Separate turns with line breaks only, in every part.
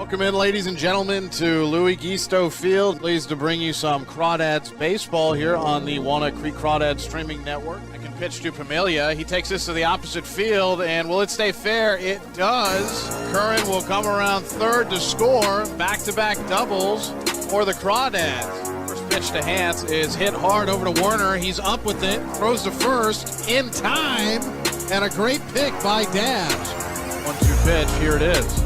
Welcome in, ladies and gentlemen, to Louis Gisto Field. Pleased to bring you some Crawdads baseball here on the Walnut Creek Crawdads streaming network. I can pitch to Pamelia. He takes this to the opposite field, and will it stay fair? It does. Curran will come around third to score. Back-to-back doubles for the Crawdads. First pitch to Hans is hit hard over to Werner. He's up with it, throws to first in time, and a great pick by Dabbs. 1-2 pitch, here it is.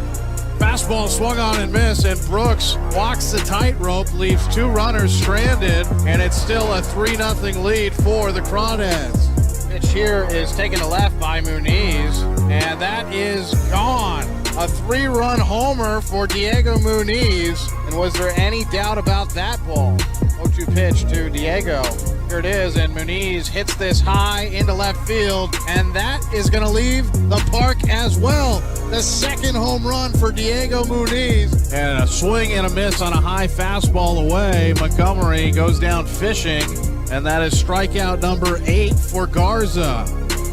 Fastball swung on and missed, and Brooks walks the tightrope, leaves two runners stranded, and it's still a 3-0 lead for the Crawdads. Pitch here is taken to left by Muniz, and that is gone. A 3-run homer for Diego Muniz, and was there any doubt about that ball? 0-2 pitch to Diego. Here it is, and Muniz hits this high into left field, and that is going to leave the park as well. The second home run for Diego Muniz. And a swing and a miss on a high fastball away. Montgomery goes down fishing, and that is strikeout number 8 for Garza.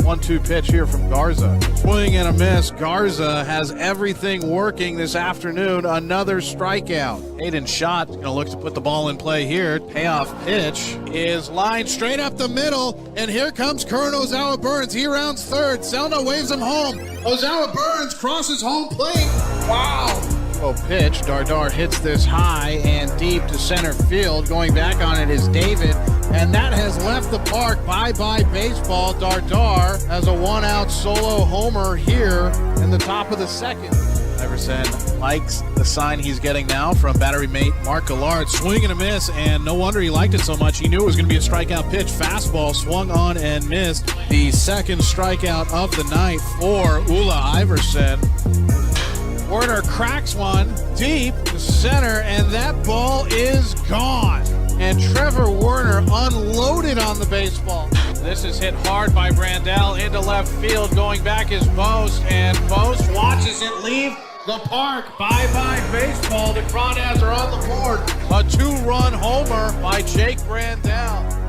1-2 pitch here from Garza. Swing and a miss. Garza has everything working this afternoon. Another strikeout. Hayden Schott is going to look to put the ball in play here. Payoff pitch is lined straight up the middle, and here comes Curran Ozawa Burns. He rounds third. Selno waves him home. Ozawa Burns crosses home plate. Wow. Pitch. Dardar hits this high and deep to center field. Going back on it is David, and that has left the park. Bye-bye baseball. Dardar has a one-out solo homer here in the top of the second. Iverson likes the sign he's getting now from battery mate Mark Gillard. Swing and a miss, and no wonder he liked it so much. He knew it was going to be a strikeout pitch. Fastball swung on and missed. The second strikeout of the night for Ulla Iverson. Werner cracks one deep to center, and that ball is gone. And Trevor Werner unloaded on the baseball. This is hit hard by Brandel into left field. Going back is Boast, and Boast watches it leave the park. Bye-bye baseball. The Crawdads are on the board. A 2-run homer by Jake Brandel.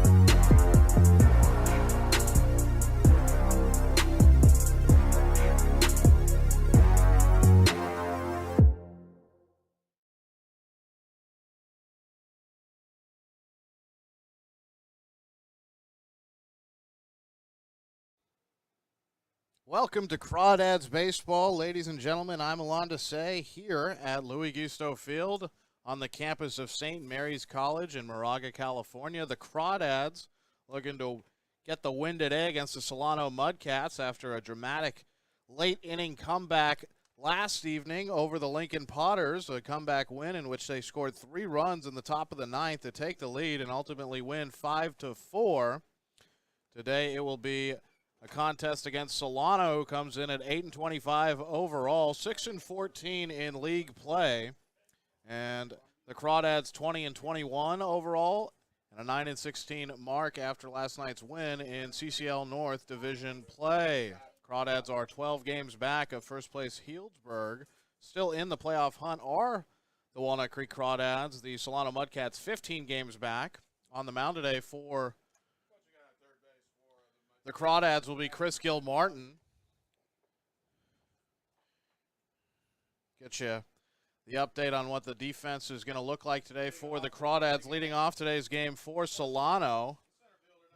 Welcome to Crawdads Baseball, ladies and gentlemen. I'm Alonda Say here at Louis Gisto Field on the campus of St. Mary's College in Moraga, California. The Crawdads looking to get the win today against the Solano Mudcats after a dramatic late-inning comeback last evening over the Lincoln Potters, a comeback win in which they scored 3 runs in the top of the ninth to take the lead and ultimately win 5-4. Today it will be a contest against Solano, who comes in at 8-25 overall, 6-14 in league play, and the Crawdads 20-21 overall, and a 9-16 mark after last night's win in CCL North Division play. Crawdads are 12 games back of first place Healdsburg. Still in the playoff hunt are the Walnut Creek Crawdads. The Solano Mudcats 15 games back. On the mound today for the Crawdads will be Chris Gilmartin. Get you the update on what the defense is going to look like today for the Crawdads. Leading off today's game for Solano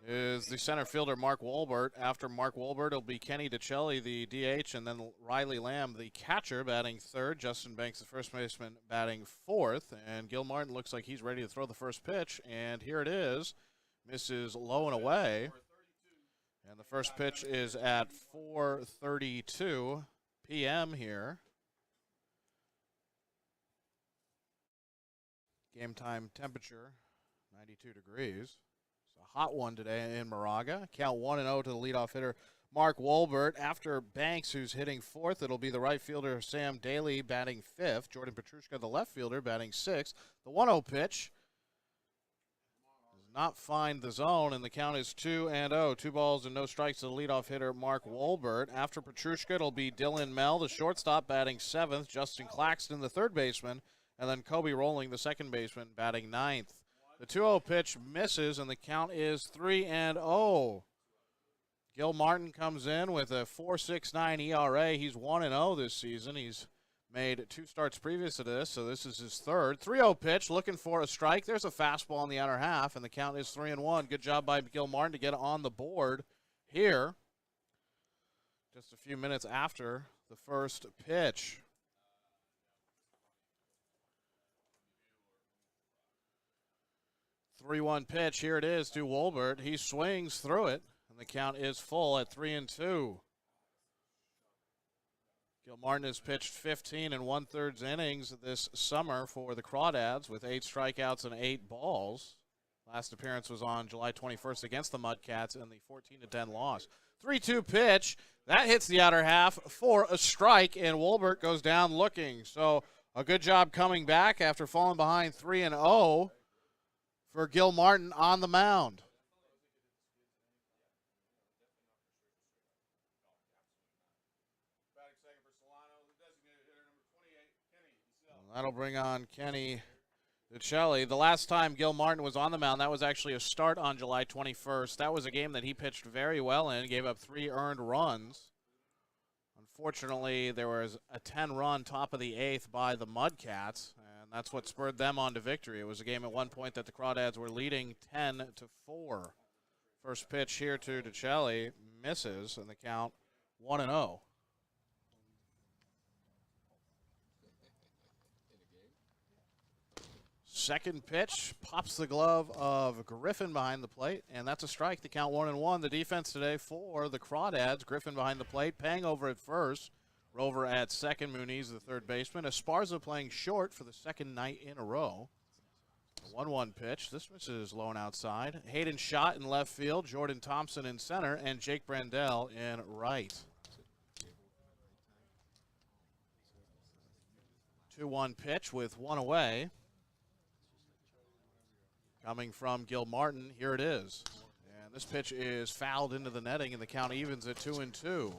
is the center fielder Mark Wolbert. After Mark Wolbert, it'll be Kenny DiCelli, the DH, and then Riley Lamb, the catcher, batting third. Justin Banks, the first baseman, batting fourth. And Gilmartin looks like he's ready to throw the first pitch. And here it is. Misses low and away. And the first pitch is at 4:32 p.m. here. Game time temperature, 92 degrees. It's a hot one today in Moraga. Count 1-0 to the leadoff hitter, Mark Wolbert. After Banks, who's hitting fourth, it'll be the right fielder, Sam Daly, batting fifth. Jordan Petrushka, the left fielder, batting sixth. The 1-0 pitch not find the zone, and the count is 2-0. 2 balls and no strikes to the leadoff hitter, Mark Wolbert. After Petrushka, it'll be Dylan Mell, the shortstop, batting seventh. Justin Claxton, the third baseman, and then Kobe Rowling, the second baseman, batting ninth. The 2-0 pitch misses, and the count is 3-0. Gilmartin comes in with a 4.69 ERA. He's 1-0 this season. He's Made 2 starts previous to this, so this is his third. 3-0 pitch, looking for a strike. There's a fastball in the outer half, and the count is 3-1. Good job by Gilmartin to get on the board here just a few minutes after the first pitch. 3-1 pitch, here it is to Wolbert. He swings through it, and the count is full at 3-2. Gilmartin has pitched 15 1/3 innings this summer for the Crawdads with 8 strikeouts and 8 balls. Last appearance was on July 21st against the Mudcats in the 14-10 loss. 3-2 pitch. That hits the outer half for a strike, and Wolbert goes down looking. So a good job coming back after falling behind 3-0 for Gilmartin on the mound. That'll bring on Kenny DiCelli. The last time Gilmartin was on the mound, that was actually a start on July 21st. That was a game that he pitched very well in, gave up 3 earned runs. Unfortunately, there was a 10-run top of the 8th by the Mudcats, and that's what spurred them on to victory. It was a game at one point that the Crawdads were leading 10-4. First pitch here to DiCelli misses, and the count 1-0. Second pitch pops the glove of Griffin behind the plate, and that's a strike. The count 1-1. The defense today for the Crawdads. Griffin behind the plate, Pang over at first, Rover at second, Muniz the third baseman. Esparza playing short for the second night in a row. The 1-1 pitch. This misses low and outside. Hayden Schott in left field, Jordan Thompson in center, and Jake Brandell in right. 2-1 pitch with 1 away. Coming from Gilmartin, here it is. And this pitch is fouled into the netting, and the count evens at 2-2.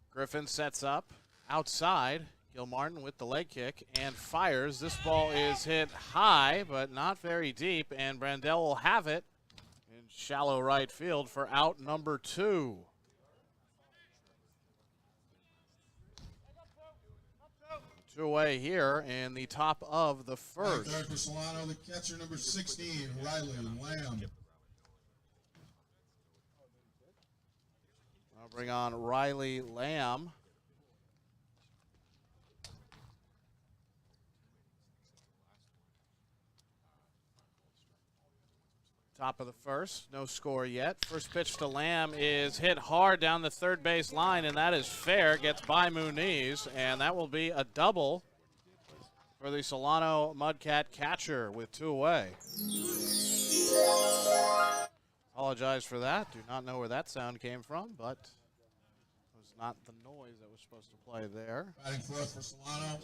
Griffin sets up outside. Gilmartin with the leg kick and fires. This ball is hit high, but not very deep, and Brandell will have it in shallow right field for out number 2. Two away here in the top of the first.
Third for Solano, the catcher, number 16, Riley Lamb.
I'll bring on Riley Lamb. Top of the first, no score yet. First pitch to Lamb is hit hard down the third base line, and that is fair. Gets by Muniz, and that will be a double for the Solano Mudcat catcher with 2 away. Apologize for that. Do not know where that sound came from, but it was not the noise that was supposed to play there.
Batting fourth for Solano,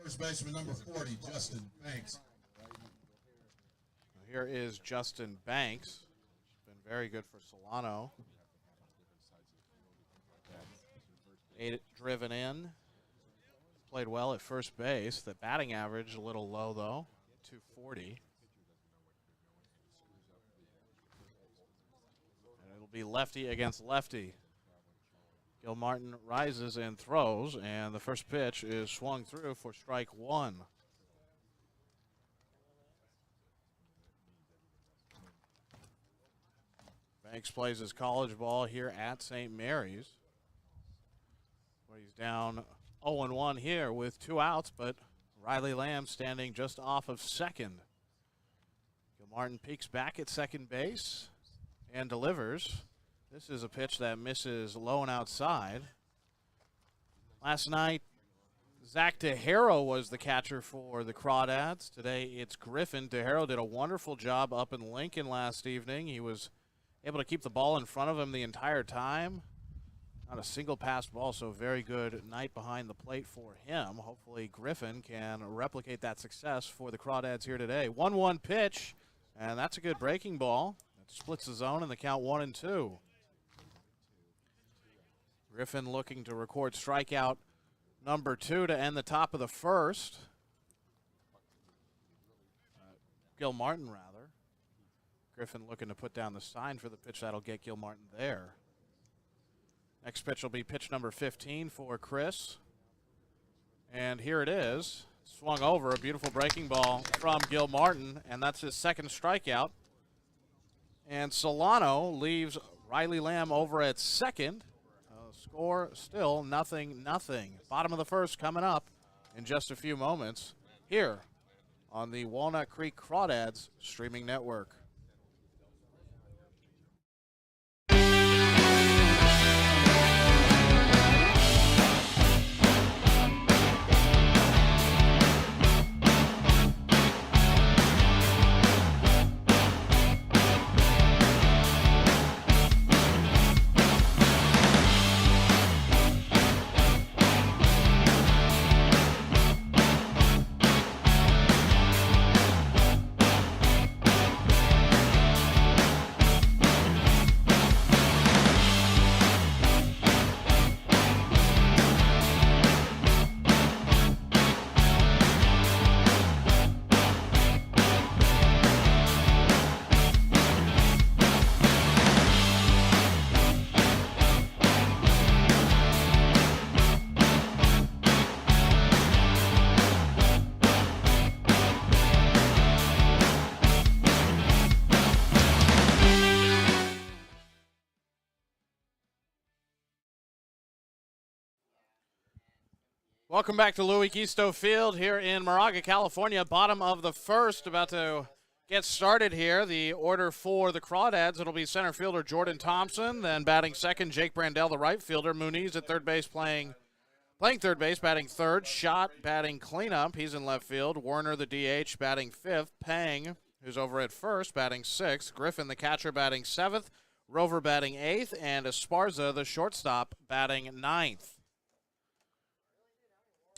first baseman number 40, Justin Banks.
Here is Justin Banks. Been very good for Solano. 8 driven in. Played well at first base. The batting average a little low, though. 240. And it'll be lefty against lefty. Gilmartin rises and throws, and the first pitch is swung through for strike 1. Banks plays his college ball here at St. Mary's, where he's down 0-1 here with 2 outs, but Riley Lamb standing just off of second. Gilmartin peeks back at second base and delivers. This is a pitch that misses low and outside. Last night, Zach DeHaro was the catcher for the Crawdads. Today it's Griffin. DeHaro did a wonderful job up in Lincoln last evening. He was able to keep the ball in front of him the entire time. Not a single passed ball, so very good night behind the plate for him. Hopefully Griffin can replicate that success for the Crawdads here today. 1-1 pitch, and that's a good breaking ball. That splits the zone in the count 1-2. Griffin looking to record strikeout number 2 to end the top of the first. Gil Martin, rather. Griffin looking to put down the sign for the pitch. That'll get Gil Martin there. Next pitch will be pitch number 15 for Chris. And here it is. Swung over, a beautiful breaking ball from Gil Martin, and that's his second strikeout. And Solano leaves Riley Lamb over at second. Score still 0-0. Bottom of the first coming up in just a few moments here on the Walnut Creek Crawdads streaming network. Welcome back to Louis Gisto Field here in Moraga, California. Bottom of the first, about to get started here. The order for the Crawdads, it'll be center fielder Jordan Thompson, then batting second, Jake Brandell, the right fielder. Muniz at third base playing third base, batting third. Schott batting cleanup, he's in left field. Warner, the DH, batting fifth. Pang, who's over at first, batting sixth. Griffin, the catcher, batting seventh. Rover batting eighth, and Esparza, the shortstop, batting ninth.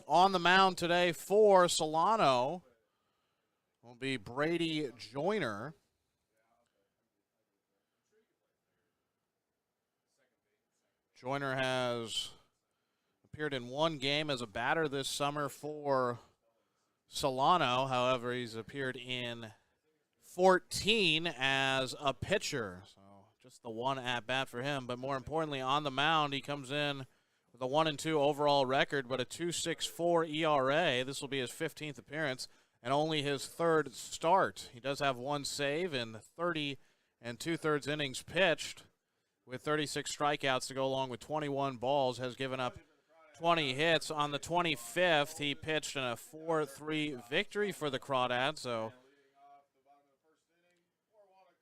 On the mound today for Solano will be Brady Joyner. Joyner has appeared in one game as a batter this summer for Solano. However, he's appeared in 14 as a pitcher. So just the one at-bat for him. But more importantly, on the mound, he comes in with a 1-2 overall record, but a 2.64 ERA. This will be his 15th appearance and only his third start. He does have one save in 30 2/3 innings pitched, with 36 strikeouts to go along with 21 balls. Has given up 20 hits. On the 25th, he pitched in a 4-3 victory for the Crawdads, so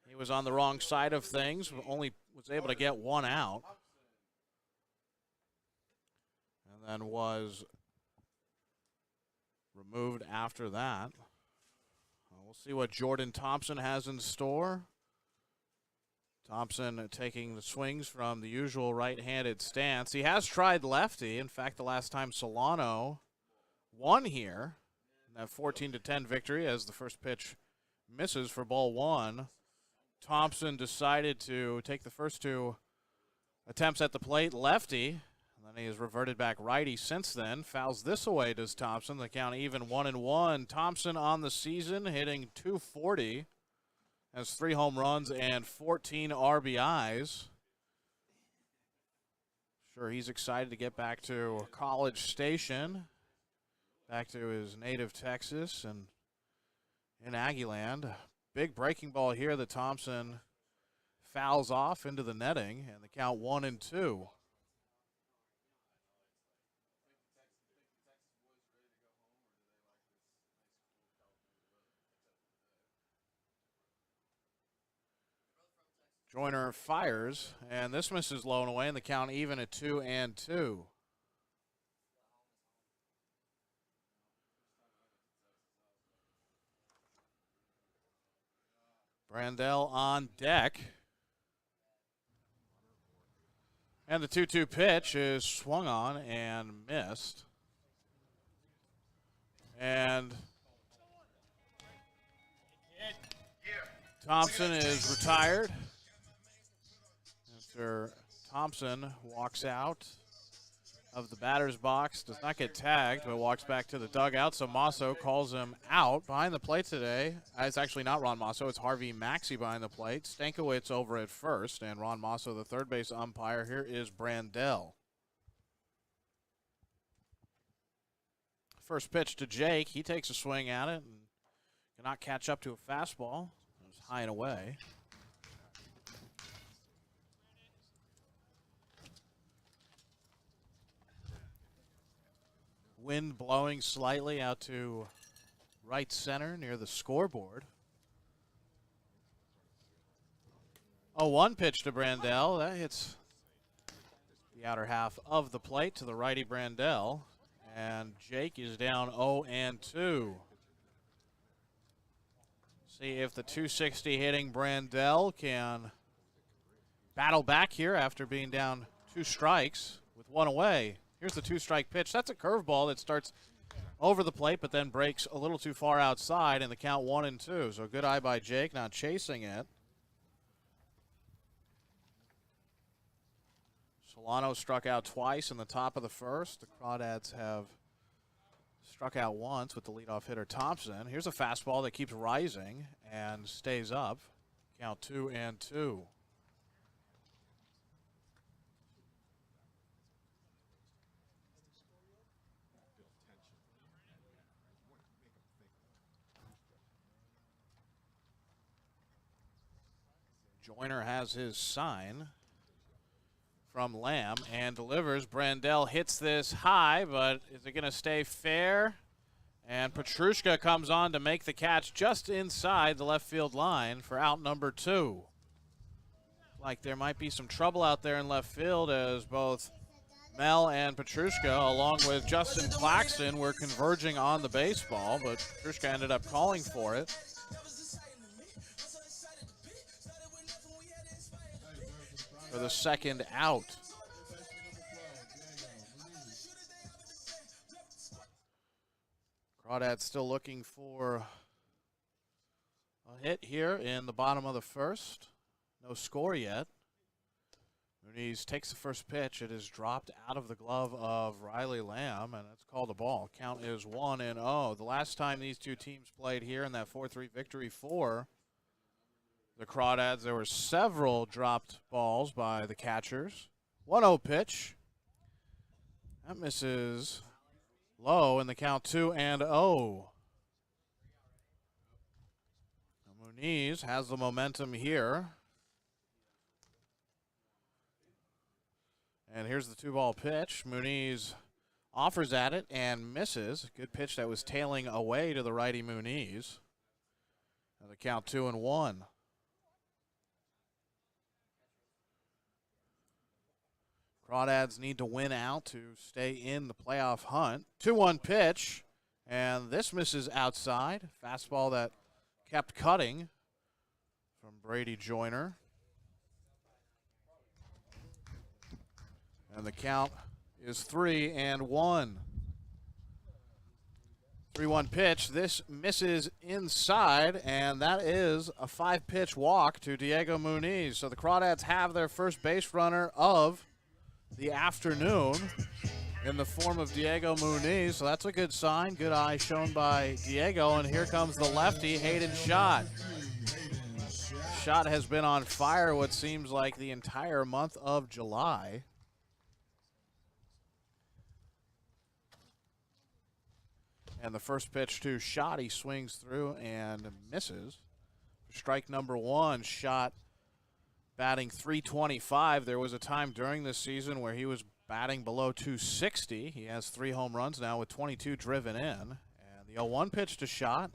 he was on the wrong side of things, only was able to get one out. Then was removed after that. We'll see what Jordan Thompson has in store. Thompson taking the swings from the usual right-handed stance. He has tried lefty. In fact, the last time Solano won here, that 14-10 victory, as the first pitch misses for ball one, Thompson decided to take the first two attempts at the plate lefty. Then he has reverted back righty since then. Fouls this away, does Thompson. The count even 1-1. Thompson on the season hitting .240. Has 3 home runs and 14 RBIs. Sure, he's excited to get back to College Station. Back to his native Texas and in Aggieland. Big breaking ball here that Thompson fouls off into the netting. And the count 1-2. Joyner fires, and this misses low and away, and the count even at 2-2. Brandell on deck. And the 2-2 pitch is swung on and missed. And Thompson is retired. After Thompson walks out of the batter's box. Does not get tagged, but walks back to the dugout. So Masso calls him out. Behind the plate today, it's actually not Ron Masso. It's Harvey Maxey behind the plate. Stankiewicz over at first, and Ron Masso, the third base umpire. Here is Brandell. First pitch to Jake. He takes a swing at it and cannot catch up to a fastball. It was high and away. Wind blowing slightly out to right center near the scoreboard. 0-1 pitch to Brandell. That hits the outer half of the plate to the righty Brandell. And Jake is down 0-2. See if the 260 hitting Brandell can battle back here after being down 2 strikes with 1 away. Here's the 2-strike pitch. That's a curveball that starts over the plate but then breaks a little too far outside, and the count 1-2. So good eye by Jake, not chasing it. Solano struck out twice in the top of the first. The Crawdads have struck out once with the leadoff hitter Thompson. Here's a fastball that keeps rising and stays up. Count 2-2. Joyner has his sign from Lamb and delivers. Brandell hits this high, but is it going to stay fair? And Petrushka comes on to make the catch just inside the left field line for out number 2. Like there might be some trouble out there in left field as both Mel and Petrushka, along with Justin Claxton, were converging on the baseball, but Petrushka ended up calling for it. For the second out. Crawdads still looking for a hit here in the bottom of the first. No score yet. Muniz takes the first pitch. It is dropped out of the glove of Riley Lamb, and it's called a ball. Count is 1-0. The last time these two teams played here in that 4-3 victory for the Crawdads, there were several dropped balls by the catchers. 1-0 pitch. That misses low in the count 2-0. Muniz has the momentum here. And here's the 2-ball pitch. Muniz offers at it and misses. Good pitch that was tailing away to the righty Muniz. And the count 2-1. Crawdads need to win out to stay in the playoff hunt. 2-1 pitch, and this misses outside. Fastball that kept cutting from Brady Joyner. And the count is 3-1. 3-1 pitch. This misses inside, and that is a 5-pitch walk to Diego Muniz. So the Crawdads have their first base runner of the afternoon in the form of Diego Muniz. So that's a good sign. Good eye shown by Diego. And here comes the lefty, Hayden Schott. Schott has been on fire what seems like the entire month of July. And the first pitch to Schott, he swings through and misses. Strike number 1, Schott batting .325. There was a time during this season where he was batting below .260. He has 3 home runs now with 22 driven in. And the 0-1 pitch to Schott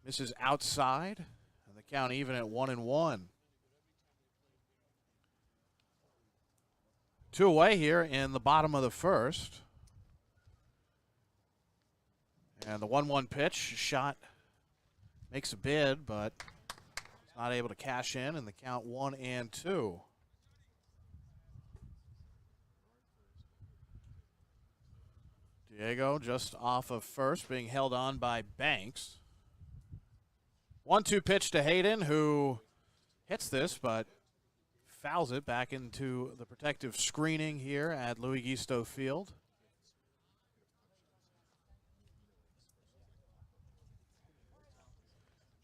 misses outside, and the count even at 1-1. 2 away here in the bottom of the first. And the 1-1 pitch, Schott makes a bid, but not able to cash in, and the count 1-2. Diego just off of first, being held on by Banks. 1-2 pitch to Hayden, who hits this, but fouls it back into the protective screening here at Louis Gisto Field.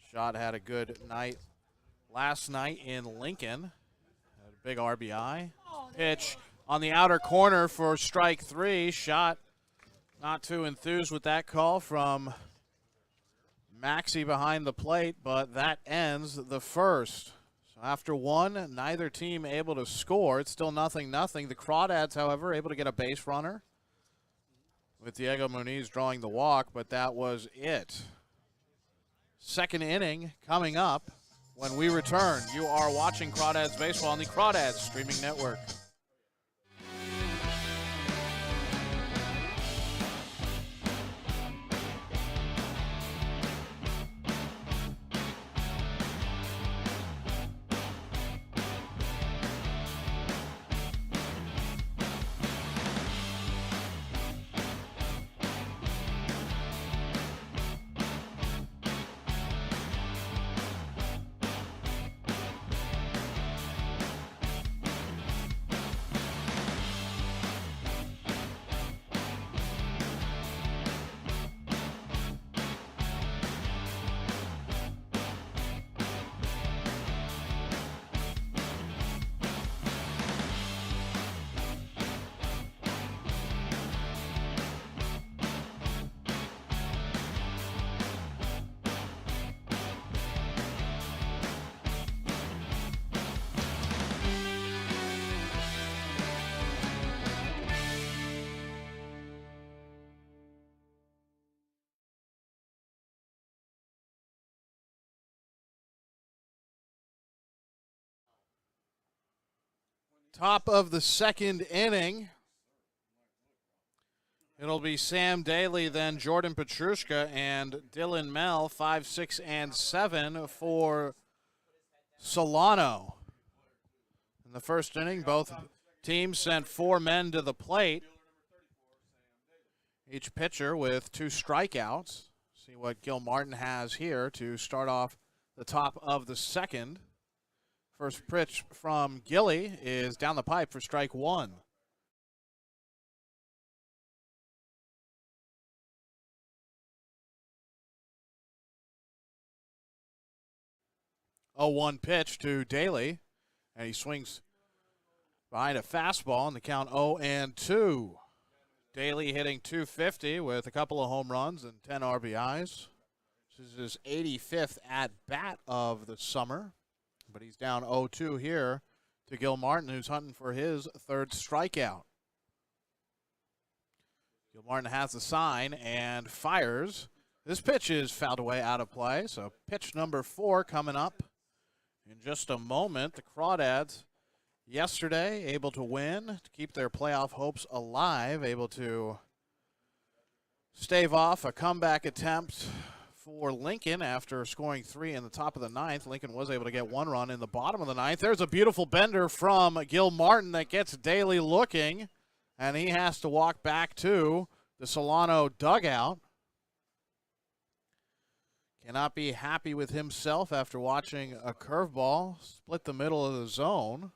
Schott had a good night last night in Lincoln. Had a big RBI. Pitch on the outer corner for strike 3. Schott not too enthused with that call from Maxey behind the plate, but that ends the first. So after one, neither team able to score. It's still 0-0. The Crawdads, however, able to get a base runner with Diego Muniz drawing the walk, but that was it. Second inning coming up when we return. You are watching Crawdads Baseball on the Crawdads Streaming Network. Top of the second inning. It'll be Sam Daly, then Jordan Petrushka, and Dylan Mell, 5, 6, and 7 for Solano. In the first inning, both teams sent 4 men to the plate. Each pitcher with 2 strikeouts. See what Gil Martin has here to start off the top of the second. First pitch from Gilly is down the pipe for strike 1. Oh, 1 pitch to Daly, and he swings behind a fastball in the count 0-2. Daly hitting .250 with a couple of home runs and 10 RBIs. This is his 85th at-bat of the summer. But he's down 0-2 here to Gil Martin, who's hunting for his 3rd strikeout. Gil Martin has the sign and fires. This pitch is fouled away out of play, so pitch number 4 coming up in just a moment. The Crawdads yesterday able to win, to keep their playoff hopes alive, able to stave off a comeback attempt for Lincoln after scoring 3 in the top of the 9th. Lincoln was able to get 1 run in the bottom of the 9th. There's a beautiful bender from Gil Martin that gets Daly looking, and he has to walk back to the Solano dugout. Cannot be happy with himself after watching a curveball split the middle of the zone.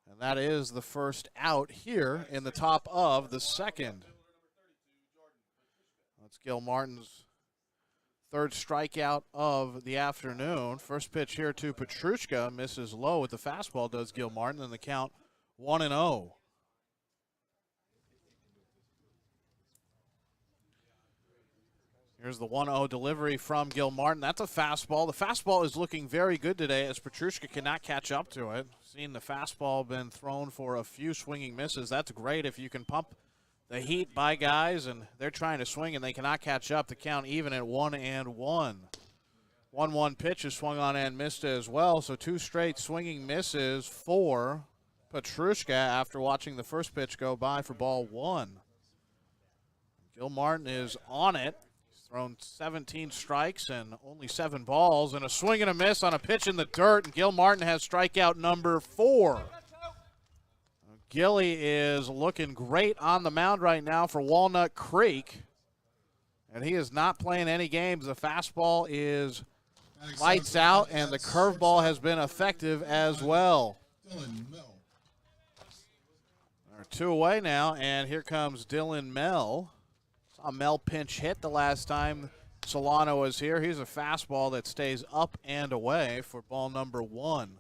And that is the first out here in the top of the second. That's Gil Martin's 3rd strikeout of the afternoon. First pitch here to Petrushka, misses low with the fastball, does Gil Martin, and the count 1-0. Here's the 1-0 delivery from Gil Martin. That's a fastball. The fastball is looking very good today as Petrushka cannot catch up to it. Seen the fastball been thrown for a few swinging misses. That's great if you can pump the heat by guys, and they're trying to swing, and they cannot catch up. The count even at 1-1. 1-1 pitch is swung on and missed as well, so 2 straight swinging misses for Petrushka after watching the first pitch go by for ball 1. Gil Martin is on it. He's thrown 17 strikes and only 7 balls, and a swing and a miss on a pitch in the dirt, and Gil Martin has strikeout number 4. Gilly is looking great on the mound right now for Walnut Creek, and he is not playing any games. The fastball is lights out, and the curveball has been effective as well.
Dylan Mill.
They're 2 away now, and here comes Dylan Mell. Saw Mell pinch hit the last time Solano was here. Here's a fastball that stays up and away for ball number 1.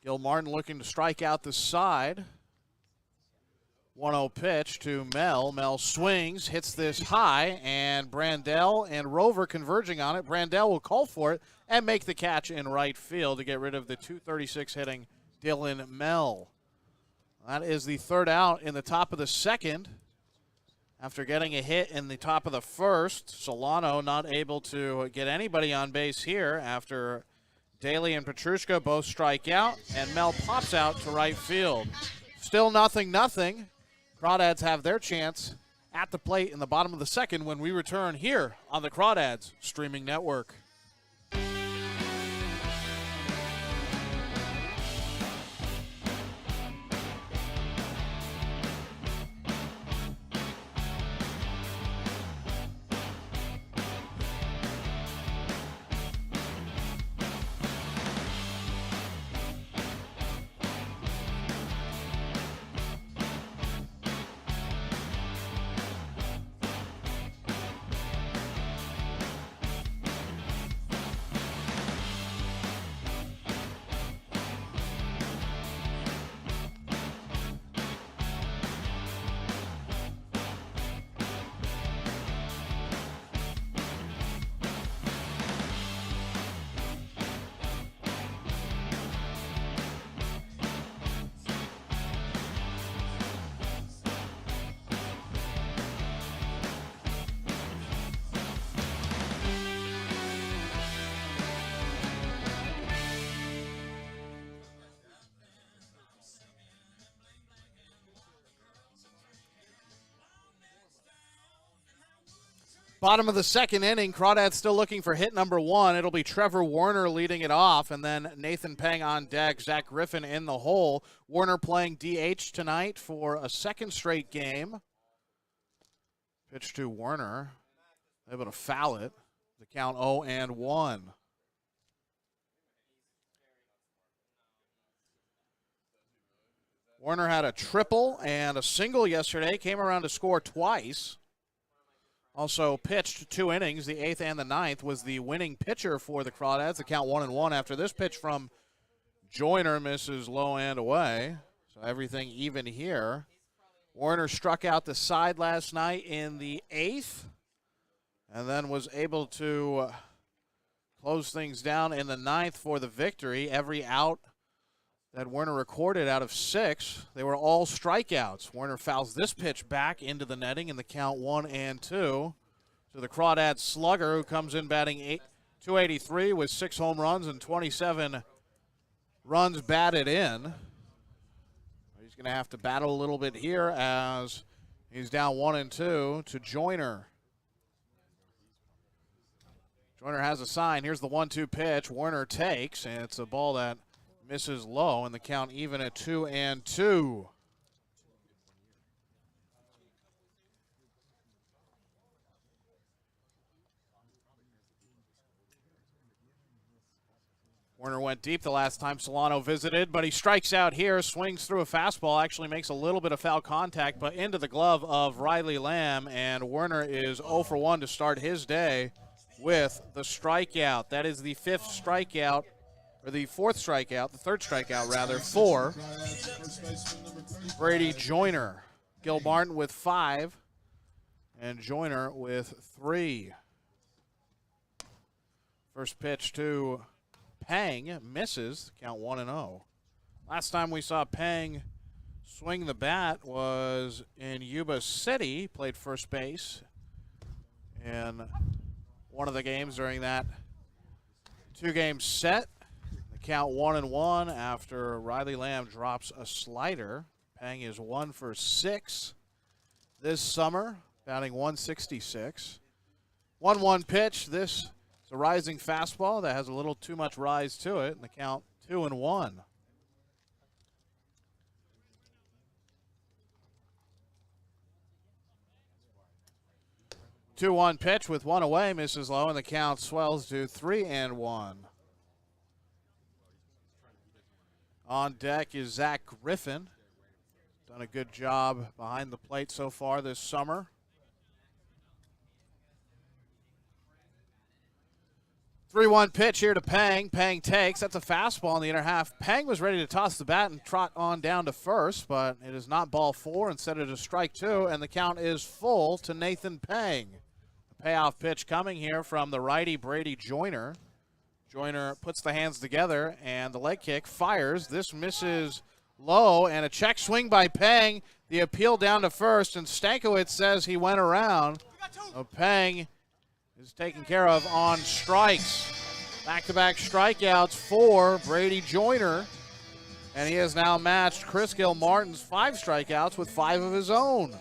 Gil Martin looking to strike out the side. 1-0 pitch to Mell. Mell swings, hits this high, and Brandell and Rover converging on it. Brandell will call for it and make the catch in right field to get rid of the .236 hitting Dylan Mell. That is the third out in the top of the second. After getting a hit in the top of the first, Solano not able to get anybody on base here after Daly and Petrushka both strike out, and Mell pops out to right field. Still 0-0. Crawdads have their chance at the plate in the bottom of the second when we return here on the Crawdads streaming network. Bottom of the second inning, Crawdads still looking for hit number 1. It'll be Trevor Warner leading it off, and then Nathan Peng on deck, Zach Griffin in the hole. Warner playing DH tonight for a second straight game. Pitch to Warner, able to foul it. The count 0-1. Warner had a triple and a single yesterday, came around to score twice. Also pitched 2 innings, the 8th and the 9th, was the winning pitcher for the Crawdads. The count 1-1 after this pitch from Joyner misses low and away. So everything even here. Warner struck out the side last night in the 8th and then was able to close things down in the 9th for the victory. Every out that Warner recorded out of 6, they were all strikeouts. Warner fouls this pitch back into the netting in the count 1-2. To the Crawdads slugger, who comes in batting .283 with 6 home runs and 27 runs batted in. He's going to have to battle a little bit here as he's down 1-2 to Joyner. Joyner has a sign. Here's the 1-2 pitch. Warner takes, and it's a ball that misses low, and the count even at 2-2. Warner went deep the last time Solano visited, but he strikes out here, swings through a fastball, actually makes a little bit of foul contact, but into the glove of Riley Lamb, and Warner is 0 for 1 to start his day with the strikeout. That is the 5th strikeout, or the 4th strikeout, the 3rd strikeout rather, for Brady Joyner. Gil Martin with 5, and Joyner with 3. First pitch to Peng misses, count 1-0. Last time we saw Peng swing the bat was in Yuba City, played first base in one of the games during that 2-game set. The count 1-1 after Riley Lamb drops a slider. Peng is 1 for 6 this summer, batting .166. 1-1 pitch. This is a rising fastball that has a little too much rise to it, and the count 2-1. 2-1 pitch with 1 away, misses low, and the count swells to 3-1. On deck is Zach Griffin. Done a good job behind the plate so far this summer. 3-1 pitch here to Pang. Pang takes. That's a fastball in the inner half. Pang was ready to toss the bat and trot on down to first, but it is not ball 4. Instead it is strike 2, and the count is full to Nathan Pang. The payoff pitch coming here from the righty Brady Joyner. Joyner puts the hands together, and the leg kick fires. This misses low, and a check swing by Pang. The appeal down to first, and Stankiewicz says he went around. Pang is taken care of on strikes. Back-to-back strikeouts for Brady Joyner, and he has now matched Chris Gilmartin's 5 strikeouts with 5 of his own.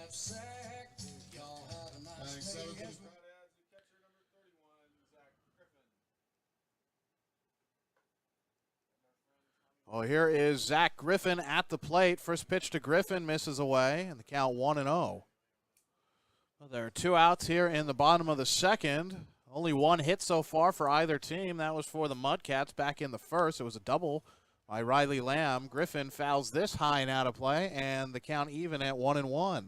Well, here is Zach Griffin at the plate. First pitch to Griffin misses away, and the count 1-0. Well, there are 2 outs here in the bottom of the second. Only 1 hit so far for either team. That was for the Mudcats back in the first. It was a double by Riley Lamb. Griffin fouls this high and out of play, and the count even at 1-1.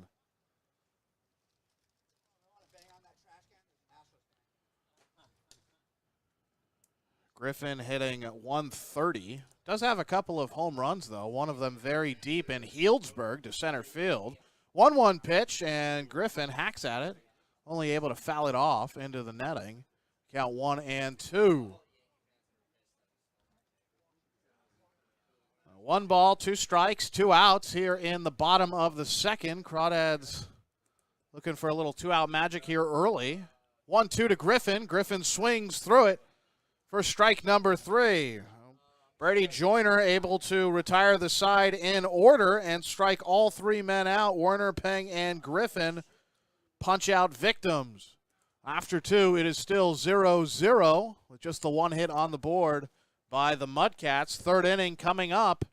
Griffin hitting 130. Does have a couple of home runs, though. One of them very deep in Healdsburg to center field. 1-1 pitch, and Griffin hacks at it. Only able to foul it off into the netting. Count 1-2. 1 ball, 2 strikes, 2 outs here in the bottom of the second. Crawdads looking for a little 2-out magic here early. 1-2 to Griffin. Griffin swings through it for strike number 3. Brady Joyner able to retire the side in order and strike all 3 men out. Warner, Pang, and Griffin punch out victims. After 2, it is still 0-0 with just the 1 hit on the board by the Mudcats. 3rd inning coming up.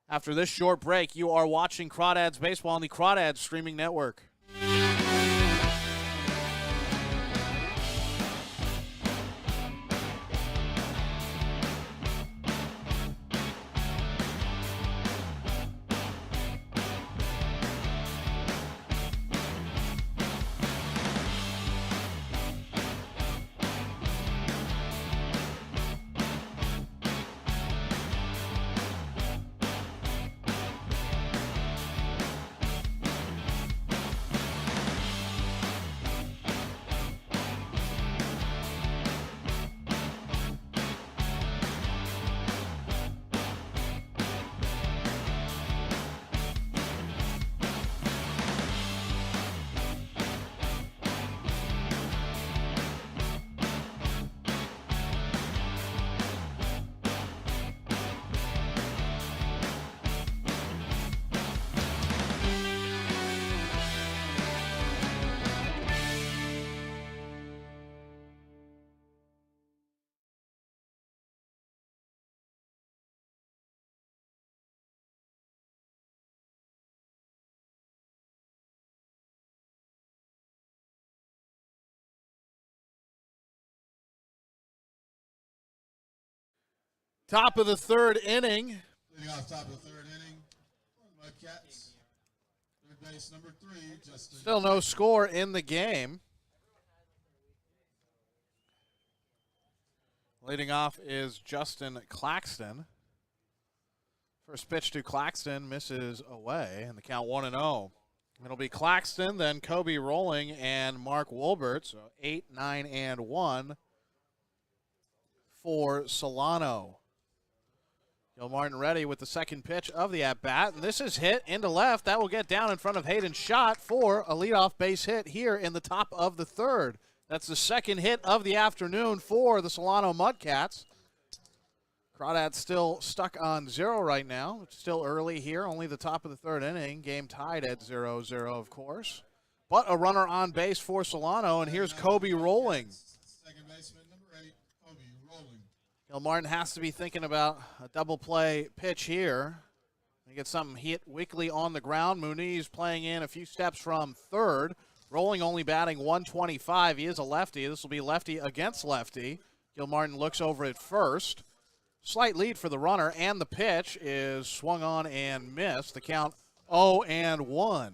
After this short break, you are watching Crawdads Baseball on the Crawdads Streaming Network. Top of the 3rd inning.
Leading off top of the 3rd inning, Mudcats. 3rd base number 3, Justin.
Still no score in the game. Leading off is Justin Claxton. First pitch to Claxton misses away, and the count 1-0. It'll be Claxton, then Kobe Rolling, and Mark Wolbert. So 8, 9, and 1 for Solano. Gilmartin ready with the second pitch of the at-bat, and this is hit into left. That will get down in front of Hayden Schott for a leadoff base hit here in the top of the 3rd. That's the 2nd hit of the afternoon for the Solano Mudcats. Crawdads still stuck on 0 right now. It's still early here, only the top of the 3rd inning. Game tied at 0-0, of course. But a runner on base for Solano, and here's Kobe Rolling.
Second baseman number 8, Kobe Rolling.
Gilmartin has to be thinking about a double play pitch here. He gets something hit weakly on the ground. Muniz playing in a few steps from 3rd. Rolling only batting 125. He is a lefty. This will be lefty against lefty. Gilmartin looks over at first. slight lead for the runner, and the pitch is swung on and missed. The count 0-1.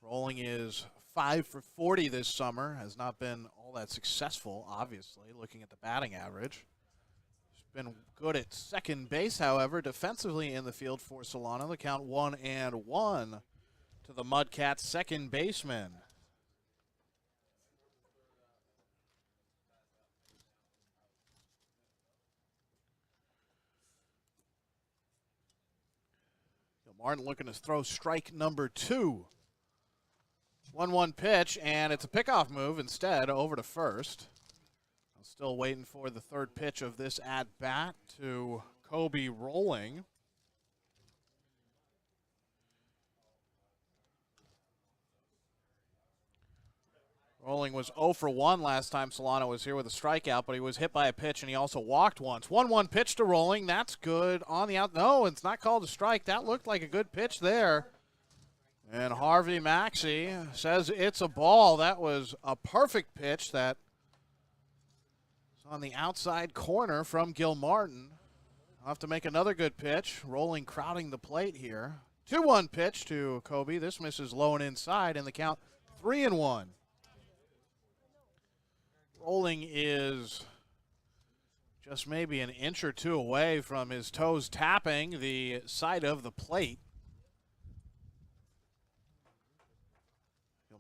Rolling is 5 for 40 this summer. Has not been all that successful, obviously, looking at the batting average. He's been good at second base, however, defensively in the field for Solano. The count 1-1 to the Mudcats second baseman. Martin looking to throw strike number 2. 1-1 pitch, and it's a pickoff move instead over to first. I'm still waiting for the third pitch of this at-bat to Kobe Rolling. Rolling was 0 for 1 last time Solano was here with a strikeout, but he was hit by a pitch, and he also walked once. 1-1 pitch to Rolling. That's good on the out. No, it's not called a strike. That looked like a good pitch there. And Harvey Maxey says it's a ball. That was a perfect pitch that was on the outside corner from Gil Martin. I'll have to make another good pitch. Rolling crowding the plate here. 2-1 pitch to Kobe. This misses low and inside, and the count 3-1. Rolling is just maybe an inch or two away from his toes tapping the side of the plate.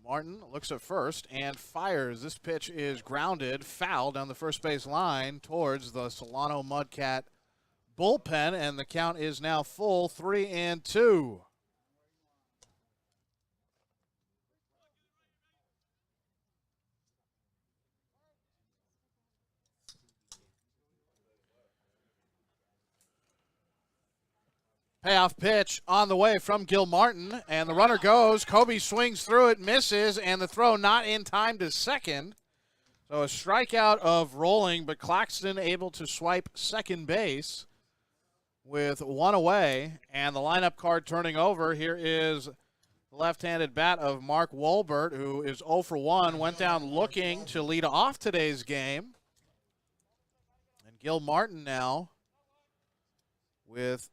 Martin looks at first and fires. This pitch is grounded, foul down the first base line towards the Solano Mudcat bullpen, and the count is now full, 3-2. Payoff pitch on the way from Gil Martin, and the runner goes. Kobe swings through it, misses, and the throw not in time to second. So a strikeout of Rolling, but Claxton able to swipe second base with one away, and the lineup card turning over. Here is the left-handed bat of Mark Wolbert, who is 0 for 1, went down looking to lead off today's game. And Gil Martin now with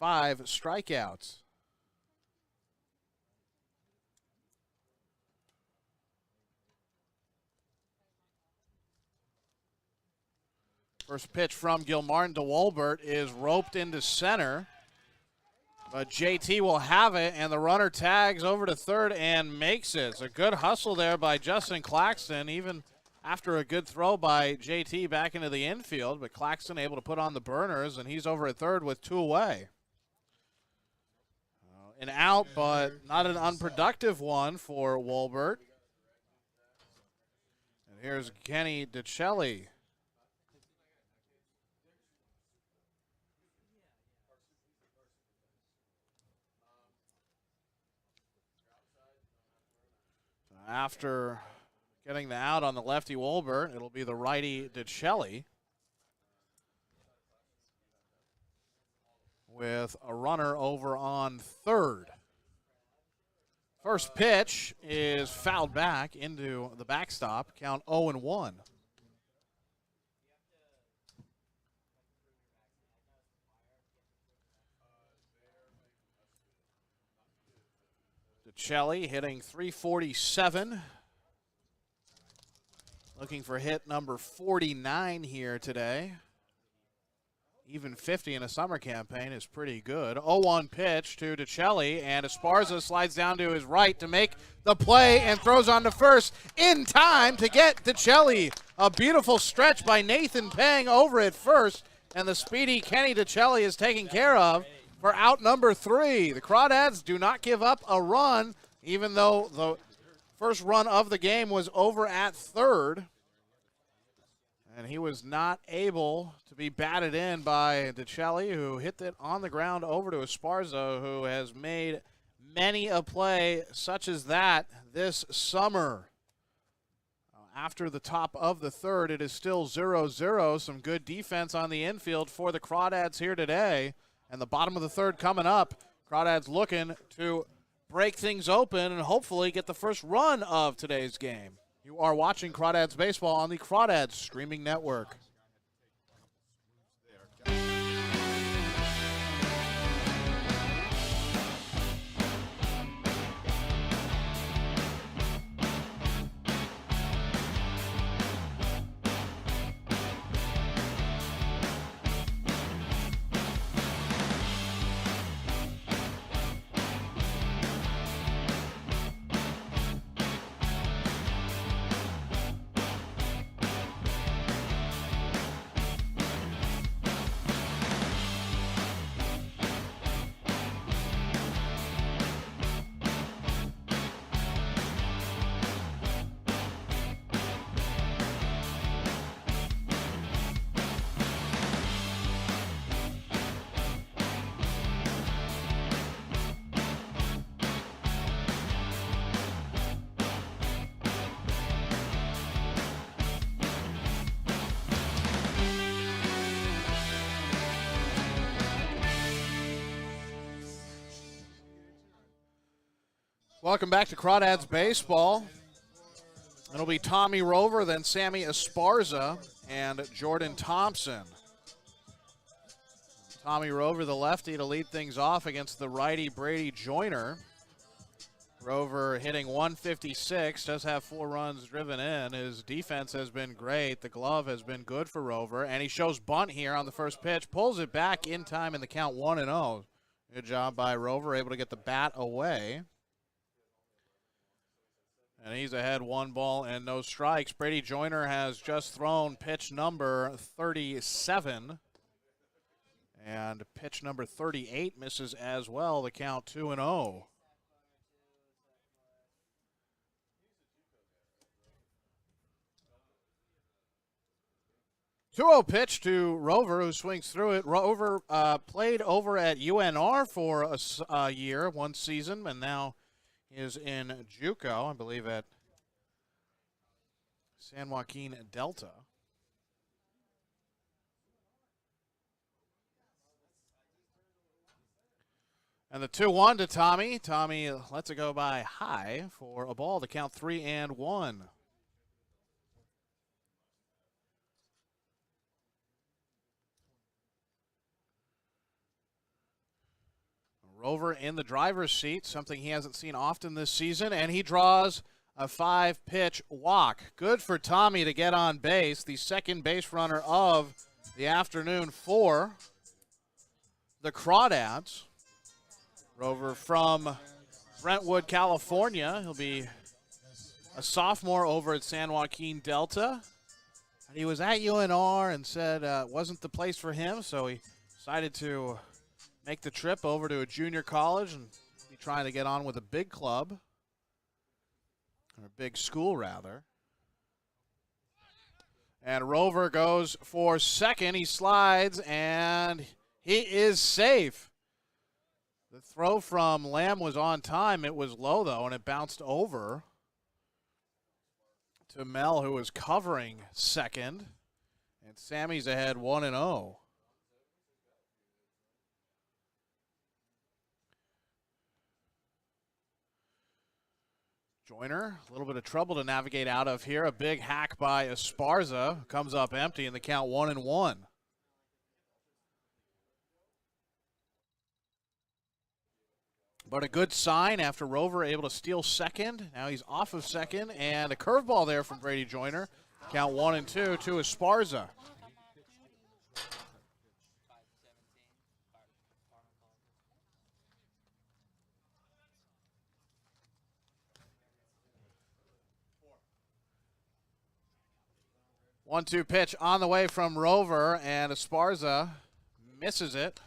5 strikeouts. First pitch from Gil Martin to Wolbert is roped into center, but JT will have it, and the runner tags over to third and makes it. It's a good hustle there by Justin Claxton, even after a good throw by JT back into the infield, but Claxton able to put on the burners, and he's over at third with 2 away. An out, but not an unproductive one for Wolbert. And here's Kenny DeChelli. After getting the out on the lefty Wolbert, it'll be the righty DeChelli with a runner over on third. First pitch is fouled back into the backstop. Count 0-1. DeChelli hitting .347. Looking for hit number 49 here today. Even 50 in a summer campaign is pretty good. 0-1 pitch to DeChelli, and Esparza slides down to his right to make the play and throws on to first in time to get DeChelli. A beautiful stretch by Nathan Peng over at first, and the speedy Kenny DeChelli is taken care of for out number 3. The Crawdads do not give up a run, even though the first run of the game was over at third. And he was not able to be batted in by DeChelli, who hit it on the ground over to Esparza, who has made many a play such as that this summer. After the top of the third, it is still 0-0. Some good defense on the infield for the Crawdads here today. And the bottom of the third coming up. Crawdads looking to break things open and hopefully get the first run of today's game. You are watching Crawdads Baseball on the Crawdads Streaming Network. Welcome back to Crawdads Baseball. It'll be Tommy Rover, then Sammy Esparza, and Jordan Thompson. Tommy Rover, the lefty, to lead things off against the righty Brady Joyner. Rover hitting 156, does have 4 runs driven in. His defense has been great. The glove has been good for Rover, and he shows bunt here on the first pitch. Pulls it back in time in the count 1-0. Good job by Rover, able to get the bat away. And he's ahead 1 ball and no strikes. Brady Joyner has just thrown pitch number 37. And pitch number 38 misses as well. The count 2-0. 2-0 pitch to Rover, who swings through it. Rover played over at UNR for a year, 1 season, and now is in JUCO, I believe at San Joaquin Delta. And the 2-1 to Tommy. Tommy lets it go by high for a ball to count 3-1. Rover in the driver's seat, something he hasn't seen often this season, and he draws a 5-pitch walk. Good for Tommy to get on base, the second base runner of the afternoon for the Crawdads. Rover from Brentwood, California. He'll be a sophomore over at San Joaquin Delta. He was at UNR and said it wasn't the place for him, so he decided to make the trip over to a junior college and be trying to get on with a big club, or a big school, rather. And Rover goes for second. He slides, and he is safe. The throw from Lamb was on time. It was low, though, and it bounced over to Mel, who was covering second. And Sammy's ahead 1-0. Joyner, a little bit of trouble to navigate out of here. A big hack by Esparza. Comes up empty in the count 1-1. But a good sign after Rover able to steal second. Now he's off of second. And a curveball there from Brady Joyner. Count 1-2 to Esparza. 1-2 pitch on the way from Rover, and Esparza misses it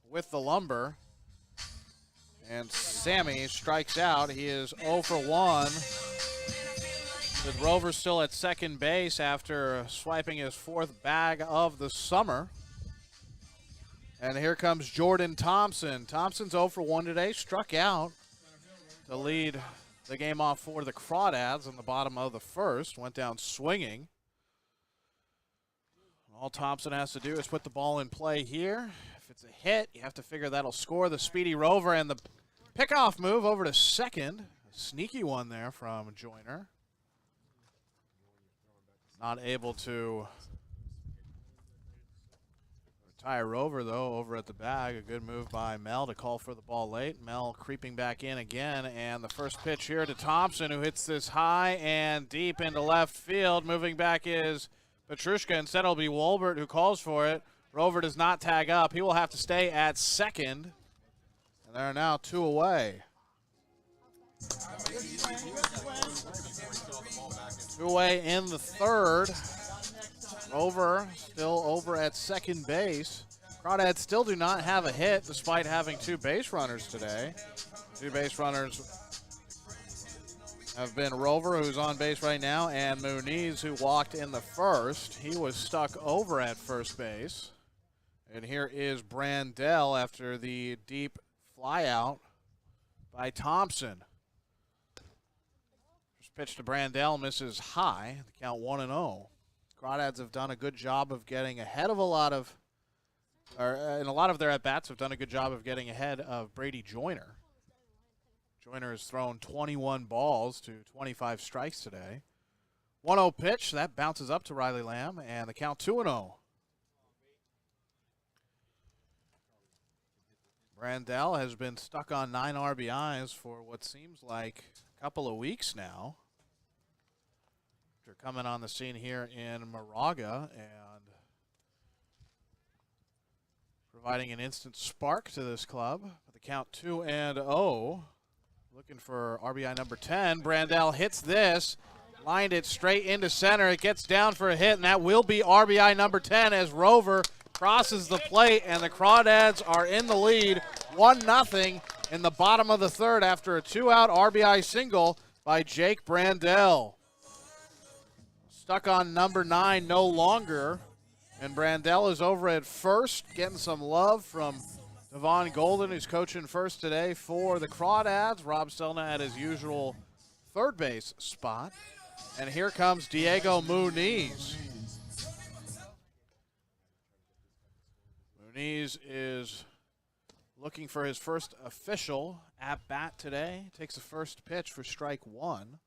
with the lumber. And Sammy strikes out. He is 0 for 1. With Rover still at second base after swiping his 4th bag of the summer. And here comes Jordan Thompson. Thompson's 0 for 1 today, struck out to lead the game off for the Crawdads in the bottom of the first. Went down swinging. All Thompson has to do is put the ball in play here. If it's a hit, you have to figure that'll score the speedy Rover, and the Pickoff move over to second. A sneaky one there from Joyner. Not able to retire Rover, though, over at the bag. A good move by Mel to call for the ball late. Mel creeping back in again, and the first pitch here to Thompson, who hits this high and deep into left field. Moving back is Petrushka. Instead, it'll be Wolbert who calls for it. Rover does not tag up. He will have to stay at second. And there are now 2 away. 2 away in the third. Rover still over at second base. Crawdads still do not have a hit despite having 2 base runners today. 2 base runners have been Rover, who's on base right now, and Muniz, who walked in the first. He was stuck over at first base. And here is Brandell after the deep flyout by Thompson. First pitch to Brandell misses high. The count 1-0. Crawdads have done a good job of getting ahead of in a lot of their at-bats have done a good job of getting ahead of Brady Joyner. Joyner has thrown 21 balls to 25 strikes today. 1-0 pitch. That bounces up to Riley Lamb, and the count 2-0. Brandell has been stuck on 9 RBIs for what seems like a couple of weeks now. After coming on the scene here in Moraga and providing an instant spark to this club. With the count 2-0. Looking for RBI number 10. Brandell hits this. Lined it straight into center. It gets down for a hit, and that will be RBI number 10 as Rover crosses the plate, and the Crawdads are in the lead 1-0 in the bottom of the third after a 2-out RBI single by Jake Brandell. Stuck on number 9 no longer, and Brandell is over at first, getting some love from Devon Golden, who's coaching first today for the Crawdads. Rob Stelna at his usual third base spot. And here comes Diego Muniz. Muniz is looking for his first official at-bat today. Takes the first pitch for strike 1.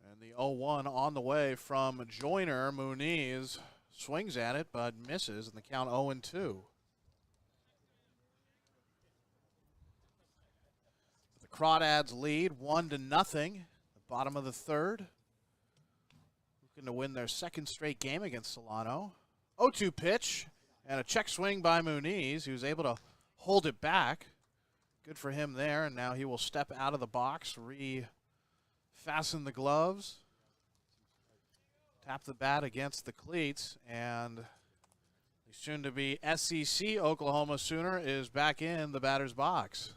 And the 0-1 on the way from Joyner. Muniz swings at it but misses, and the count 0-2. The Crawdads lead 1-0. Bottom of the third. Looking to win their second straight game against Solano. 0-2 pitch and a check swing by Muniz. He was able to hold it back. Good for him there. And now he will step out of the box, fasten the gloves, tap the bat against the cleats, and the soon-to-be SEC Oklahoma Sooner is back in the batter's box.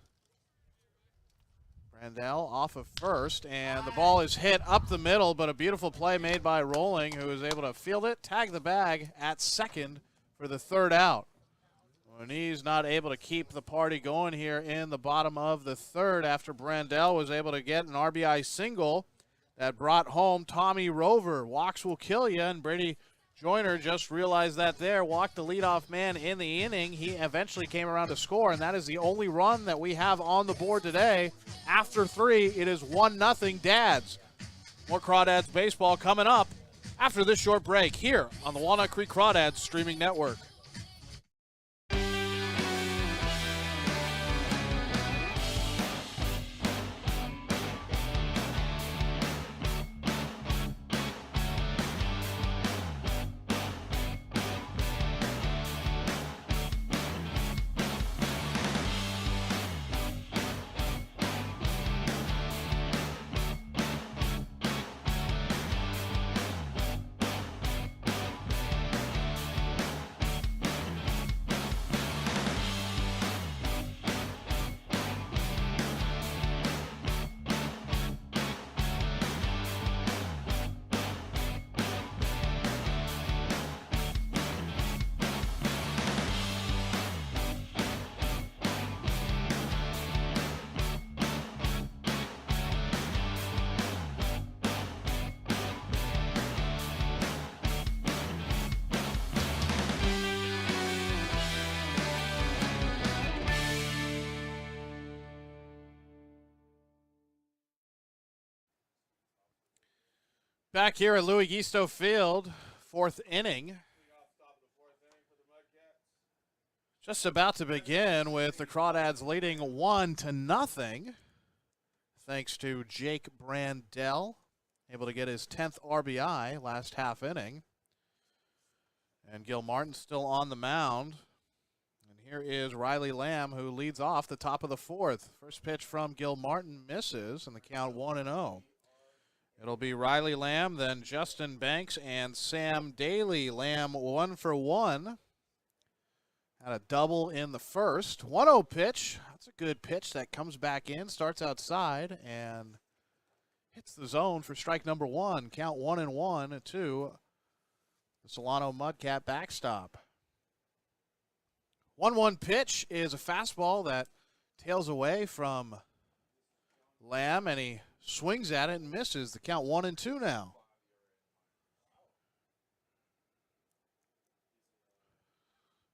Brandell off of first, and the ball is hit up the middle, but a beautiful play made by Rolling, who is able to field it, tag the bag at second for the third out. Muniz not able to keep the party going here in the bottom of the third after Brandell was able to get an RBI single that brought home Tommy Rover. Walks will kill you, and Brady Joyner just realized that there. Walked the leadoff man in the inning. He eventually came around to score, and that is the only run that we have on the board today. After 3, it is 1-0 Dads. More Crawdads baseball coming up after this short break here on the Walnut Creek Crawdads streaming network. Back here at Louis Gisto Field, fourth inning. Just about to begin with the Crawdads leading 1-0. Thanks to Jake Brandell, able to get his 10th RBI last half inning. And Gil Martin still on the mound. And here is Riley Lamb, who leads off the top of the fourth. First pitch from Gil Martin misses, and the count 1-0. It'll be Riley Lamb, then Justin Banks and Sam Daly. Lamb 1 for 1. Had a double in the first. 1-0 pitch. That's a good pitch that comes back in, starts outside, and hits the zone for strike number 1. Count 1-1 to the Solano Mudcat backstop. 1-1 pitch is a fastball that tails away from Lamb, and he swings at it and misses. The count 1-2 now.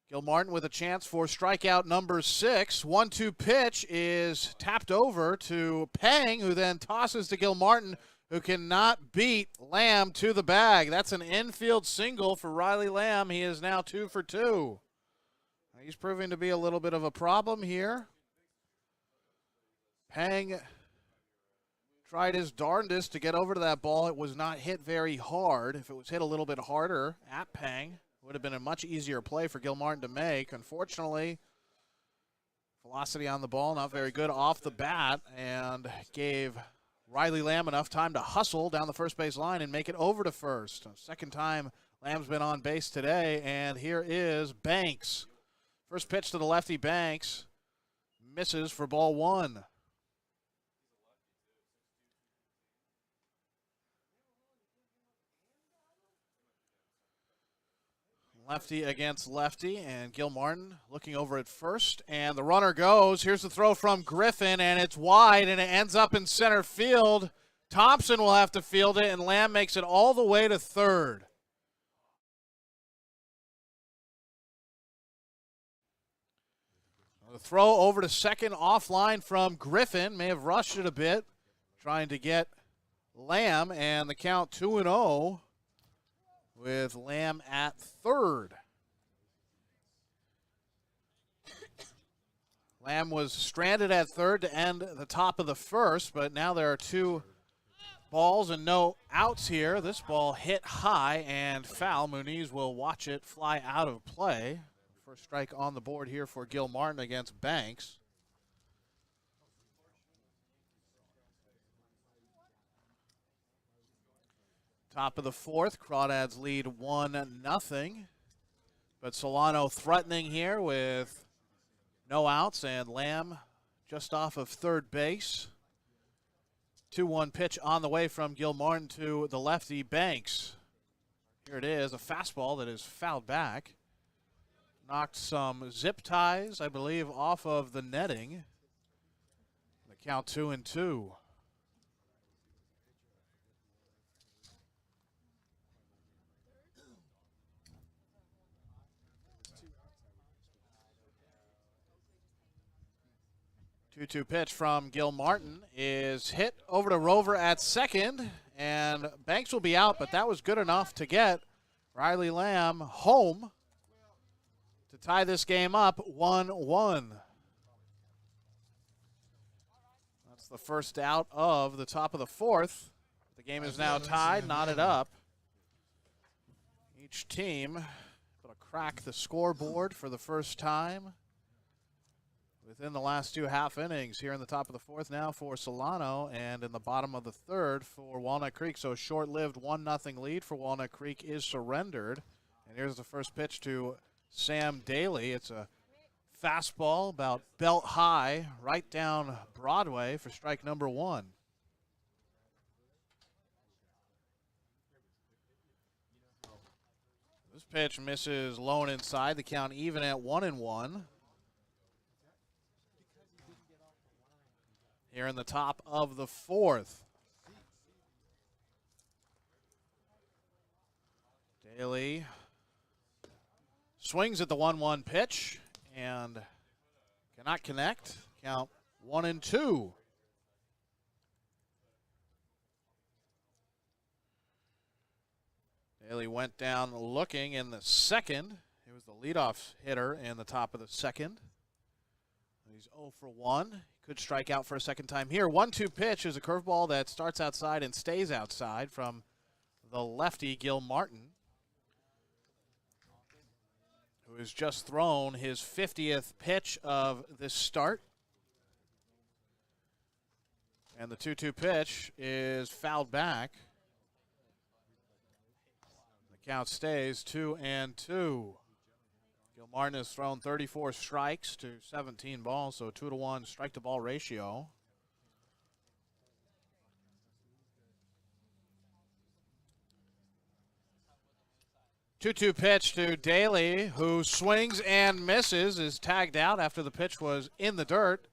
Gil Martin with a chance for strikeout number 6. 1-2 pitch is tapped over to Pang, who then tosses to Gil Martin, who cannot beat Lamb to the bag. That's an infield single for Riley Lamb. He is now 2 for 2. He's proving to be a little bit of a problem here. Pang tried his darndest to get over to that ball. It was not hit very hard. If it was hit a little bit harder at Pang, it would have been a much easier play for Gil Martin to make. Unfortunately, velocity on the ball not very good off the bat, and gave Riley Lamb enough time to hustle down the first base line and make it over to first. Second time Lamb's been on base today, and here is Banks. First pitch to the lefty, Banks misses for ball 1. Lefty against lefty, and Gil Martin looking over at first, and the runner goes. Here's the throw from Griffin, and it's wide, and it ends up in center field. Thompson will have to field it, and Lamb makes it all the way to third. The throw over to second offline from Griffin. May have rushed it a bit, trying to get Lamb, and the count 2-0 with Lamb at third. Lamb was stranded at third to end the top of the first, but now there are 2 balls and no outs here. This ball hit high and foul. Muniz will watch it fly out of play. First strike on the board here for Gil Martin against Banks. Top of the fourth, Crawdads lead 1-0. But Solano threatening here with no outs, and Lamb just off of third base. 2-1 pitch on the way from Gil Martin to the lefty, Banks. Here it is, a fastball that is fouled back. Knocked some zip ties, I believe, off of the netting. The count 2-2. Two-two pitch from Gil Martin is hit over to Rover at second, and Banks will be out, but that was good enough to get Riley Lamb home to tie this game up 1-1. That's the first out of the top of the fourth. The game is now tied, knotted up. Each team able to crack the scoreboard for the first time within the last 2 half innings. Here in the top of the fourth now for Solano, and in the bottom of the third for Walnut Creek. So short-lived 1-0 lead for Walnut Creek is surrendered. And here's the first pitch to Sam Daly. It's a fastball about belt high right down Broadway for strike number 1. This pitch misses low and inside. The count even at 1-1. Here in the top of the fourth. Daly swings at the 1-1 pitch and cannot connect. Count 1-2. Daly went down looking in the second. He was the leadoff hitter in the top of the second. He's 0 for 1. He could strike out for a second time here. 1-2 pitch is a curveball that starts outside and stays outside from the lefty, Gil Martin, who has just thrown his 50th pitch of this start. And the 2-2 pitch is fouled back. The count stays 2-2. Gil Martin has thrown 34 strikes to 17 balls, so 2-to-1 strike-to-ball ratio. Two-two pitch to Daly, who swings and misses, is tagged out after the pitch was in the dirt.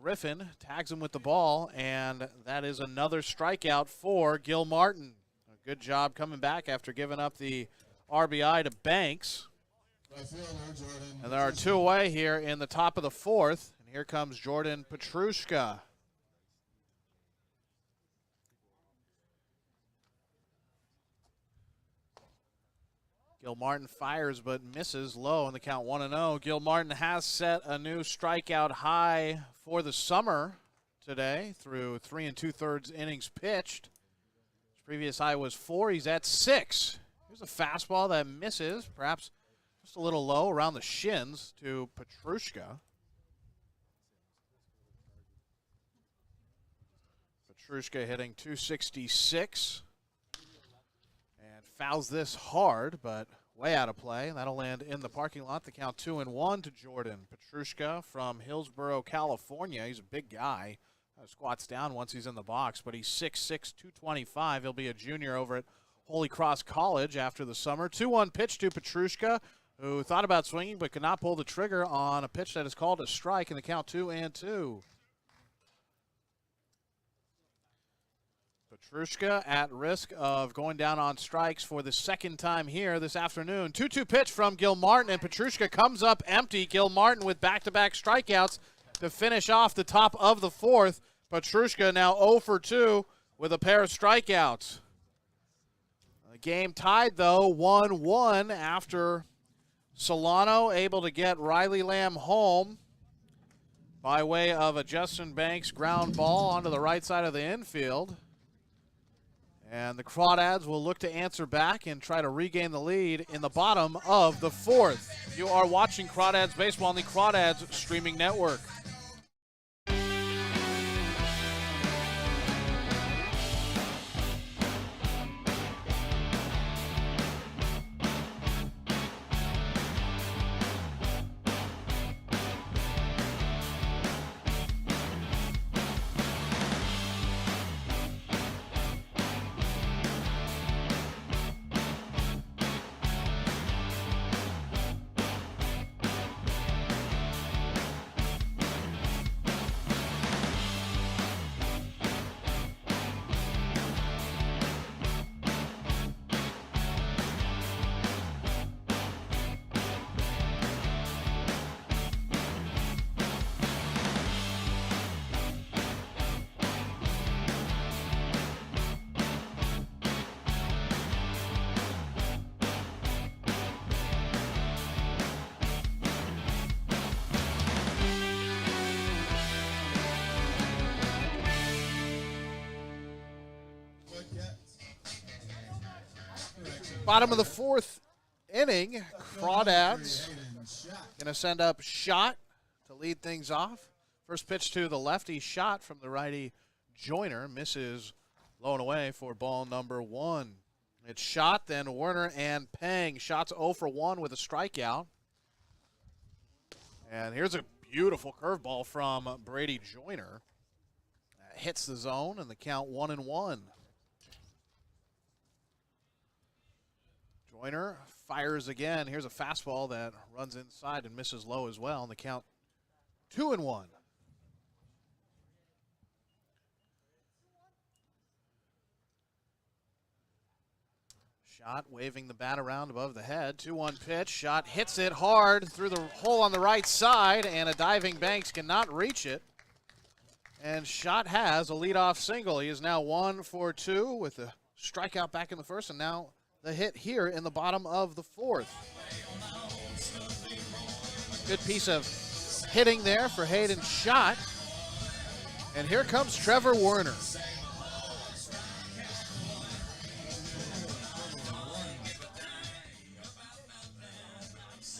Griffin tags him with the ball, and that is another strikeout for Gil Martin. A good job coming back after giving up the RBI to Banks. And there are two away here in the top of the fourth. And here comes Jordan Petrushka. Gil Martin fires but misses low in the count 1-0. Gil Martin has set a new strikeout high for the summer today through 3 2/3 innings pitched. His previous high was 4. He's at 6. Here's a fastball that misses, perhaps just a little low around the shins to Petrushka. Petrushka hitting .266 and fouls this hard, but way out of play. That'll land in the parking lot. The count 2-1 to Jordan Petrushka from Hillsborough, California. He's a big guy. Squats down once he's in the box, but he's 6'6", 225. He'll be a junior over at Holy Cross College after the summer. 2-1 pitch to Petrushka, who thought about swinging but could not pull the trigger on a pitch that is called a strike in the count 2-2. Petrushka at risk of going down on strikes for the second time here this afternoon. 2-2 pitch from Gil Martin, and Petrushka comes up empty. Gil Martin with back-to-back strikeouts to finish off the top of the fourth. Petrushka now 0 for 2 with a pair of strikeouts. The game tied, though, 1-1 after Solano able to get Riley Lamb home by way of a Justin Banks ground ball onto the right side of the infield. And the Crawdads will look to answer back and try to regain the lead in the bottom of the fourth. You are watching Crawdads Baseball on the Crawdads streaming network. Bottom of the fourth inning, Crawdads going to send up Schott to lead things off. First pitch to the lefty, Schott from the righty Joyner, misses low and away for ball number 1. It's Schott, then Werner and Peng. Schott's 0 for 1 with a strikeout. And here's a beautiful curveball from Brady Joyner. Hits the zone, and the count 1-1. Joyner fires again. Here's a fastball that runs inside and misses low as well. And the count 2-1. Schott waving the bat around above the head. 2-1 pitch. Schott hits it hard through the hole on the right side, and a diving Banks cannot reach it. And Schott has a leadoff single. He is now 1 for 2 with a strikeout back in the first, and now the hit here in the bottom of the fourth. Good piece of hitting there for Hayden Schott. And here comes Trevor Werner.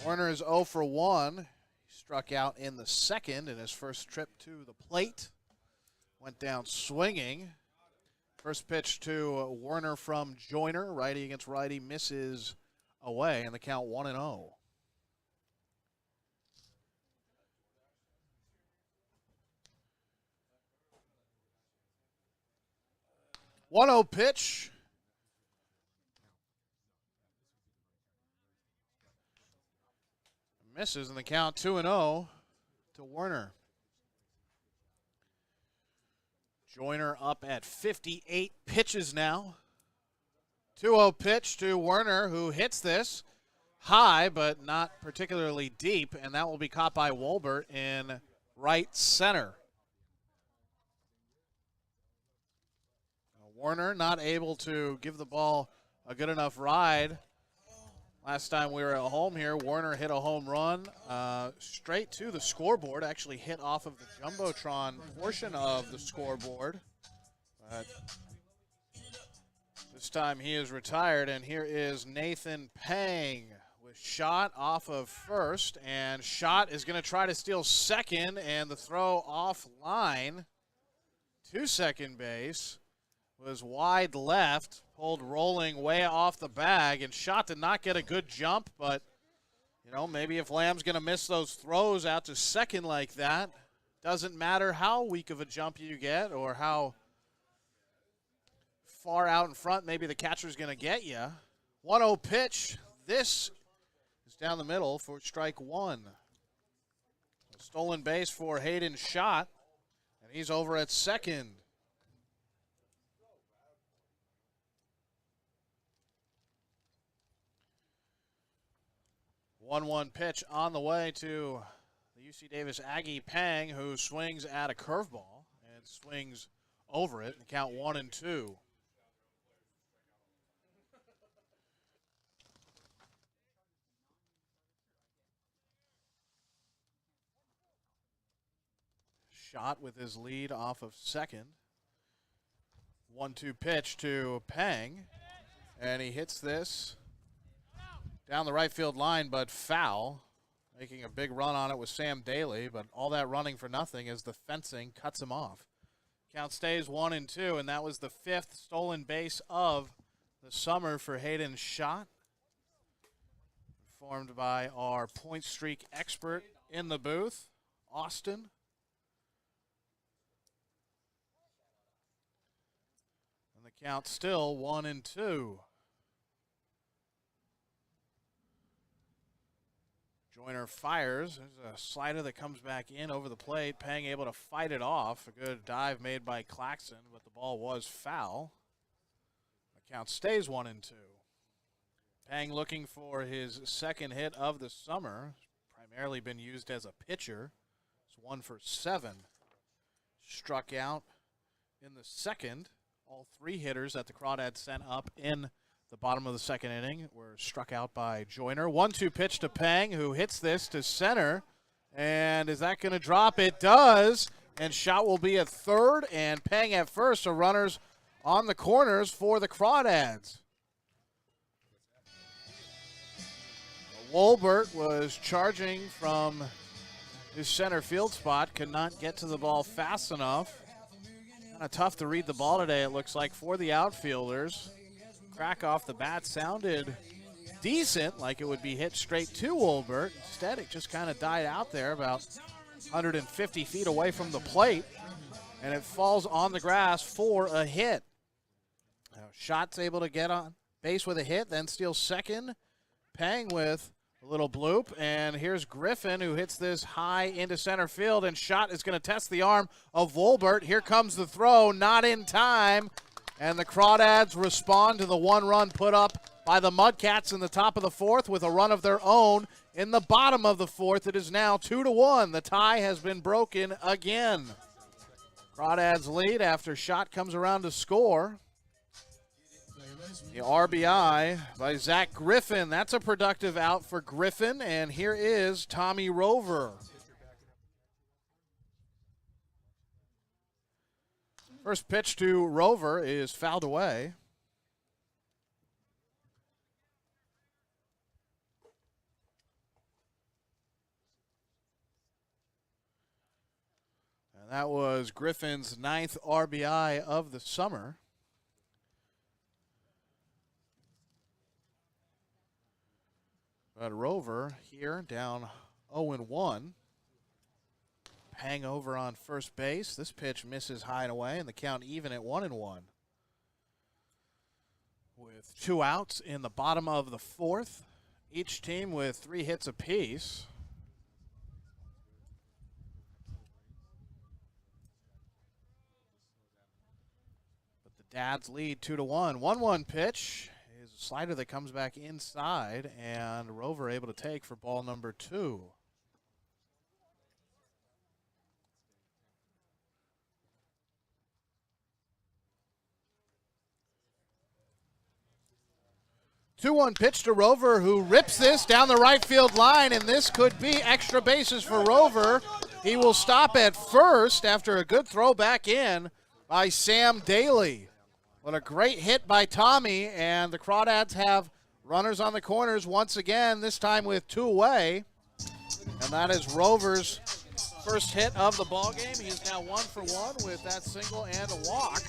Werner is 0 for 1. He struck out in the second in his first trip to the plate. Went down swinging. First pitch to Werner from Joyner. Righty against righty, misses away, and the count 1-0. 1-0 pitch. Misses in the count 2-0 to Werner. Joyner up at 58 pitches now. 2-0 pitch to Werner, who hits this high but not particularly deep, and that will be caught by Wolbert in right center. Werner not able to give the ball a good enough ride. Last time we were at home here, Werner hit a home run straight to the scoreboard, actually hit off of the Jumbotron portion of the scoreboard. But this time he is retired, and here is Nathan Pang with Schott off of first, and Schott is going to try to steal second, and the throw offline to second base was wide left, pulled rolling way off the bag, and Schott did not get a good jump, but, you know, maybe if Lamb's going to miss those throws out to second like that, doesn't matter how weak of a jump you get or how far out in front maybe the catcher's going to get you. 1-0 pitch. This is down the middle for strike one. A stolen base for Hayden Schott, and he's over at second. 1-1 pitch on the way to the UC Davis Aggie Pang, who swings at a curveball and swings over it and count 1-2. Schott with his lead off of second. 1-2 pitch to Pang, and he hits this down the right field line, but foul. Making a big run on it with Sam Daly, but all that running for nothing as the fencing cuts him off. Count stays 1-2, and that was the fifth stolen base of the summer for Hayden Schott. Performed by our point streak expert in the booth, Austin. And the count still 1-2. Joyner fires. There's a slider that comes back in over the plate. Pang able to fight it off. A good dive made by Claxton, but the ball was foul. The count stays 1-2. Pang looking for his second hit of the summer. Primarily been used as a pitcher. It's 1 for 7. Struck out in the second. All three hitters that the Crawdads sent up in the bottom of the second inning were struck out by Joyner. 1-2 pitch to Pang, who hits this to center. And is that going to drop? It does. And Schott will be at third, and Pang at first. So runners on the corners for the Crawdads. Wolbert was charging from his center field spot. Could not get to the ball fast enough. Kind of tough to read the ball today, it looks like, for the outfielders. Crack off the bat sounded decent, like it would be hit straight to Wolbert. Instead, it just kind of died out there about 150 feet away from the plate, and it falls on the grass for a hit. Now, Schott's able to get on base with a hit, then steals second. Pang with a little bloop, and here's Griffin, who hits this high into center field, and Schott is going to test the arm of Wolbert. Here comes the throw, not in time. And the Crawdads respond to the one-run put up by the Mudcats in the top of the fourth with a run of their own in the bottom of the fourth. It is now 2-1. The tie has been broken again. Crawdads lead after Schott comes around to score.
baseman.
The RBI by Zach Griffin. That's a productive out for Griffin. And here is Tommy Rover. First pitch to Rover is fouled away. And that was Griffin's 9th RBI of the summer. But Rover here down 0-1. Hangover on first base. This pitch misses high and away, and the count even at 1-1. With 2 outs in the bottom of the 4th. Each team with 3 hits apiece. But the Dads lead 2-1. 1-1 pitch is a slider that comes back inside, and Rover able to take for ball number 2. 2-1 pitch to Rover, who rips this down the right field line, and this could be extra bases for Rover. He will stop at first after a good throw back in by Sam Daly. What a great hit by Tommy, and the Crawdads have runners on the corners once again, this time with 2 away. And that is Rover's first hit of the ballgame. He is now 1 for 1 with that single and a walk.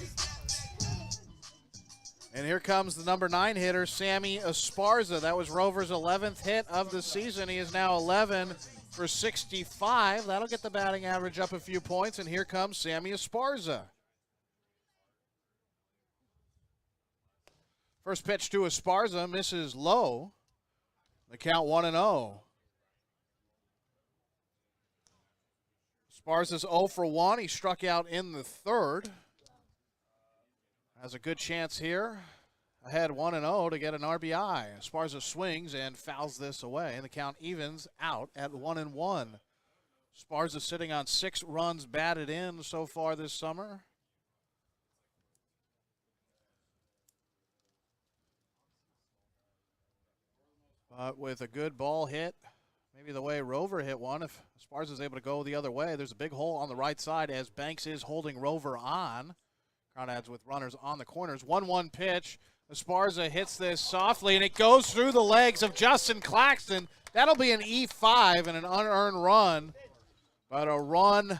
And here comes the number 9 hitter, Sammy Esparza. That was Rover's 11th hit of the season. He is now 11 for 65. That'll get the batting average up a few points. And here comes Sammy Esparza. First pitch to Esparza misses low. The count 1-0. Esparza's 0 for 1. He struck out in the 3rd. Has a good chance here, ahead 1-0 to get an RBI. Esparza swings and fouls this away, and the count evens out at 1-1. Esparza sitting on 6 runs batted in so far this summer. But with a good ball hit, maybe the way Rover hit one, if Esparza is able to go the other way, there's a big hole on the right side as Banks is holding Rover on. Crawdads with runners on the corners. 1-1 pitch. Esparza hits this softly, and it goes through the legs of Justin Claxton. That'll be an E5 and an unearned run. But a run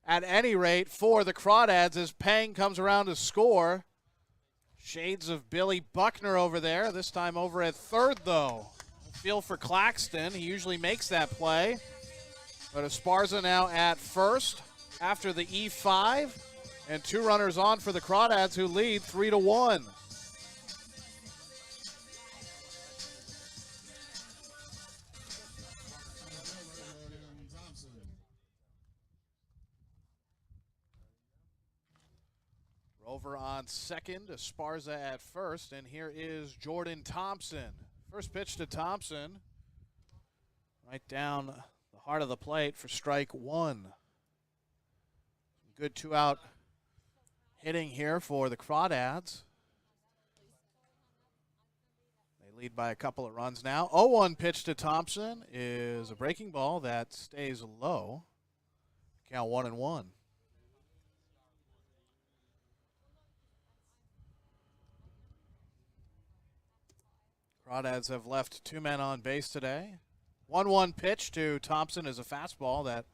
at any rate for the Crawdads as Pang comes around to score. Shades of Billy Buckner over there. This time over at 3rd, though. Feel for Claxton. He usually makes that play. But Esparza now at 1st after the E5. And 2 runners on for the Crawdads, who lead 3-1. Rover on 2nd, Esparza at 1st, and here is Jordan Thompson. First pitch to Thompson, right down the heart of the plate for strike 1. Good 2-out hitting here for the Crawdads. They lead by a couple of runs now. 0-1 pitch to Thompson is a breaking ball that stays low. Count 1-1. Crawdads have left 2 men on base today. 1-1 pitch to Thompson is a fastball that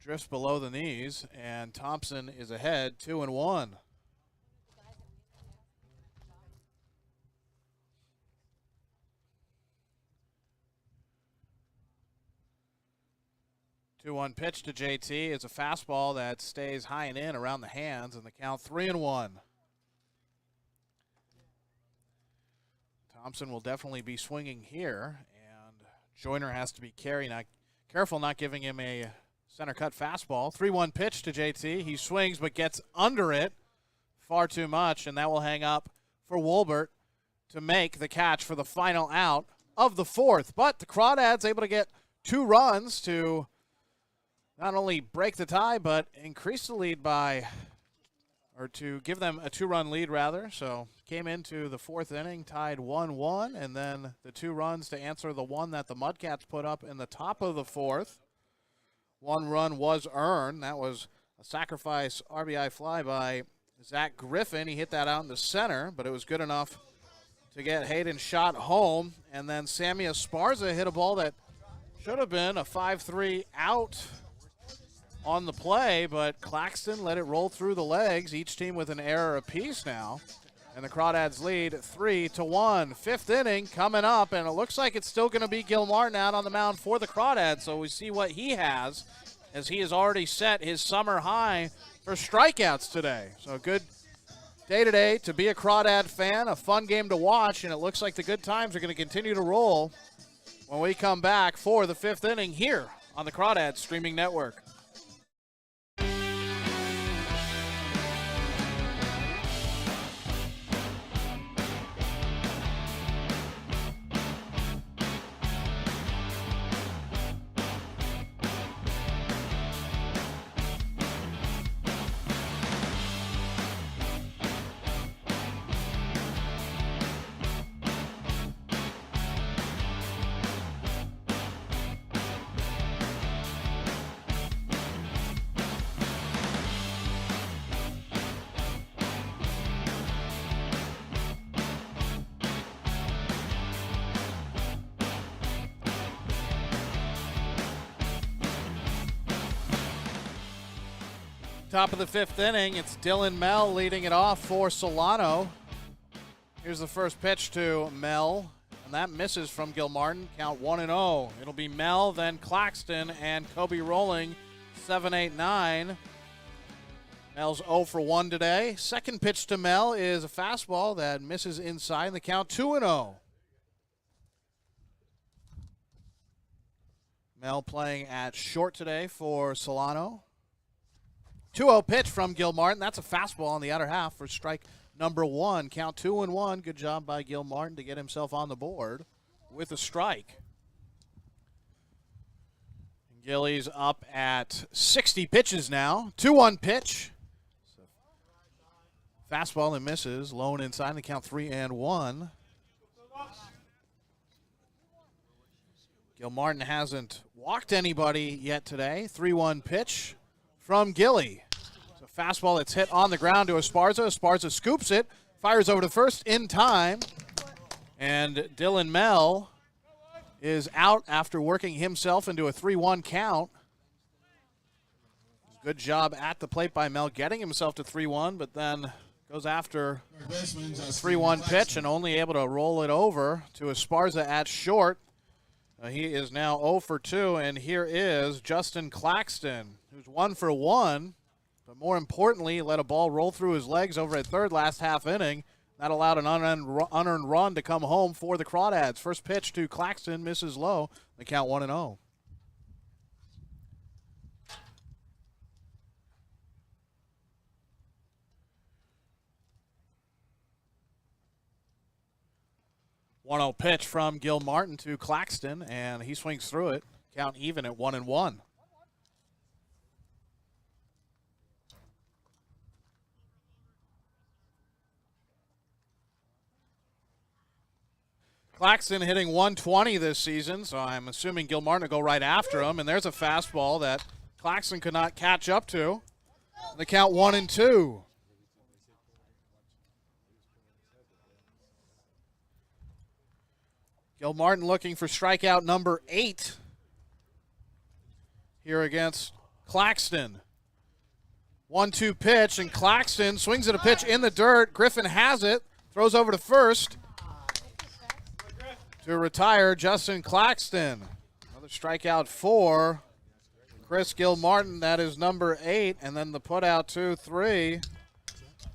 drifts below the knees, and Thompson is ahead 2-1. 2-1 pitch to JT is a fastball that stays high and in around the hands, and the count 3-1. Thompson will definitely be swinging here, and Joyner has to be careful not giving him a center cut fastball. 3-1 pitch to JT. He swings but gets under it far too much, and that will hang up for Wolbert to make the catch for the final out of the 4th. But the Crawdads able to get 2 runs to not only break the tie but increase the lead by or to give them a 2-run lead, rather. So came into the 4th inning, tied 1-1, and then the 2 runs to answer the one that the Mudcats put up in the top of the 4th. 1 run was earned. That was a sacrifice RBI fly by Zach Griffin. He hit that out in the center, but it was good enough to get Hayden shot home. And then Sammy Esparza hit a ball that should have been a 5-3 out on the play, but Claxton let it roll through the legs. Each team with an error apiece now. And the Crawdads lead 3-1. 5th inning coming up, and it looks like it's still going to be Gil Martin out on the mound for the Crawdads. So we see what he has, as he has already set his summer high for strikeouts today. So good day today to be a Crawdad fan, a fun game to watch, and it looks like the good times are going to continue to roll when we come back for the 5th inning here on the Crawdads Streaming Network. Top of the 5th inning, it's Dylan Mell leading it off for Solano. Here's the first pitch to Mell, and that misses from Gil Martin. Count 1-0. It'll be Mell, then Claxton, and Kobe rolling 7-8-9. Mell's 0 for 1 today. Second pitch to Mell is a fastball that misses inside, and the count 2-0. Mell playing at short today for Solano. 2-0 pitch from Gil Martin. That's a fastball on the outer half for strike number 1. Count 2-1. Good job by Gil Martin to get himself on the board with a strike. Gilly's up at 60 pitches now. 2-1 pitch. Fastball that misses. Low and inside. The count 3-1. Gil Martin hasn't walked anybody yet today. 3-1 pitch from Gilly. It's a fastball that's hit on the ground to Esparza. Esparza scoops it, fires over to first in time, and Dylan Mell is out after working himself into a 3-1 count. Good job at the plate by Mell, getting himself to 3-1, but then goes after a 3-1 pitch and only able to roll it over to Esparza at short. He is now 0 for 2, and here is Justin Claxton, who's 1 for 1, but more importantly, let a ball roll through his legs over at third last half inning. That allowed an unearned run to come home for the Crawdads. First pitch to Claxton misses low. The count 1-0. One-0 pitch from Gil Martin to Claxton, and he swings through it. Count even at 1-1. Claxton hitting 120 this season, so I'm assuming Gil Martin will go right after him. And there's a fastball that Claxton could not catch up to. The count 1-2. Gil Martin looking for strikeout number 8 here against Claxton. 1-2 pitch, and Claxton swings at a pitch in the dirt. Griffin has it, throws over to first to retire Justin Claxton. Another strikeout for Chris Gil Martin. That is number 8, and then the putout 2-3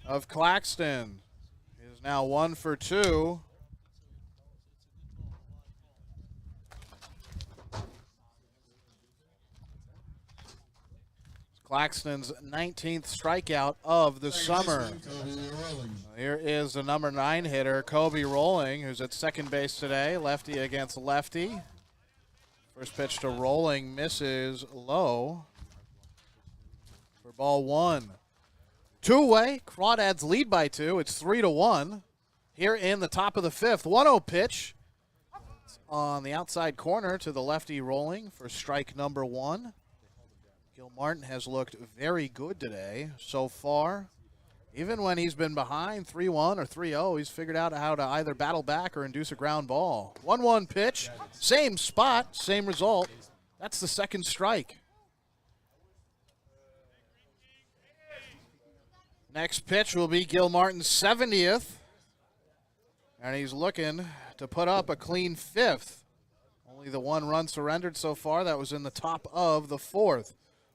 of Claxton. He is now 1 for 2. Claxton's 19th strikeout of the summer. Here is the number 9 hitter, Kobe Rolling, who's at second base today, lefty against lefty. First pitch to Rolling misses low for ball 1. Two-way, Crawdads lead by 2. It's 3-1 here in the top of the 5th. 1-0 pitch on the outside corner to the lefty rolling for strike number 1. Gil Martin has looked very good today so far. Even when he's been behind 3-1 or 3-0, he's figured out how to either battle back or induce a ground ball. 1-1 pitch, same spot, same result. That's the second strike. Next pitch will be Gil Martin's 70th. And he's looking to put up a clean 5th. Only the 1 run surrendered so far. That was in the top of the 4th.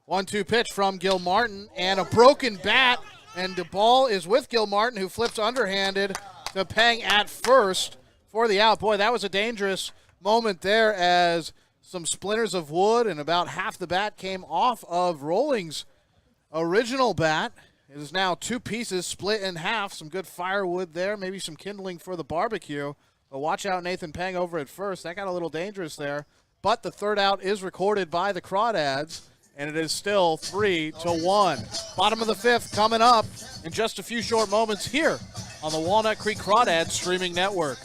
1-2 pitch from Gil Martin and a broken bat. And the ball is with Gil Martin, who flips underhanded to Peng at first for the out. Boy, that was a dangerous moment there as some splinters of wood and about half the bat came off of Rolling's original bat. It is now 2 pieces split in half. Some good firewood there, maybe some kindling for the barbecue. But watch out Nathan Peng over at first. That got a little dangerous there. But the third out is recorded by the Crawdads, and it is still 3-1. Bottom of the 5th coming up in just a few short moments here on the Walnut Creek Crawdads streaming network.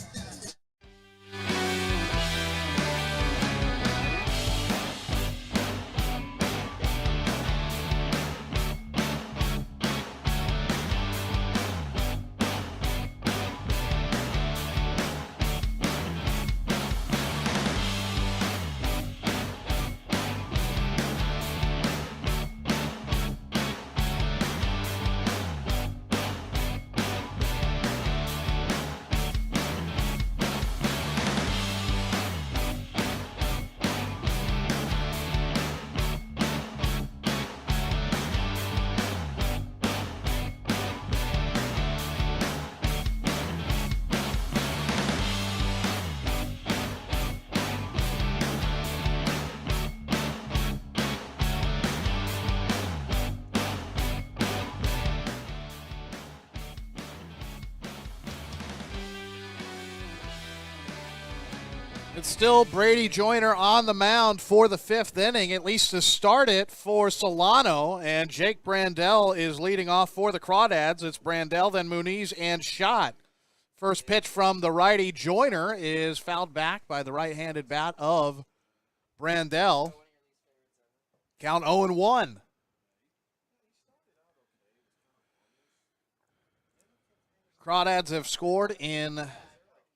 It's still Brady Joyner on the mound for the 5th inning, at least to start it for Solano. And Jake Brandell is leading off for the Crawdads. It's Brandell, then Muniz, and Schott. First pitch from the righty Joyner is fouled back by the right-handed bat of Brandell. Count 0-1. Crawdads have scored in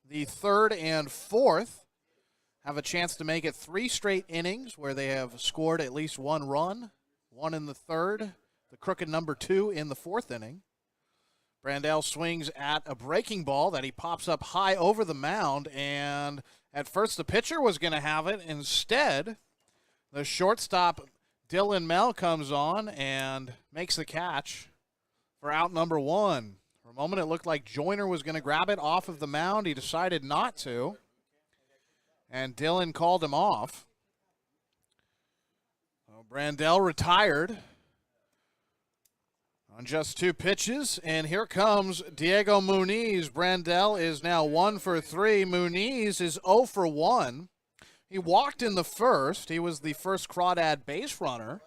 the 3rd and 4th. Have a chance to make it 3 straight innings where they have scored at least 1 run. 1 in the 3rd, the crooked number 2 in the 4th inning. Brandell swings at a breaking ball that he pops up high over the mound, and at first the pitcher was going to have it. Instead, the shortstop Dylan Mell comes on and makes the catch for out number 1. For a moment it looked like Joyner was going to grab it off of the mound. He decided not to. And Dylan called him off. So Brandell retired on just 2 pitches. And here comes Diego Muniz. Brandell is now 1 for 3. Muniz is 0 for 1. He walked in the 1st. He was the first Crawdad base runner.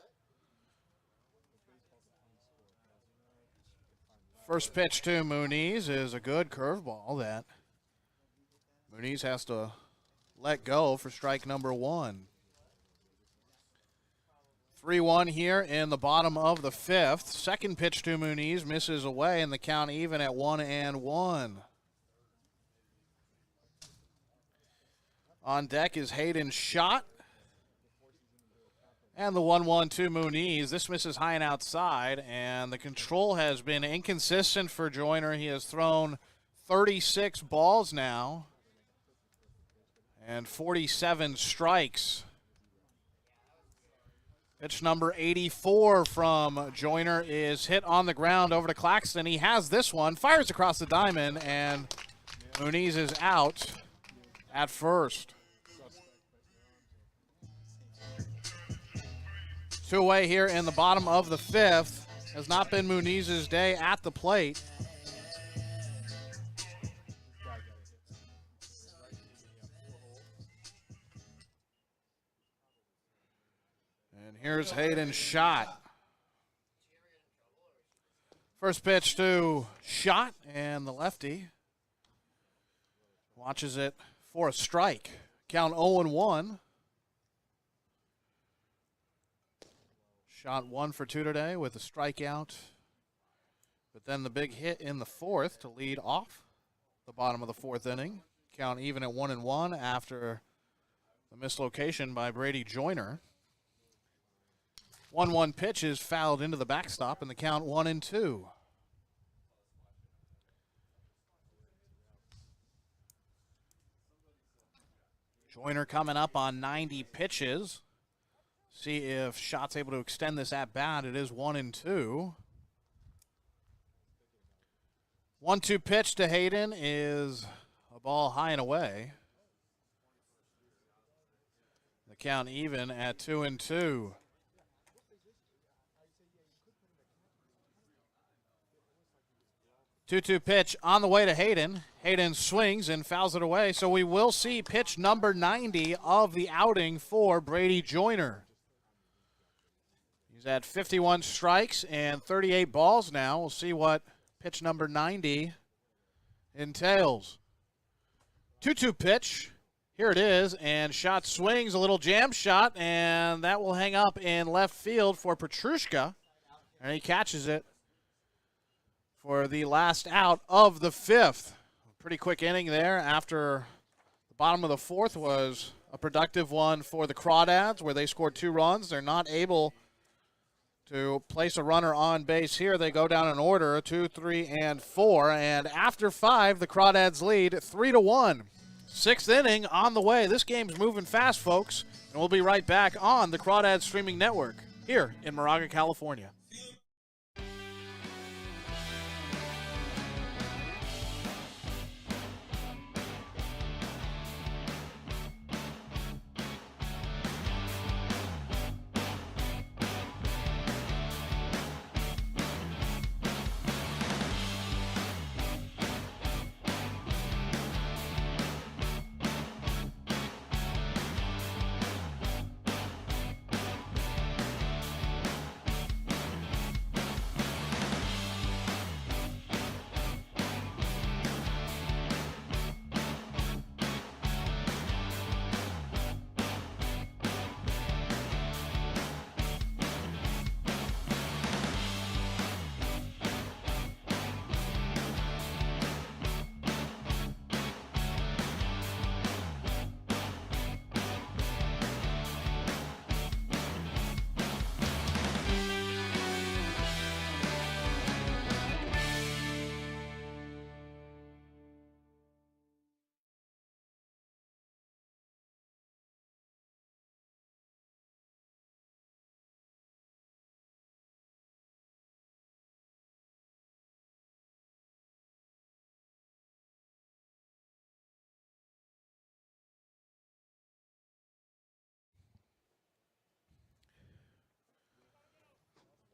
First pitch to Muniz is a good curveball that Muniz has to let go for strike number 1. 3-1 here in the bottom of the 5th. Second pitch to Muniz misses away, and the count even at 1-1. On deck is Hayden Schott. And the 1-1 to Muniz. This misses high and outside, and the control has been inconsistent for Joyner. He has thrown 36 balls now and 47 strikes. Pitch number 84 from Joyner is hit on the ground over to Claxton. He has this one, fires across the diamond, and Muniz is out at first. 2 away here in the bottom of the 5th. Has not been Muniz's day at the plate. And here's Hayden Schott. First pitch to Shot, and the lefty watches it for a strike. Count 0-1. Shot 1 for 2 today with a strikeout. But then the big hit in the fourth to lead off the bottom of the fourth inning. Count even at 1-1 after the mislocation by Brady Joyner. 1-1 pitch is fouled into the backstop, and the count 1-2. Joyner coming up on 90 pitches. See if Shot's able to extend this at bat. It is 1-2. 1-2 pitch to Hayden is a ball high and away. The count even at 2-2. 2-2 pitch on the way to Hayden. Hayden swings and fouls it away. So we will see pitch number 90 of the outing for Brady Joyner. He's at 51 strikes and 38 balls now. We'll see what pitch number 90 entails. 2-2 pitch. Here it is, and Shot swings, a little jam shot, and that will hang up in left field for Petrushka, and he catches it for the last out of the fifth. Pretty quick inning there after the bottom of the fourth was a productive one for the Crawdads, where they scored 2 runs. They're not able to place a runner on base here. They go down in order, 2, 3, and 4, and after 5, the Crawdads lead 3-1. Sixth inning on the way. This game's moving fast, folks, and we'll be right back on the Crawdads Streaming Network here in Moraga, California.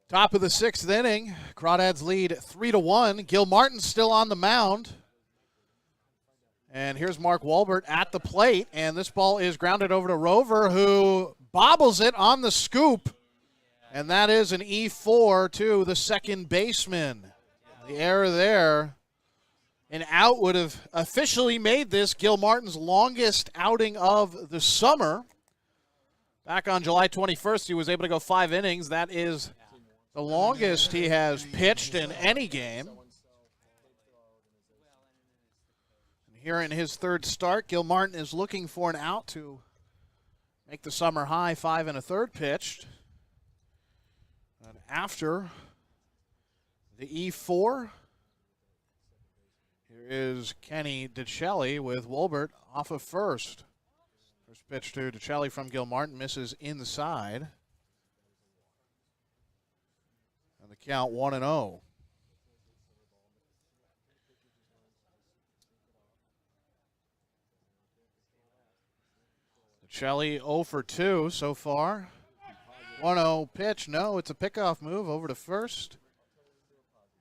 Top of the sixth inning, Crawdads lead 3-1. Gil Martin's still on the mound. And here's Mark Walbert at the plate, and this ball is grounded over to Rover, who bobbles it on the scoop. And that is an E4 to the second baseman. The error there. An out would have officially made this Gil Martin's longest outing of the summer. Back on July 21st, he was able to go 5 innings. That is the longest he has pitched in any game. And here in his third start, Gil Martin is looking for an out to make the summer high 5 1/3 pitched. And after the E4, here is Kenny DiCelli with Wolbert off of first. First pitch to DiCelli from Gil Martin misses inside. And the count 1-0. DiCelli 0 for 2 so far. 1-0 pitch. No, it's a pickoff move over to first.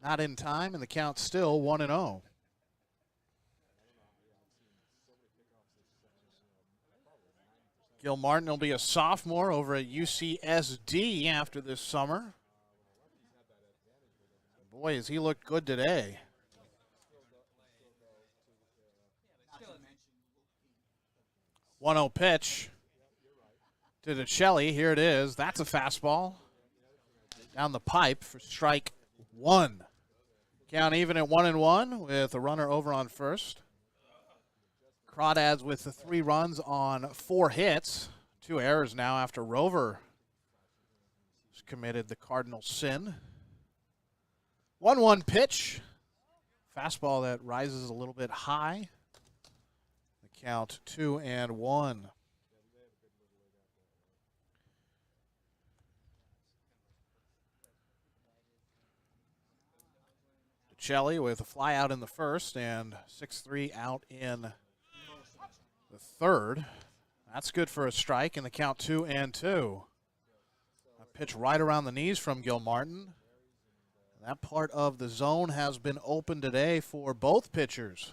Not in time, and the count's still 1-0. Gil Martin will be a sophomore over at UCSD after this summer. Boy, has he looked good today. One 0 pitch to DeChelli. Here it is. That's a fastball. Down the pipe for strike one. Count even at 1-1 with a runner over on first. Crawdads with the 3 runs on 4 hits. 2 errors now after Rover has committed the cardinal sin. 1-1 pitch. Fastball that rises a little bit high. The count 2-1. DeChelli with a fly out in the first and 6-3 out in the third. That's good for a strike, and the count 2-2. A pitch right around the knees from Gilmartin. That part of the zone has been open today for both pitchers.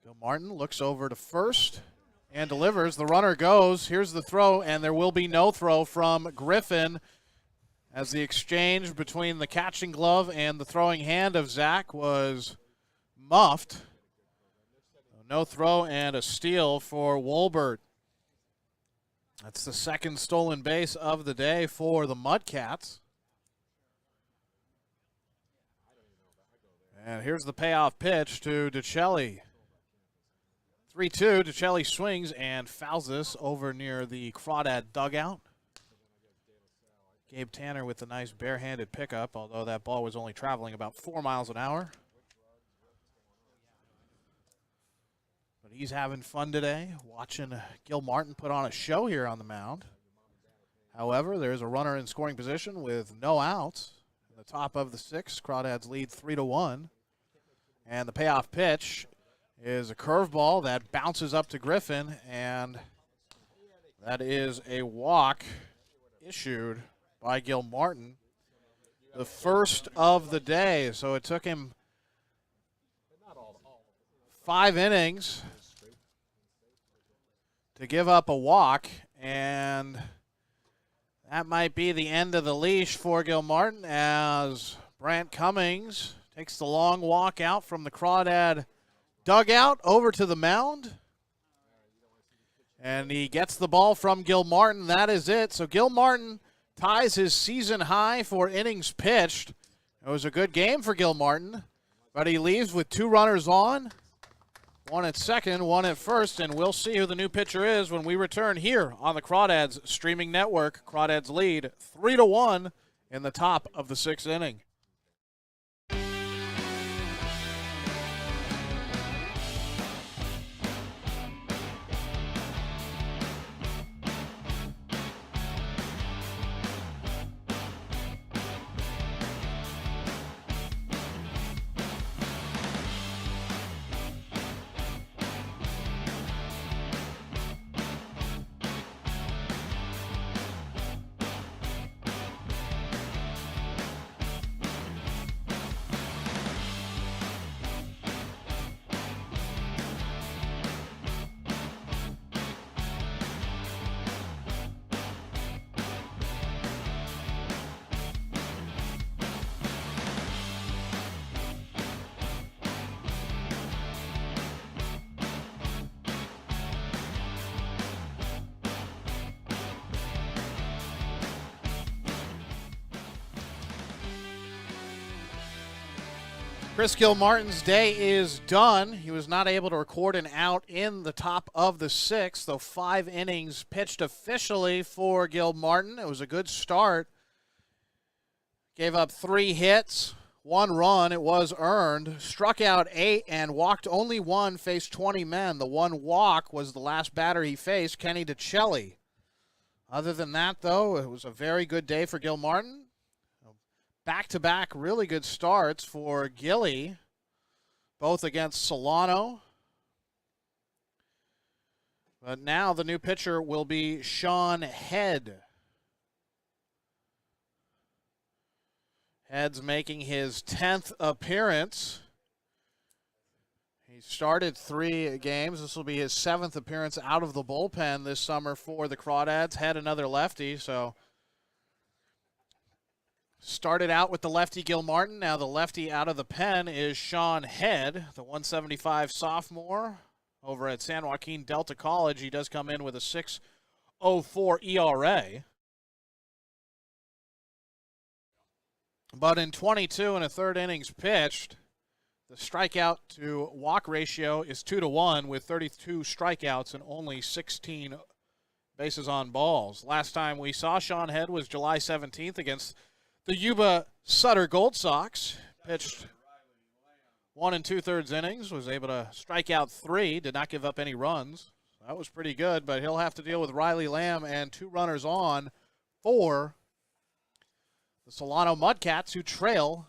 Gilmartin looks over to first and delivers. The runner goes. Here's the throw, and there will be no throw from Griffin, as the exchange between the catching glove and the throwing hand of Zach was muffed. No throw and a steal for Wolbert. That's the second stolen base of the day for the Mudcats. And here's the payoff pitch to DeChelli. 3-2, DeChelli swings and fouls this over near the Crawdad dugout. Gabe Tanner with the nice barehanded pickup, although that ball was only traveling about 4 miles an hour. But he's having fun today, watching Gilmartin put on a show here on the mound. However, there's a runner in scoring position with no outs. In the top of the 6th, Crawdads lead 3-1. And the payoff pitch is a curveball that bounces up to Griffin, and that is a walk issued by Gilmartin, the first of the day. So it took him 5 innings to give up a walk, and that might be the end of the leash for Gilmartin as Brant Cummings takes the long walk out from the Crawdad dugout over to the mound. And he gets the ball from Gilmartin. That is it. So Gilmartin ties his season high for innings pitched. It was a good game for Gilmartin, but he leaves with 2 runners on, 1 at second, 1 at first, and we'll see who the new pitcher is when we return here on the Crawdads streaming network. Crawdads lead 3-1 in the top of the 6th inning. Chris Gilmartin's day is done. He was not able to record an out in the top of the 6th, though 5 innings pitched officially for Gilmartin. It was a good start. Gave up 3 hits, 1 run. It was earned. Struck out 8 and walked only 1, faced 20 men. The 1 walk was the last batter he faced, Kenny DeChelli. Other than that, though, it was a very good day for Gilmartin. Back-to-back really good starts for Gilly, both against Solano. But now the new pitcher will be Sean Head. Head's making his 10th appearance. He started 3 games. This will be his 7th appearance out of the bullpen this summer for the Crawdads. Head another lefty, so Started out with the lefty Gil Martin. Now the lefty out of the pen is Sean Head, the 175 sophomore over at San Joaquin Delta College. He does come in with a 6.04 ERA. But in 22 and a third innings pitched, the strikeout to walk ratio is 2-1 with 32 strikeouts and only 16 bases on balls. Last time we saw Sean Head was July 17th against the Yuba Sutter Gold Sox. Pitched 1 2/3 innings, was able to strike out 3, did not give up any runs. That was pretty good, but he'll have to deal with Riley Lamb and 2 runners on for the Solano Mudcats, who trail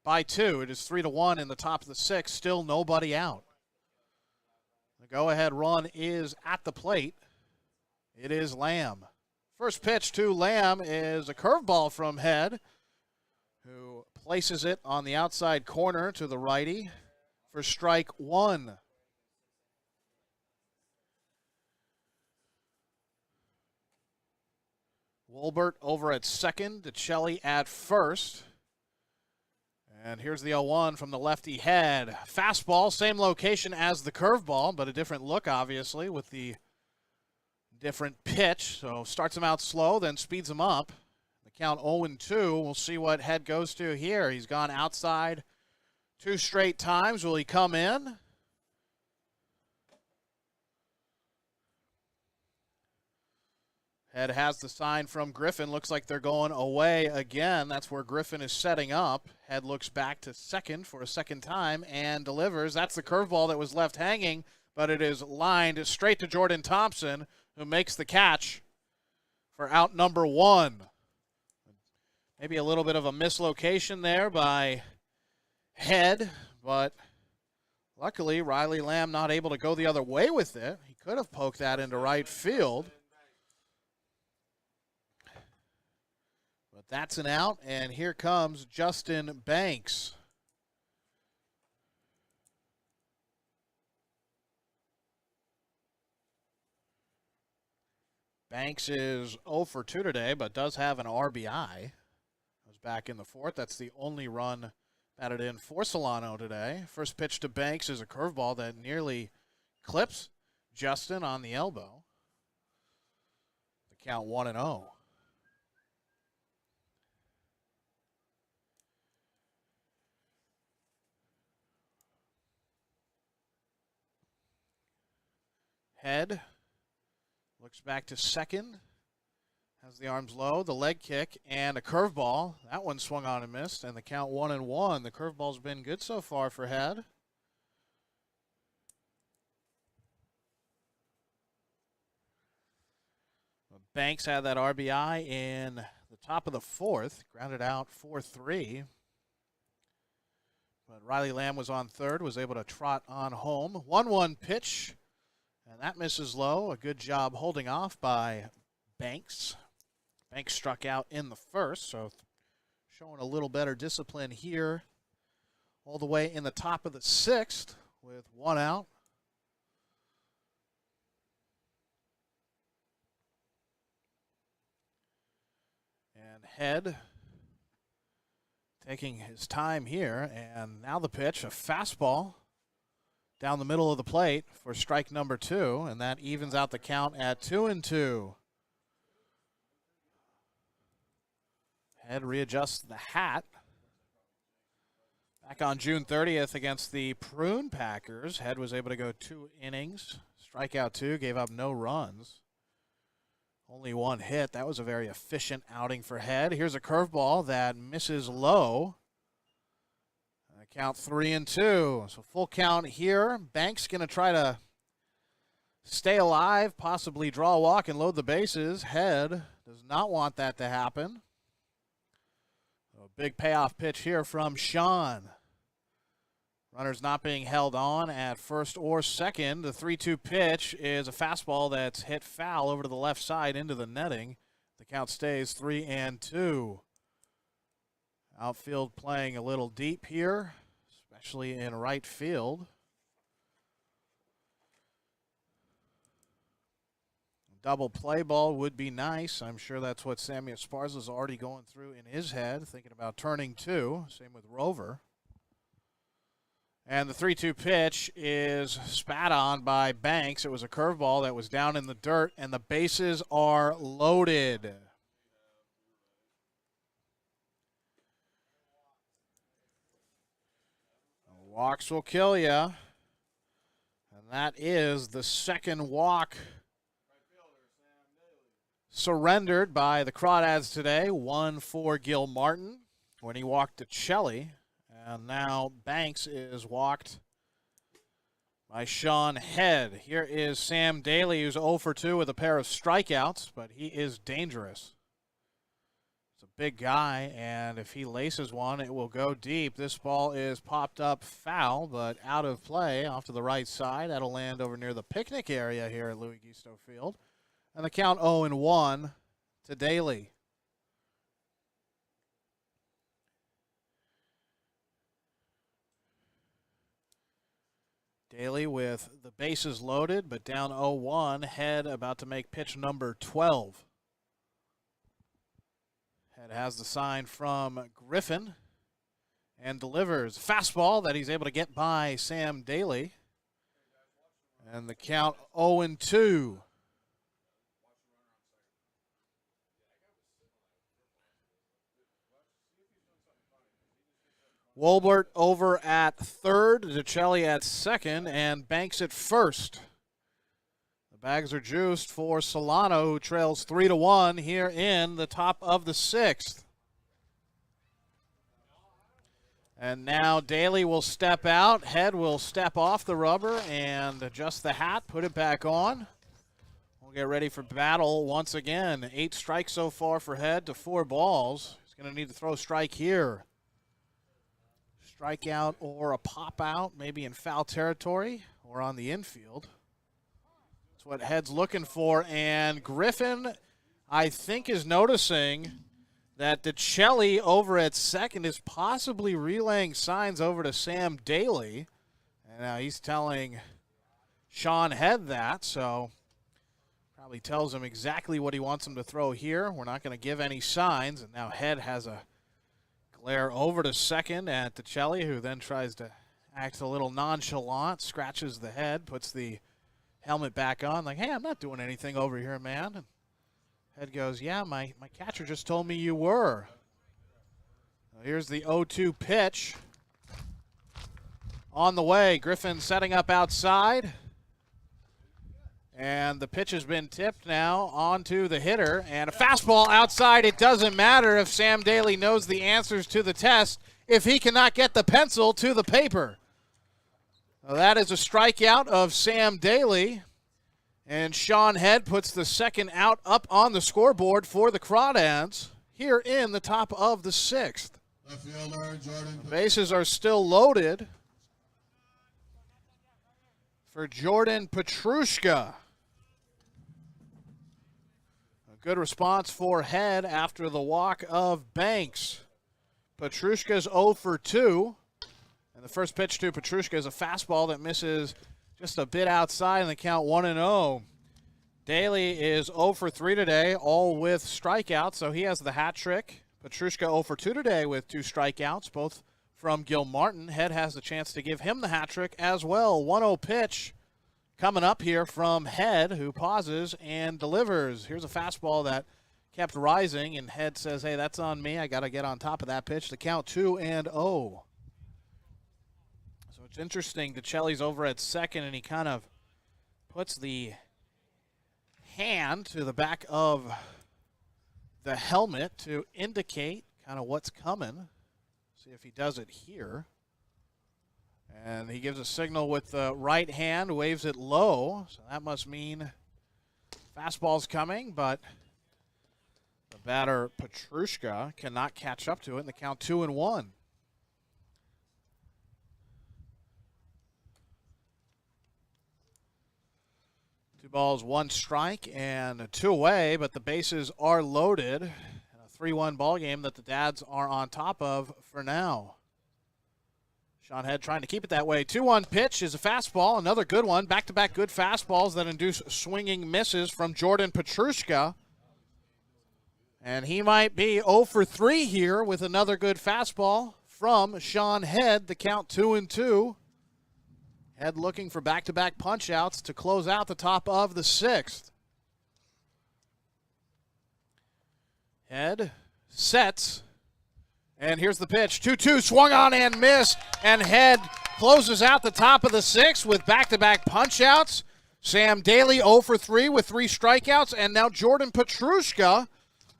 by 2. It is 3-1 in the top of the 6th, still nobody out. The go-ahead run is at the plate. It is Lamb. First pitch to Lamb is a curveball from Head, who places it on the outside corner to the righty for strike 1. Wolbert over at second, DeCelli at first. And here's the 0-1 from the lefty Head. Fastball, same location as the curveball, but a different look, obviously, with the different pitch. So starts him out slow, then speeds him up. The count 0-2. We'll see what Head goes to here. He's gone outside 2 straight times. Will he come in? Head has the sign from Griffin. Looks like they're going away again. That's where Griffin is setting up. Head looks back to second for a second time and delivers. That's the curveball that was left hanging, but it is lined straight to Jordan Thompson, who makes the catch for out number 1. Maybe a little bit of a mislocation there by Head, but luckily Riley Lamb not able to go the other way with it. He could have poked that into right field. But that's an out, and here comes Justin Banks. Banks is 0 for 2 today, but does have an RBI. Was back in the 4th. That's the only run batted in for Solano today. First pitch to Banks is a curveball that nearly clips Justin on the elbow. The count 1-0. Head looks back to second, has the arms low, the leg kick, and a curveball. That one swung on and missed, and the count 1-1. The curveball's been good so far for Head. Banks had that RBI in the top of the 4th, grounded out 4-3. But Riley Lamb was on third, was able to trot on home. 1-1 pitch. And that misses low. A good job holding off by Banks. Banks struck out in the 1st, so showing a little better discipline here. All the way in the top of the 6th with 1 out. And Head taking his time here. And now the pitch, a fastball down the middle of the plate for strike number 2, and that evens out the count at 2-2. Head readjusts the hat. Back on June 30th against the Prune Packers, Head was able to go 2 innings, strike out 2, gave up no runs. Only 1 hit. That was a very efficient outing for Head. Here's a curveball that misses low. Count 3-2. So full count here. Banks going to try to stay alive, possibly draw a walk and load the bases. Head does not want that to happen. So a big payoff pitch here from Sean. Runners not being held on at first or second. The 3-2 pitch is a fastball that's hit foul over to the left side into the netting. The count stays 3-2. Outfield playing a little deep here, especially in right field. double play ball would be nice. I'm sure that's what Sammy Esparza's already going through in his head, thinking about turning 2. Same with Rover. And the 3-2 pitch is spat on by Banks. It was a curveball that was down in the dirt, and the bases are loaded. Walks will kill you. And that is the second walk surrendered by the Crawdads today. 1 for Gil Martin when he walked to Chelly. And now Banks is walked by Sean Head. Here is Sam Daly, who's 0 for 2 with a pair of strikeouts, but he is dangerous. He's a big guy, and if he laces one, it will go deep. This ball is popped up foul, but out of play off to the right side. That'll land over near the picnic area here at Louis Gisto Field. And the count 0-1 to Daly. Daly with the bases loaded, but down 0-1. Head about to make pitch number 12. Head has the sign from Griffin and delivers fastball that he's able to get by Sam Daly. And the count 0-2. Wolbert over at third, DeChelli at second, and Banks at first. The bags are juiced for Solano, who trails 3-1 here in the top of the 6th. And now Daly will step out. Head will step off the rubber and adjust the hat, put it back on. We'll get ready for battle once again. 8 strikes so far for Head to 4 balls. He's going to need to throw a strike here. Strikeout or a pop out, maybe in foul territory or on the infield. That's what Head's looking for. And Griffin, I think, is noticing that DeChelli over at second is possibly relaying signs over to Sam Daly. And now he's telling Sean Head that, so probably tells him exactly what he wants him to throw here. We're not going to give any signs. And now Head has a glare over to second at DeChelli, who then tries to act a little nonchalant, scratches the head, puts the helmet back on, like, hey, I'm not doing anything over here, man. And Head goes, yeah, my catcher just told me you were. Here's the 0-2 pitch. On the way, Griffin setting up outside. And the pitch has been tipped now onto the hitter. And a fastball outside. It doesn't matter if Sam Daly knows the answers to the test if he cannot get the pencil to the paper. Well, that is a strikeout of Sam Daly. And Sean Head puts the second out up on the scoreboard for the Crawdads here in the top of the 6th.
Left fielder, Jordan.
The bases are still loaded for Jordan Petrushka. A good response for Head after the walk of Banks. Petrushka's 0 for 2. And the first pitch to Petrushka is a fastball that misses just a bit outside in the count 1-0. Daly is 0 for 3 today, all with strikeouts, so he has the hat trick. Petrushka 0 for 2 today with 2 strikeouts, both from Gil Martin. Head has the chance to give him the hat trick as well. 1-0 pitch coming up here from Head, who pauses and delivers. Here's a fastball that kept rising, and Head says, hey, that's on me. I got to get on top of that pitch. The count 2-0. So it's interesting. DeChelli's over at second, and he kind of puts the hand to the back of the helmet to indicate kind of what's coming. See if he does it here. And he gives a signal with the right hand, waves it low. So that must mean fastball's coming, but the batter, Petrushka, cannot catch up to it in the count 2-1. 2 balls, 1 strike, and 2 away, but the bases are loaded. A 3-1 ball game that the Dads are on top of for now. Sean Head trying to keep it that way. 2-1 pitch is a fastball, another good one. Back-to-back good fastballs that induce swinging misses from Jordan Petrushka. And he might be 0 for 3 here with another good fastball from Sean Head. The count 2-2. Head looking for back-to-back punch-outs to close out the top of the 6th. Head sets. And here's the pitch. 2-2 swung on and missed. And Head closes out the top of the 6th with back-to-back punch-outs. Sam Daly 0 for 3 with 3 strikeouts. And now Jordan Petrushka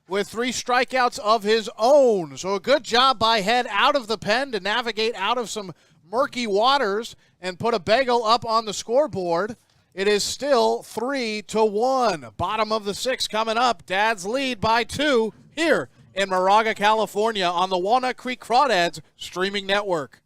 with 3 strikeouts of his own. So a good job by Head out of the pen to navigate out of some murky waters and put a bagel up on the scoreboard. It is still 3-1. Bottom of the 6th coming up. Dad's lead by 2 here in Moraga, California on the Walnut Creek Crawdads streaming network.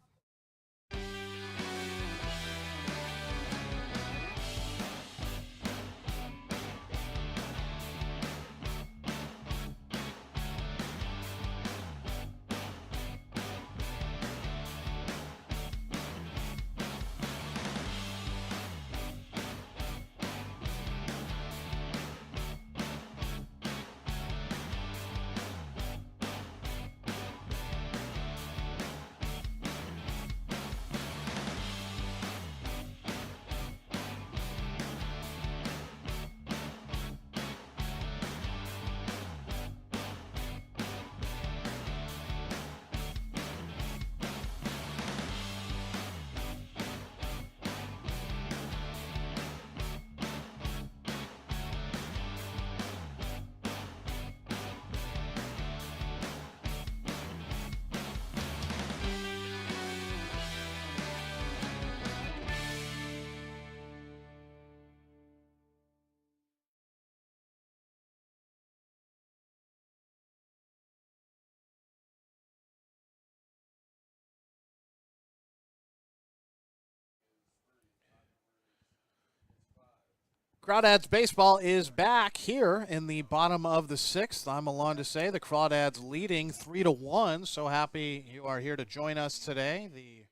Crawdads baseball is back here in the bottom of the 6th. I'm along to say the Crawdads leading 3-1. So happy you are here to join us today. The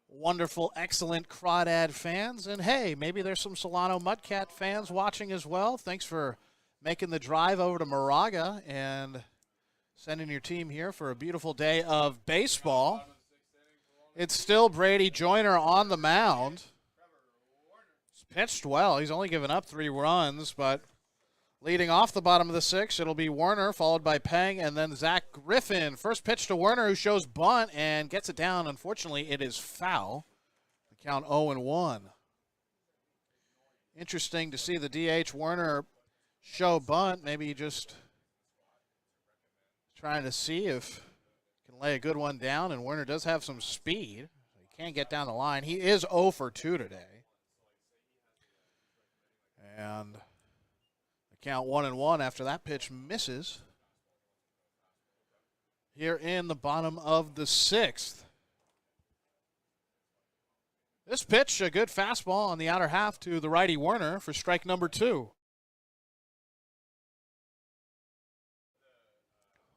wonderful, excellent Crawdad fans. And hey, maybe there's some Solano Mudcat fans watching as well. Thanks for making the drive over to Moraga and sending your team here for a beautiful day of baseball. It's still Brady Joyner on the mound. Pitched well. He's only given up 3 runs, but leading off the bottom of the 6th, it'll be Werner, followed by Peng, and then Zach Griffin. First pitch to Werner, who shows bunt and gets it down. Unfortunately, it is foul. The count 0-1. Interesting to see the DH Werner show bunt. Maybe just trying to see if he can lay a good one down, and Werner does have some speed. He can't get down the line. He is 0 for 2 today. And the count 1-1 after that pitch misses. Here in the bottom of the 6th. This pitch, a good fastball on the outer half to the righty Werner for strike number 2.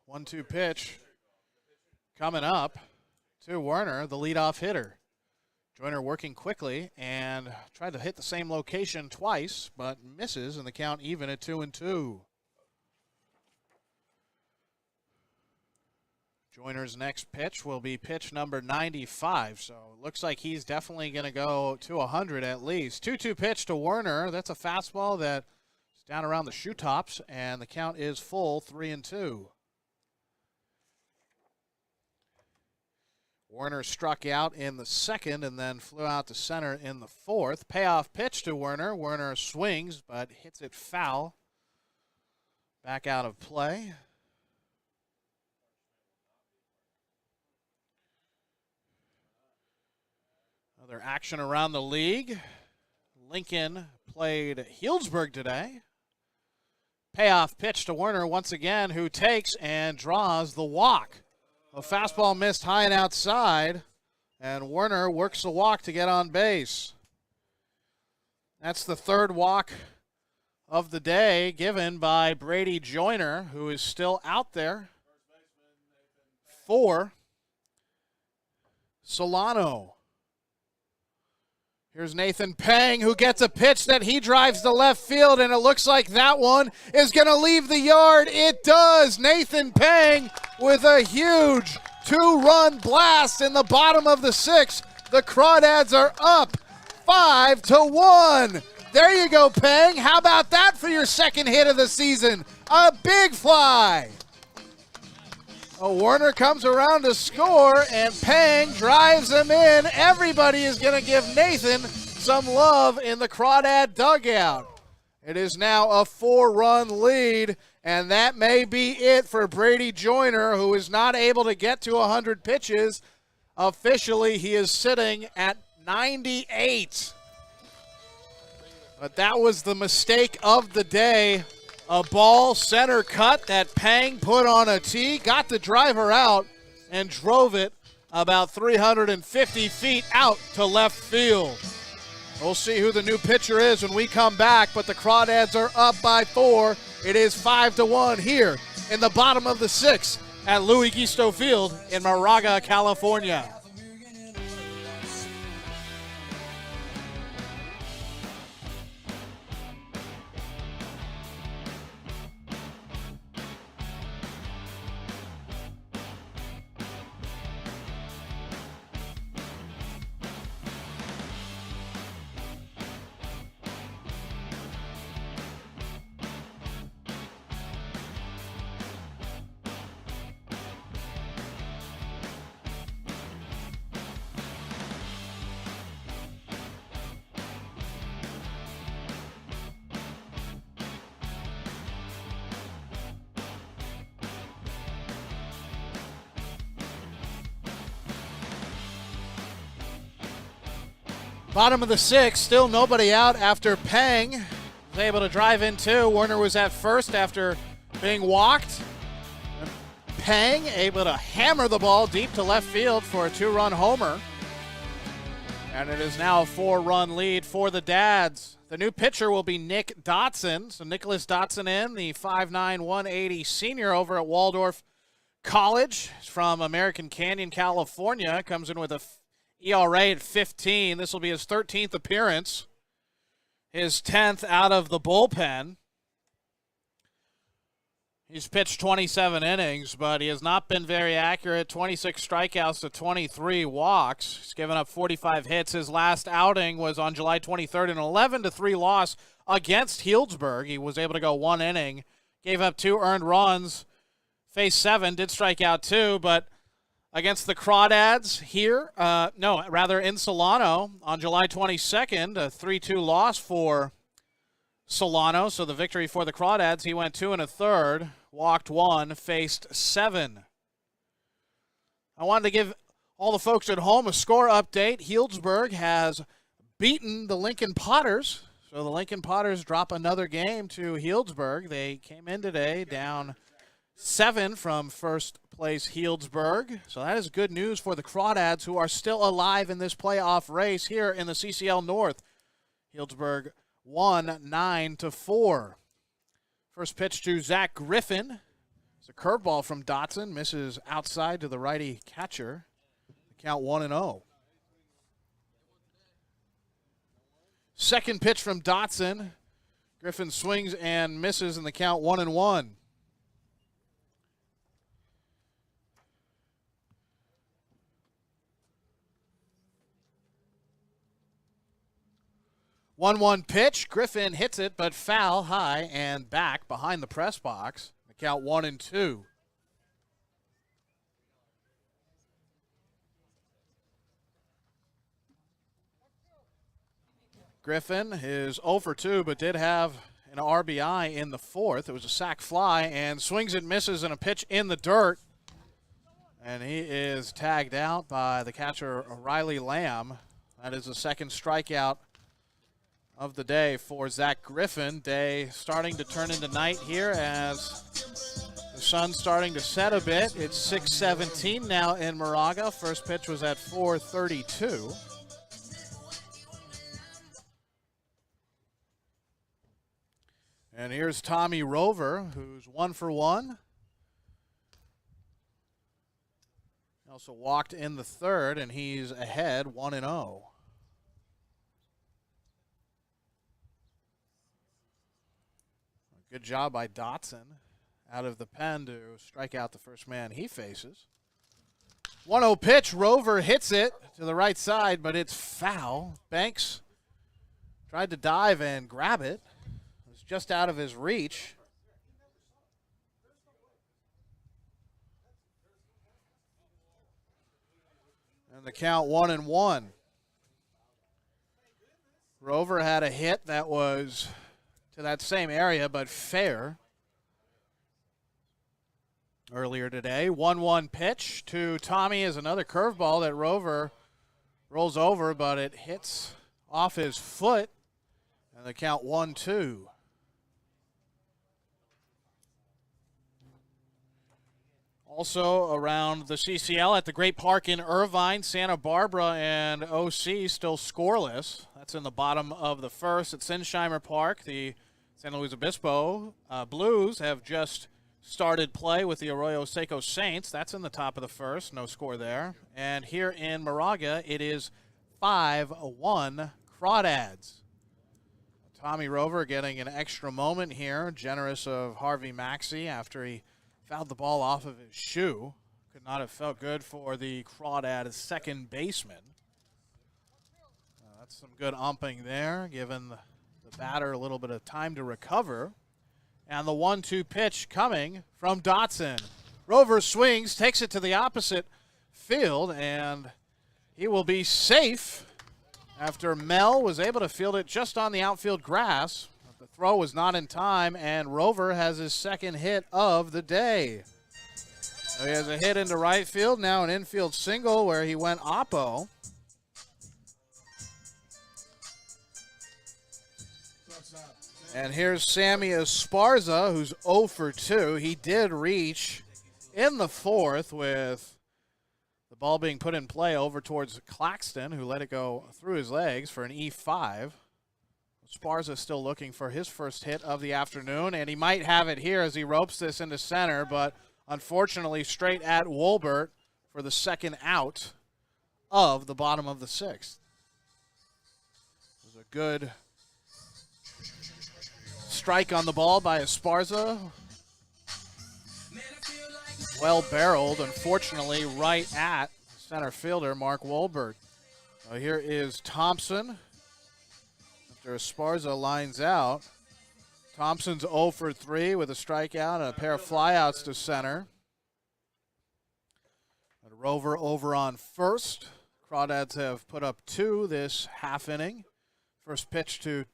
1-2 pitch coming up to Werner, the leadoff hitter. Joyner working quickly and tried to hit the same location twice, but misses, and the count even at 2-2. Joyner's next pitch will be pitch number 95, so it looks like he's definitely going to go to 100 at least. 2-2 pitch to Werner. That's a fastball that's down around the shoe tops, and the count is full 3-2. Werner struck out in the 2nd and then flew out to center in the 4th. Payoff pitch to Werner. Werner swings but hits it foul. Back out of play. Other action around the league. Lincoln played Healdsburg today. Payoff pitch to Werner once again, who takes and draws the walk. A fastball missed high and outside, and Werner works the walk to get on base. That's the 3rd walk of the day given by Brady Joyner, who is still out there for Solano. Here's Nathan Pang, who gets a pitch that he drives to left field, and it looks like that one is going to leave the yard. It does. Nathan Pang with a huge two-run blast in the bottom of the sixth. The Crawdads are up 5-1. There you go, Pang. How about that for your second hit of the season? A big fly. Warner comes around to score, and Pang drives him in. Everybody is going to give Nathan some love in the Crawdad dugout. It is now a 4-run lead, and that may be it for Brady Joyner, who is not able to get to 100 pitches. Officially, he is sitting at 98. But that was the mistake of the day. A ball center cut that Pang put on a tee, got the driver out, and drove it about 350 feet out to left field. We'll see who the new pitcher is when we come back, but the Crawdads are up by 4. It is 5-1 here in the bottom of the sixth at Louis Gisto Field in Moraga, California. Bottom of the sixth, still nobody out after Pang was able to drive in two. Warner was at first after being walked. And Pang able to hammer the ball deep to left field for a 2-run homer. And it is now a 4-run lead for the Dads. The new pitcher will be Nick Dotson. So Nicholas Dotson in, the 5'9", 180 senior over at Waldorf College. He's from American Canyon, California. Comes in with a ERA at 15. This will be his 13th appearance, his 10th out of the bullpen. He's pitched 27 innings, but he has not been very accurate. 26 strikeouts to 23 walks. He's given up 45 hits. His last outing was on July 23rd, an 11-3 loss against Healdsburg. He was able to go 1 inning, gave up 2 earned runs, faced 7, did strike out 2, but against the Crawdads here, in Solano on July 22nd, a 3-2 loss for Solano. So the victory for the Crawdads. He went 2 1/3, walked 1, faced 7. I wanted to give all the folks at home a score update. Healdsburg has beaten the Lincoln Potters. So the Lincoln Potters drop another game to Healdsburg. They came in today down 7 from first place Healdsburg. So that is good news for the Crawdads, who are still alive in this playoff race here in the CCL North. Healdsburg won 9-4. First pitch to Zach Griffin. It's a curveball from Dotson. Misses outside to the righty catcher. The count 1-0. Second pitch from Dotson. Griffin swings and misses in the count 1-1. 1-1 pitch. Griffin hits it, but foul, high, and back behind the press box. The count 1-2. Griffin is 0 for 2, but did have an RBI in the fourth. It was a sac fly, and swings and misses in a pitch in the dirt. And he is tagged out by the catcher, Riley Lamb. That is the second strikeout of the day for Zach Griffin. Day starting to turn into night here as the sun's starting to set a bit. It's 6:17 now in Moraga. First pitch was at 4:32. And here's Tommy Rover, who's 1 for 1. also walked in the third, and he's ahead 1-0. Good job by Dotson out of the pen to strike out the first man he faces. 1-0 pitch. Rover hits it to the right side, but it's foul. Banks tried to dive and grab it. It was just out of his reach. And the count 1-1. Rover had a hit that was to that same area, but fair. Earlier today, 1-1 pitch to Tommy is another curveball that Rover rolls over, but it hits off his foot, and the count 1-2. Also around the CCL at the Great Park in Irvine, Santa Barbara and OC still scoreless. That's in the bottom of the first at Sinsheimer Park. The San Luis Obispo Blues have just started play with the Arroyo Seco Saints. That's in the top of the first. No score there. And here in Moraga, it is 5-1 Crawdads. Tommy Rover getting an extra moment here. Generous of Harvey Maxey after he fouled the ball off of his shoe. Could not have felt good for the Crawdad second baseman. That's some good umping there, giving the batter a little bit of time to recover. And the 1-2 pitch coming from Dotson. Rover swings, takes it to the opposite field, and he will be safe after Mel was able to field it just on the outfield grass. But the throw was not in time, and Rover has his second hit of the day. So he has a hit into right field, now an infield single where he went oppo. And here's Sammy Esparza, who's 0 for 2. He did reach in the fourth with the ball being put in play over towards Claxton, who let it go through his legs for an E5. Esparza still looking for his first hit of the afternoon, and he might have it here as he ropes this into center, but unfortunately straight at Wolbert for the second out of the bottom of the sixth. It was a good strike on the ball by Esparza. Well barreled, unfortunately, right at center fielder Mark Wolbert. Here is Thompson. After Esparza lines out, Thompson's 0 for 3 with a strikeout and a pair of flyouts to center. And Rover over on first. Crawdads have put up 2 this half inning. First pitch to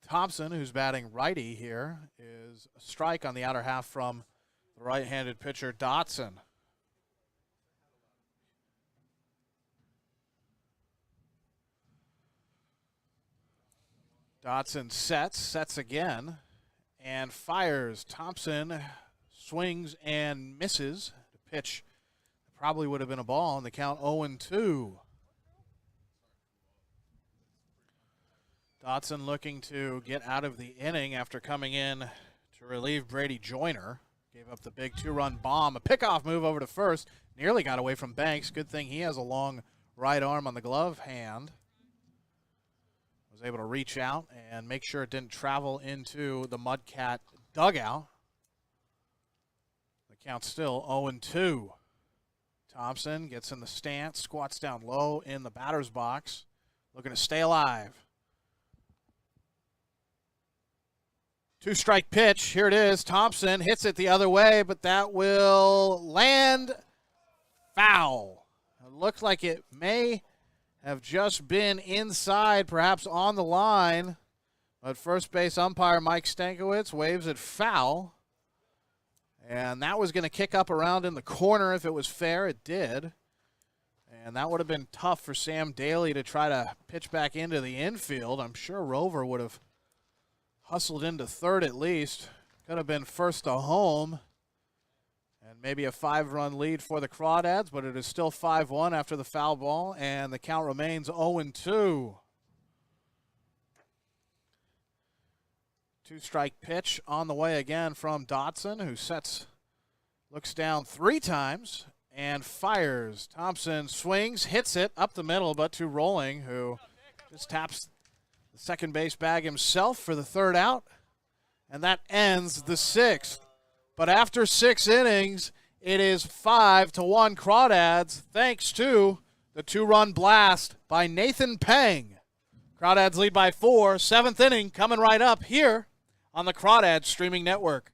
Thompson, who's batting righty here, is a strike on the outer half from the right-handed pitcher Dotson. Dotson sets again, and fires. Thompson swings and misses. The pitch probably would have been a ball, and the count 0-2. Dotson looking to get out of the inning after coming in to relieve Brady Joyner. Gave up the big 2-run bomb. A pickoff move over to first. Nearly got away from Banks. Good thing he has a long right arm on the glove hand. Was able to reach out and make sure it didn't travel into the Mudcat dugout. The count's still 0-2. Thompson gets in the stance, squats down low in the batter's box, looking to stay alive. 2-strike pitch. Here it is. Thompson hits it the other way, but that will land foul. It looked like it may have just been inside, perhaps on the line. But first base umpire Mike Stankiewicz waves it foul. And that was going to kick up around in the corner if it was fair. It did. And that would have been tough for Sam Daly to try to pitch back into the infield. I'm sure Rover would have hustled into third at least. Could have been first to home. And maybe a 5-run lead for the Crawdads, but it is still 5-1 after the foul ball, and the count remains 0-2. 2-strike pitch on the way again from Dotson, who looks down 3 times and fires. Thompson swings, hits it up the middle, but to Rolling, who just taps the second base bag himself for the third out. And that ends the sixth. But after 6 innings, it is 5-1 Crawdads, thanks to the 2-run blast by Nathan Peng. Crawdads lead by 4. 7th inning coming right up here on the Crawdads streaming network.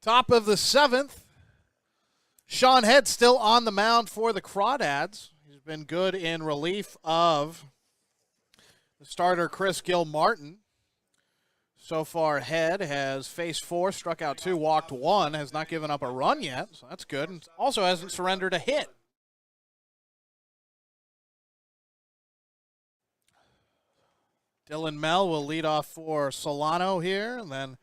Top of the 7th. Sean Head still on the mound for the Crawdads. He's been good in relief of the starter Chris Gilmartin. So far, Head has faced 4, struck out 2, walked 1, has not given up a run yet, so that's good, and also hasn't surrendered a hit. Dylan Mell will lead off for Solano here, and then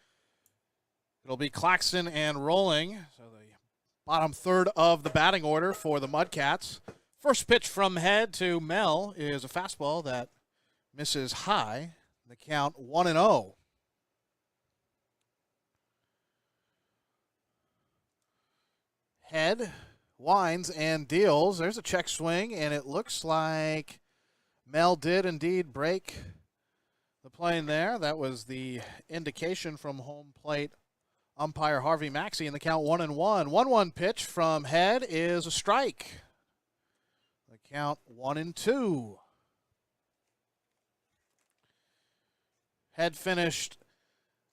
it'll be Claxton and Rolling. So the bottom third of the batting order for the Mudcats. First pitch from Head to Mell is a fastball that misses high. The count 1-0. Head winds and deals. There's a check swing, and it looks like Mell did indeed break the plane there. That was the indication from home plate umpire Harvey Maxey, in the count 1-1. 1-1 pitch from Head is a strike. The count 1-2. Head finished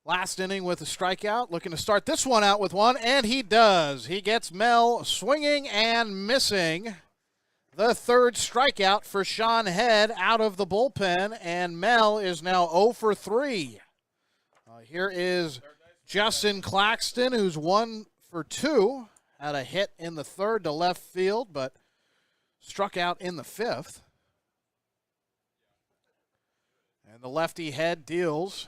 last inning with a strikeout, looking to start this one out with one, and he does. He gets Mell swinging and missing. The third strikeout for Sean Head out of the bullpen, and Mell is now 0 for 3. Here is Justin Claxton, who's 1 for 2, had a hit in the third to left field, but struck out in the 5th. And the lefty Head deals.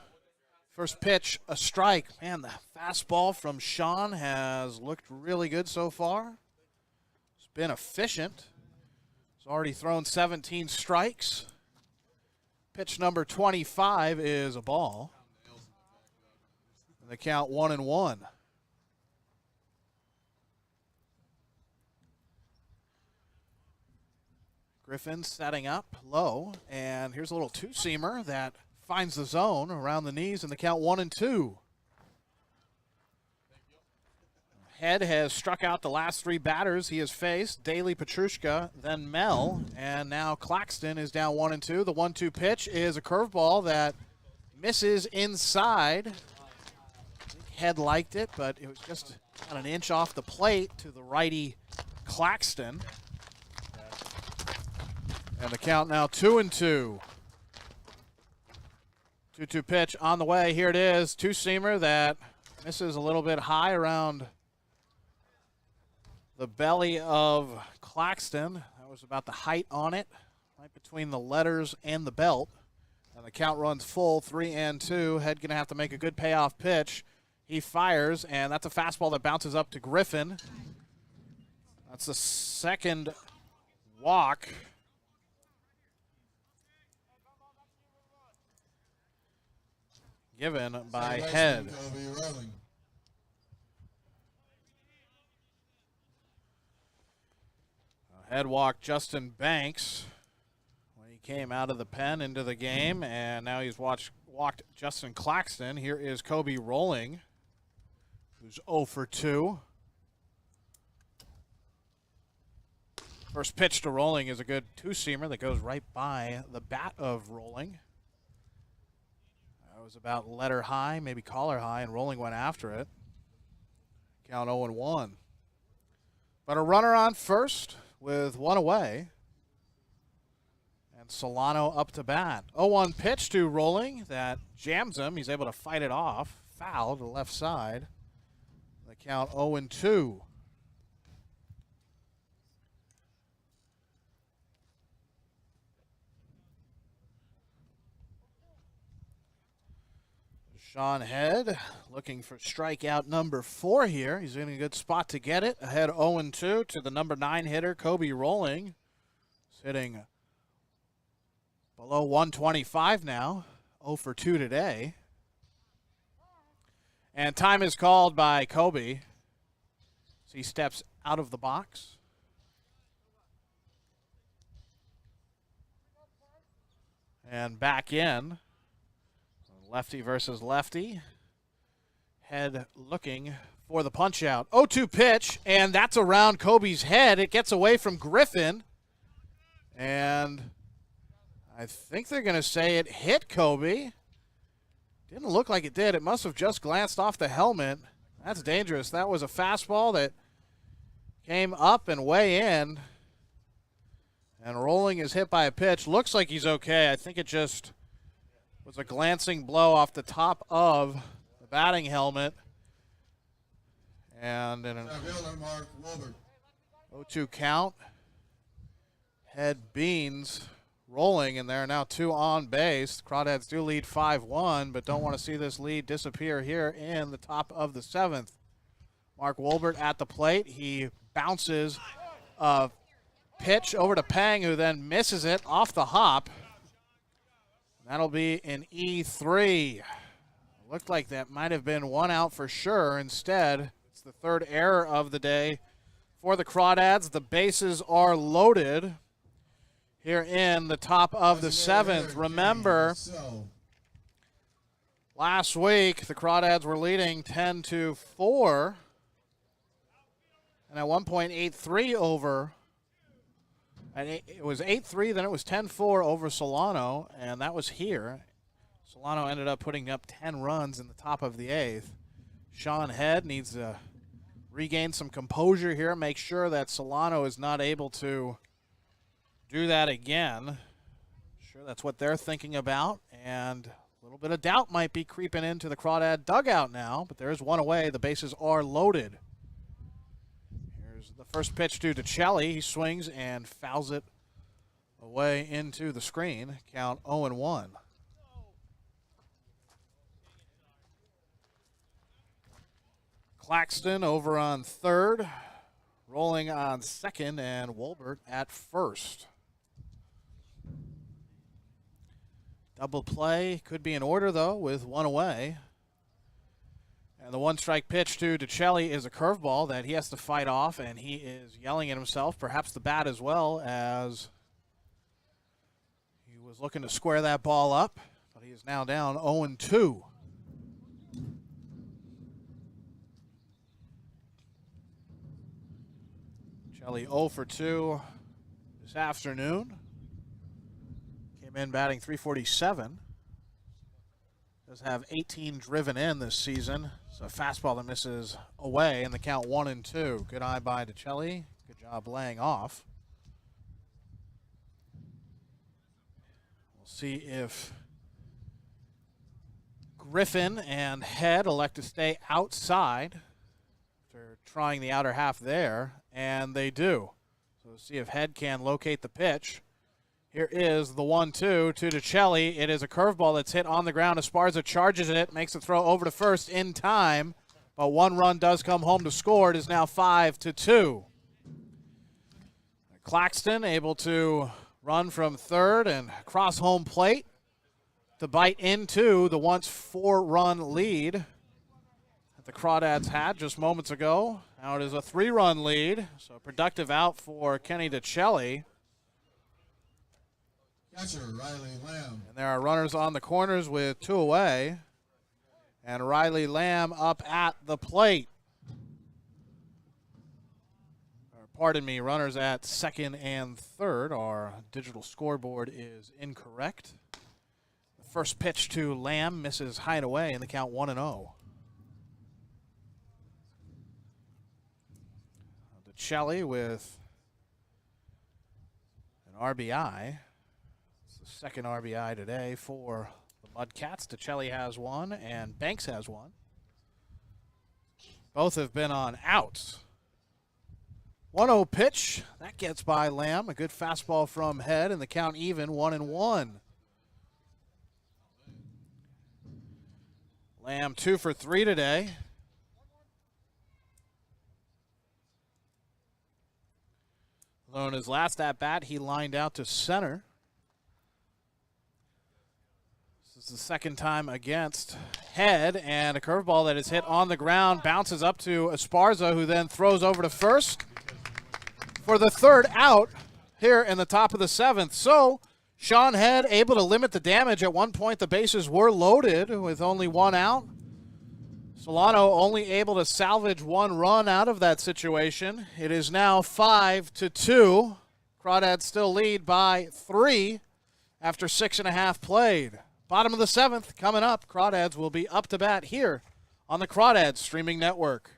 First pitch, a strike. Man, the fastball from Sean has looked really good so far. It's been efficient. He's already thrown 17 strikes. Pitch number 25 is a ball. The count 1-1. Griffin setting up low, and here's a little two-seamer that finds the zone around the knees, and the count 1-2. Head has struck out the last 3 batters he has faced. Daly, Petrushka, then Mell, and now Claxton is down 1-2. The 1-2 pitch is a curveball that misses inside. Head liked it, but it was just about an inch off the plate to the righty Claxton. And the count now 2-2. 2-2 pitch on the way. Here it is. Two-seamer that misses a little bit high around the belly of Claxton. That was about the height on it, right between the letters and the belt. And the count runs full, 3-2. Head going to have to make a good payoff pitch. He fires, and that's a fastball that bounces up to Griffin. That's the second walk. Given by Head. Head walk Justin Banks. When he came out of the pen into the game, and now he's walked Justin Claxton. Here is Kobe rolling, who's 0 for 2. First pitch to Rolling is a good two-seamer that goes right by the bat of Rolling. That was about letter high, maybe collar high, and Rolling went after it. Count 0-1. But a runner on first with one away. And Solano up to bat. 0-1 pitch to Rolling that jams him. He's able to fight it off. Foul to the left side. The count 0-2. Sean Head looking for strikeout number 4 here. He's in a good spot to get it. Ahead 0-2 to the number 9 hitter, Kobe Rolling. Sitting below 125 now. 0 for 2 today. And time is called by Kobe. So he steps out of the box. And back in. Lefty versus lefty. Head looking for the punch out. 0-2 pitch, and that's around Kobe's head. It gets away from Griffin. And I think they're going to say it hit Kobe. Didn't look like it did. It must have just glanced off the helmet. That's dangerous. That was a fastball that came up and way in. And Rolling is hit by a pitch. Looks like he's okay. I think it just was a glancing blow off the top of the batting helmet. And in an 0-2 count, Head Beans rolling, and there are now 2 on base. The Crawdads do lead 5-1, but don't want to see this lead disappear here in the top of the 7th. Mark Wolbert at the plate. He bounces a pitch over to Pang, who then misses it off the hop. That'll be an E3. Looked like that might have been 1 out for sure. Instead, it's the 3rd error of the day for the Crawdads. The bases are loaded here in the top of the 7th. Remember, last week the Crawdads were leading 10-4. And at one point 8-3 over. And it was 8-3, then it was 10-4 over Solano, and that was here. Solano ended up putting up 10 runs in the top of the 8th. Sean Head needs to regain some composure here, make sure that Solano is not able to do that again. Sure, that's what they're thinking about, and a little bit of doubt might be creeping into the Crawdad dugout now, but there is 1 away. The bases are loaded. The first pitch to DeChelli. He swings and fouls it away into the screen. Count 0-1. Claxton over on 3rd. Rolling on 2nd, and Wolbert at 1st. Double play could be in order, though, with 1 away. And the 1-strike pitch to DeChelli is a curveball that he has to fight off, and he is yelling at himself, perhaps the bat as well, as he was looking to square that ball up, but he is now down 0-2. DeChelli 0 for 2 this afternoon. Came in batting .347. Does have 18 driven in this season. So a fastball that misses away, and the count 1-2. Good eye by DeChelli. Good job laying off. We'll see if Griffin and Head elect to stay outside after trying the outer half there, and they do. So we'll see if Head can locate the pitch. Here is the 1-2 to DeChelli. It is a curveball that's hit on the ground. Esparza charges it, makes the throw over to first in time, but 1 run does come home to score. It is now 5-2. Claxton able to run from 3rd and cross home plate to bite into the once 4-run lead that the Crawdads had just moments ago. Now it is a 3-run lead, so a productive out for Kenny DeChelli.
Catcher, Riley Lamb.
And there are runners on the corners with 2 away. And Riley Lamb up at the plate. Pardon me, runners at second and third. Our digital scoreboard is incorrect. The first pitch to Lamb misses high and away in the count 1-0. DeChelli with an RBI. It's the second RBI today for the Mudcats. DeChelli has one and Banks has one. Both have been on outs. 1-0 pitch. That gets by Lamb. A good fastball from Head, and the count even, 1-1. Lamb 2 for 3 today. Though in his last at-bat, he lined out to center. This is the second time against Head, and a curveball that is hit on the ground, bounces up to Esparza, who then throws over to first for the third out here in the top of the 7th. So Sean Head able to limit the damage. At one point, the bases were loaded with only 1 out. Solano only able to salvage 1 run out of that situation. It is now 5-2. Crawdads still lead by 3 after 6.5 played. Bottom of the 7th coming up. Crawdads will be up to bat here on the Crawdads streaming network.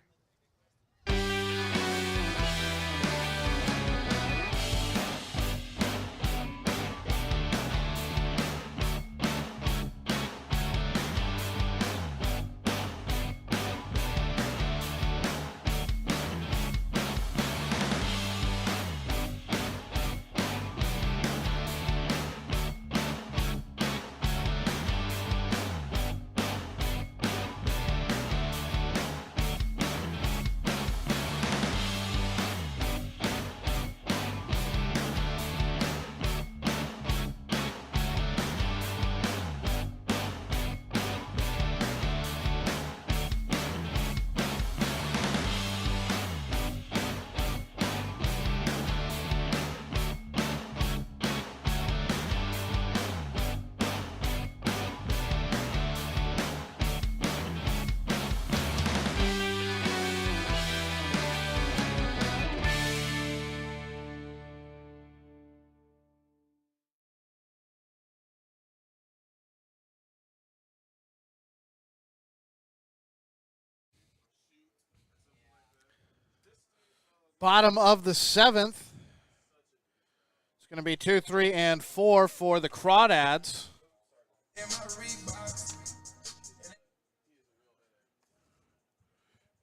Bottom of the 7th. It's going to be 2, 3, and 4 for the Crawdads.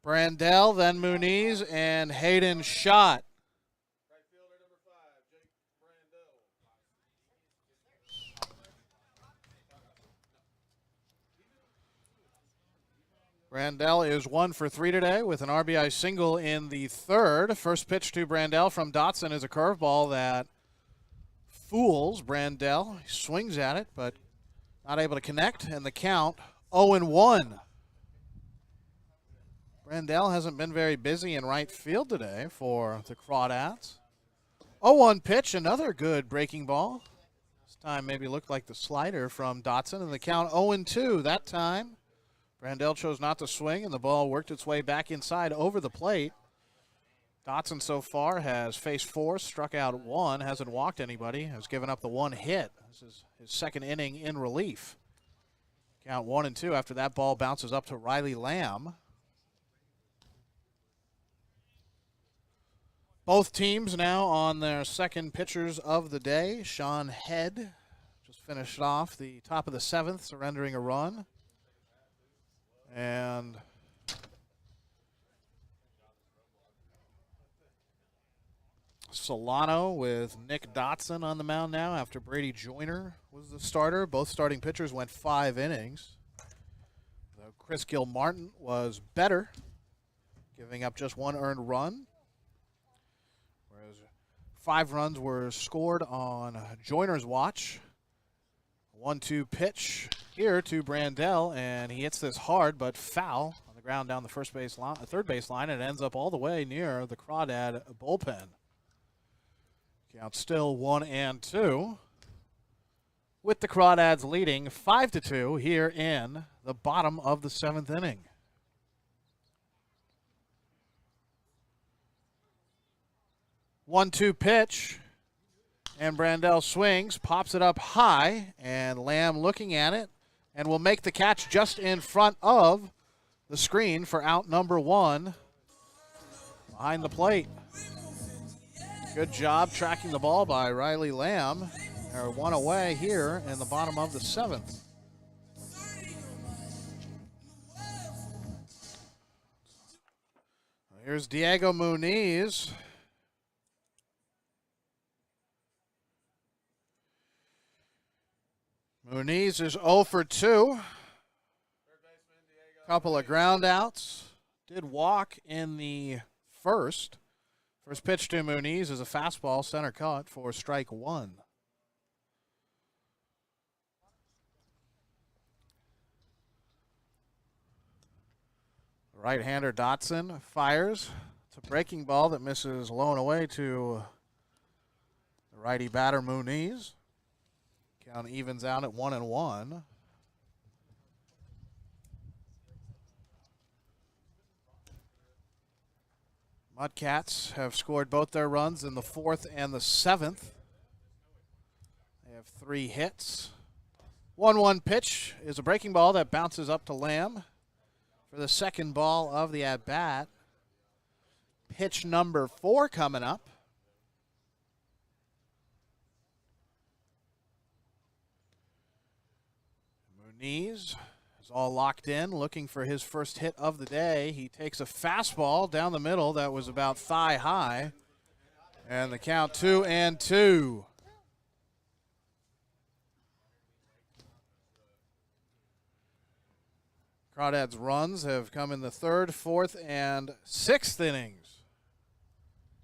Brandell, then Muniz, and Hayden Schott. Brandell is 1 for 3 today with an RBI single in the 3rd. First pitch to Brandell from Dotson is a curveball that fools Brandell. He swings at it, but not able to connect, and the count 0-1. Brandell hasn't been very busy in right field today for the Crawdads. 0-1 pitch, another good breaking ball. This time maybe looked like the slider from Dotson, and the count 0-2 that time. Brandell chose not to swing, and the ball worked its way back inside over the plate. Dotson so far has faced 4, struck out 1, hasn't walked anybody, has given up the 1 hit. This is his second inning in relief. Count 1-2 after that ball bounces up to Riley Lamb. Both teams now on their second pitchers of the day. Sean Head just finished off the top of the 7th, surrendering a run. And Solano with Nick Dotson on the mound now after Brady Joyner was the starter. Both starting pitchers went 5 innings. Though Chris Gilmartin was better, giving up just 1 earned run. Whereas 5 runs were scored on Joyner's watch. 1-2 pitch here to Brandell, and he hits this hard but foul on the ground down the third base line, and it ends up all the way near the Crawdad bullpen. Count still 1-2. with the Crawdads leading 5-2 here in the bottom of the 7th inning. One-two pitch, and Brandell swings, pops it up high, and Lamb looking at it, and will make the catch just in front of the screen for out number 1 behind the plate. Good job tracking the ball by Riley Lamb. They're 1 away here in the bottom of the 7th. Here's Diego Muniz. Muniz is 0 for 2. Couple of ground outs. Did walk in the first. First pitch to Muniz is a fastball center cut for strike 1. Right-hander Dotson fires. It's a breaking ball that misses low and away to the righty batter Muniz. Count evens out at 1-1. Mudcats have scored both their runs in the 4th and the 7th. They have 3 hits. 1-1 pitch is a breaking ball that bounces up to Lamb for the second ball of the at-bat. Pitch number 4 coming up. Muniz is all locked in, looking for his first hit of the day. He takes a fastball down the middle that was about thigh high. And the count 2-2. Crawdads runs have come in the 3rd, 4th, and 6th innings.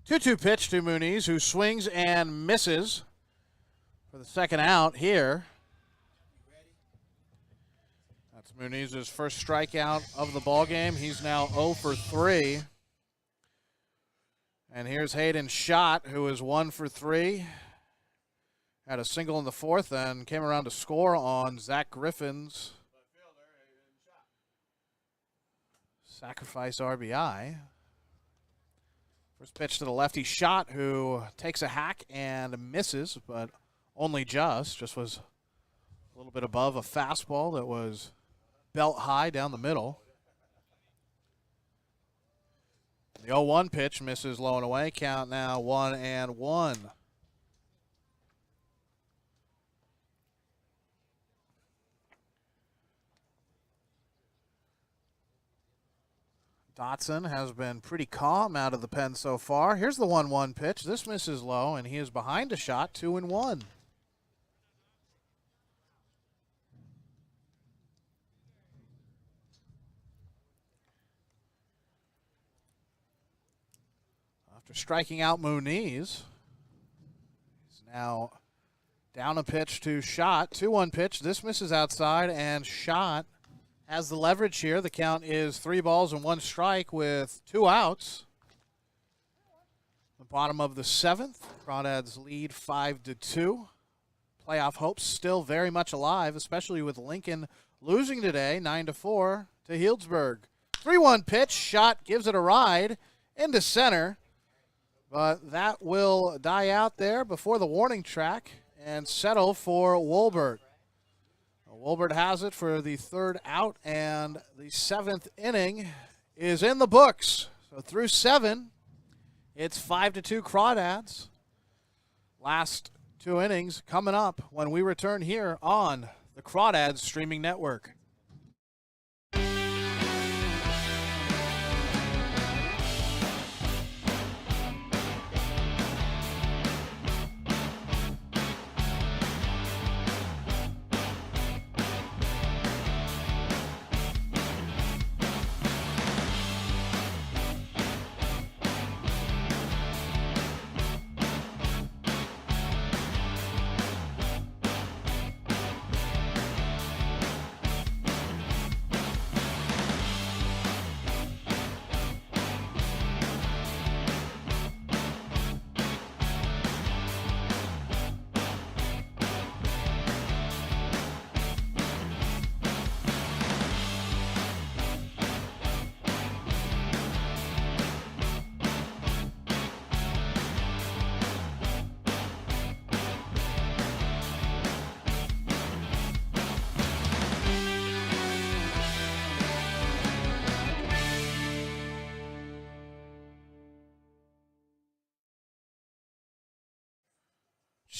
2-2 pitch to Muniz, who swings and misses for the second out here. That's Muniz's first strikeout of the ballgame. He's now 0 for 3. And here's Hayden Schott, who is 1 for 3. Had a single in the 4th and came around to score on Zach Griffin's sacrifice RBI. First pitch to the lefty Schott, who takes a hack and misses, but only just was a little bit above a fastball that was belt high down the middle. The 0-1 pitch misses low and away. Count now 1-1. Dotson has been pretty calm out of the pen so far. Here's the 1-1 pitch. This misses low, and he is behind a shot, 2-1. After striking out Muniz, he's now down a pitch to Schott. 2-1 pitch. This misses outside, and Schott has the leverage here. The count is 3 balls and 1 strike with 2 outs. The bottom of the 7th. Crawdads lead 5-2. Playoff hopes still very much alive, especially with Lincoln losing today 9-4 to Healdsburg. 3-1 pitch. Schott gives it a ride into center, but that will die out there before the warning track and settle for Wolbert. Wolbert has it for the 3rd out, and the 7th inning is in the books. So through 7, it's 5-2 Crawdads. Last 2 innings coming up when we return here on the Crawdads streaming network.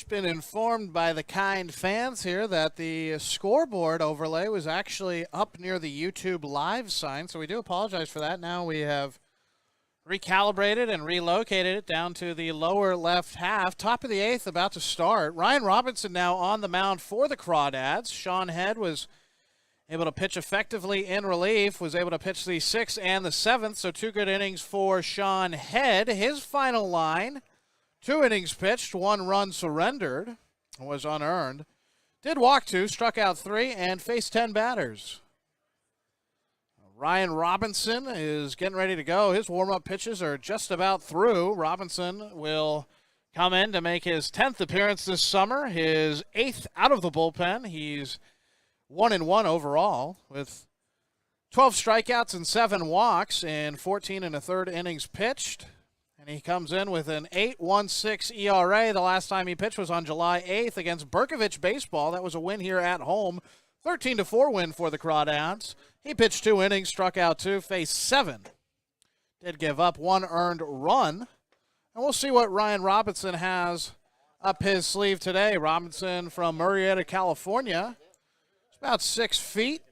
Just been informed by the kind fans here that the scoreboard overlay was actually up near the YouTube live sign, so we do apologize for that. Now we have recalibrated and relocated it down to the lower left half. Top of the 8th about to start. Ryan Robinson now on the mound for the Crawdads. Sean Head was able to pitch effectively in relief, was able to pitch the 6th and the 7th, so 2 good innings for Sean Head. His final line: 2 innings pitched, 1 run surrendered, was unearned. Did walk 2, struck out 3, and faced 10 batters. Ryan Robinson is getting ready to go. His warm-up pitches are just about through. Robinson will come in to make his 10th appearance this summer, his 8th out of the bullpen. He's 1-1 overall with 12 strikeouts and 7 walks in 14 1/3 innings pitched. And he comes in with an 8.16 ERA. The last time he pitched was on July 8th against Berkovich Baseball. That was a win here at home. 13-4 win for the Crawdads. He pitched 2 innings, struck out 2, faced 7. Did give up 1 earned run. And we'll see what Ryan Robinson has up his sleeve today. Robinson from Murrieta, California. It's about 6 feet.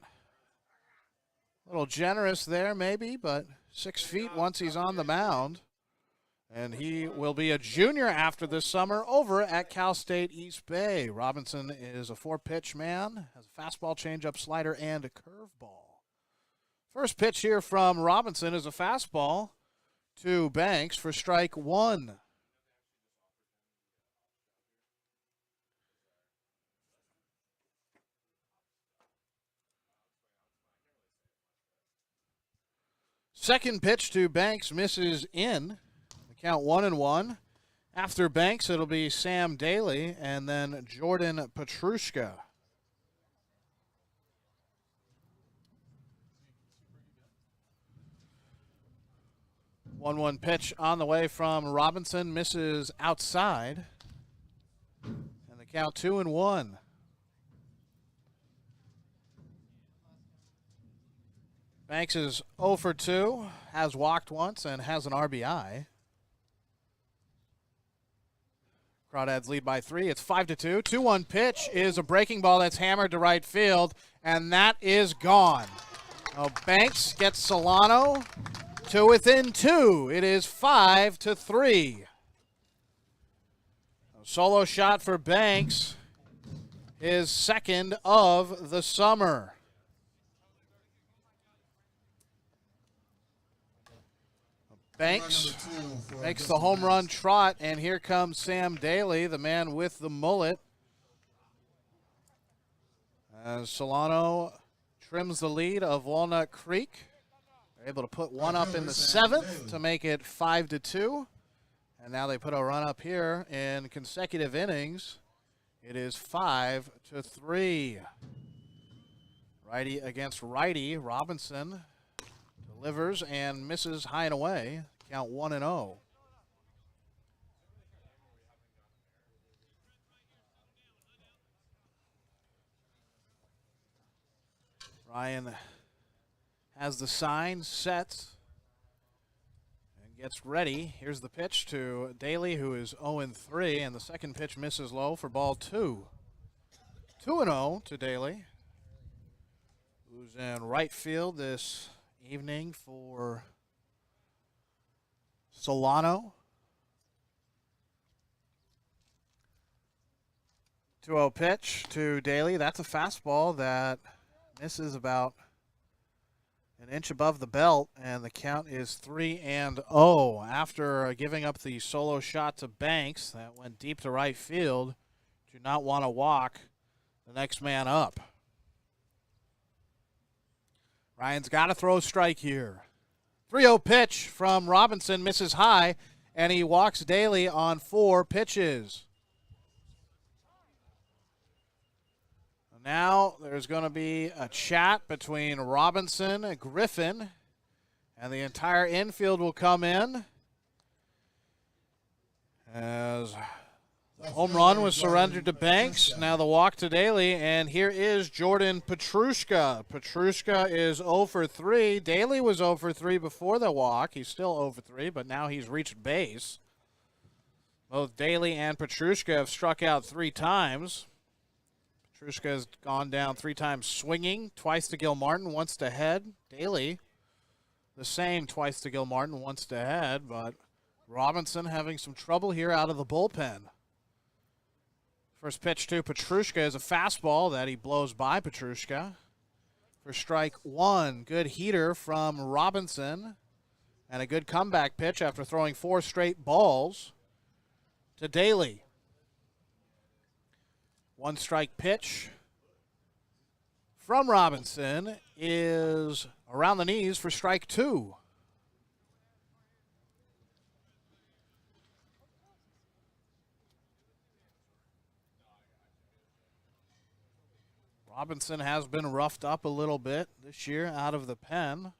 A little generous there maybe, but 6 feet once he's on the mound. And he will be a junior after this summer over at Cal State East Bay. Robinson is a 4-pitch man, has a fastball, changeup, slider, and a curveball. First pitch here from Robinson is a fastball to Banks for strike 1. Second pitch to Banks misses in. Count 1-1. After Banks, it'll be Sam Daly and then Jordan Petrushka. 1-1 pitch on the way from Robinson, misses outside. And the count 2-1. Banks is 0 for 2, has walked once and has an RBI. Crawdads lead by 3. It's 5-2. 2-1 pitch is a breaking ball that's hammered to right field, and that is gone. Banks gets Solano to within 2. It is 5-3. A solo shot for Banks, his 2nd of the summer. Banks makes the home run trot, and here comes Sam Daly, the man with the mullet. As Solano trims the lead of Walnut Creek. They're able to put one up in the 7th to make it 5-2. And now they put a run up here in consecutive innings. It is 5-3. Righty against righty. Robinson delivers and misses high and away. Count 1-0. Ryan has the sign set and gets ready. Here's the pitch to Daly, who is 0-3, and the second pitch misses low for ball 2. 2-0 to Daly, who's in right field this evening for Solano. 2-0 pitch to Daly. That's a fastball that misses about an inch above the belt, and the count is 3-0. After giving up the solo shot to Banks that went deep to right field, do not want to walk the next man up. Ryan's got to throw a strike here. 3-0 pitch from Robinson, misses high, and he walks Daly on 4 pitches. Now there's going to be a chat between Robinson, Griffin, and the entire infield will come in as the home run was surrendered to Banks. Now the walk to Daly, and here is Jordan Petrushka. Petrushka is 0 for 3. Daly was 0 for 3 before the walk. He's still 0 for 3, but now he's reached base. Both Daly and Petrushka have struck out 3 times. Petrushka has gone down 3 times swinging, twice to Gilmartin, once to Head. Daly, the same, twice to Gilmartin, once to Head, but Robinson having some trouble here out of the bullpen. First pitch to Petrushka is a fastball that he blows by Petrushka for strike 1. Good heater from Robinson and a good comeback pitch after throwing 4 straight balls to Daly. 1 strike pitch from Robinson is around the knees for strike 2. Robinson has been roughed up a little bit this year out of the pen.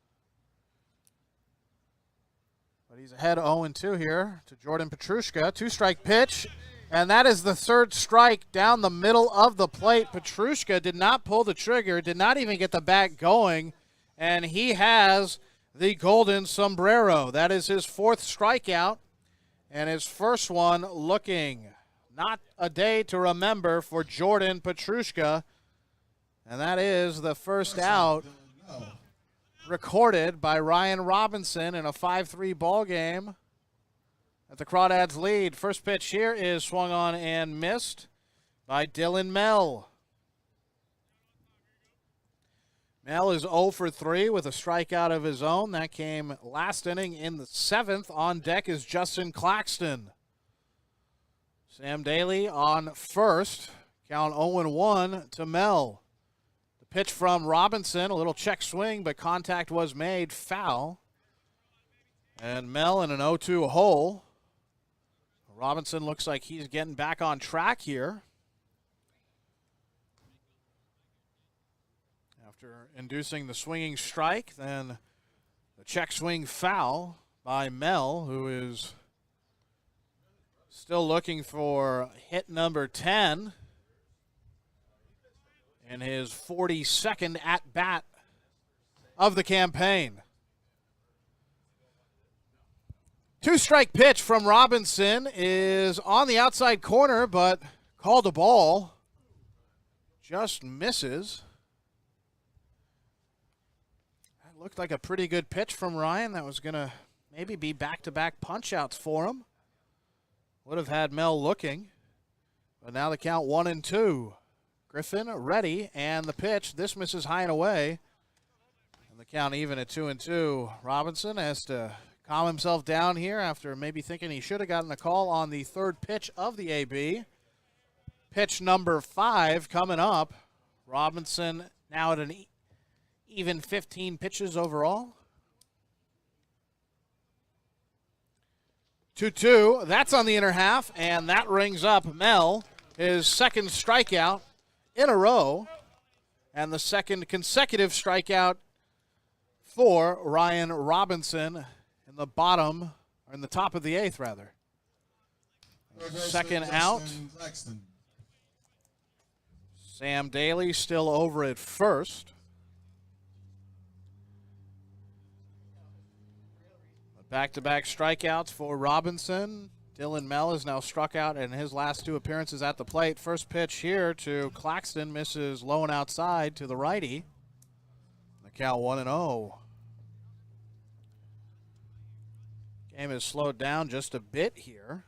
But he's ahead 0-2 here to Jordan Petrushka. 2-strike pitch, and that is the 3rd strike down the middle of the plate. Petrushka did not pull the trigger, did not even get the bat going, and he has the golden sombrero. That is his 4th strikeout, and his first one looking not a day to remember for Jordan Petrushka. And that is the first out recorded by Ryan Robinson in a 5-3 ball game at the Crawdads lead. First pitch here is swung on and missed by Dylan Mell. Mell is 0 for 3 with a strikeout of his own. That came last inning in the 7th. On deck is Justin Claxton. Sam Daly on first. Count 0-1 to Mell. Pitch from Robinson, a little check swing, but contact was made, foul. And Mell in an 0-2 hole. Robinson looks like he's getting back on track here. After inducing the swinging strike, then the check swing foul by Mell, who is still looking for hit number 10. In his 42nd at-bat of the campaign. 2-strike pitch from Robinson is on the outside corner, but called a ball. Just misses. That looked like a pretty good pitch from Ryan. That was going to maybe be back-to-back punch-outs for him. Would have had Mell looking. But now the count 1-2. Griffin ready, and the pitch. This misses high and away. And the count even at 2-2. Robinson has to calm himself down here after maybe thinking he should have gotten a call on the 3rd pitch of the AB. Pitch number 5 coming up. Robinson now at an even 15 pitches overall. 2-2. That's on the inner half, and that rings up Mell, his 2nd strikeout in a row, and the 2nd consecutive strikeout for Ryan Robinson in the bottom, or in the top of the 8th, rather. 2nd out. Sam Daly still over at first. Back-to-back strikeouts for Robinson. Dylan Mell is now struck out in his last 2 appearances at the plate. First pitch here to Claxton misses low and outside to the righty. The count 1-0. Game has slowed down just a bit here.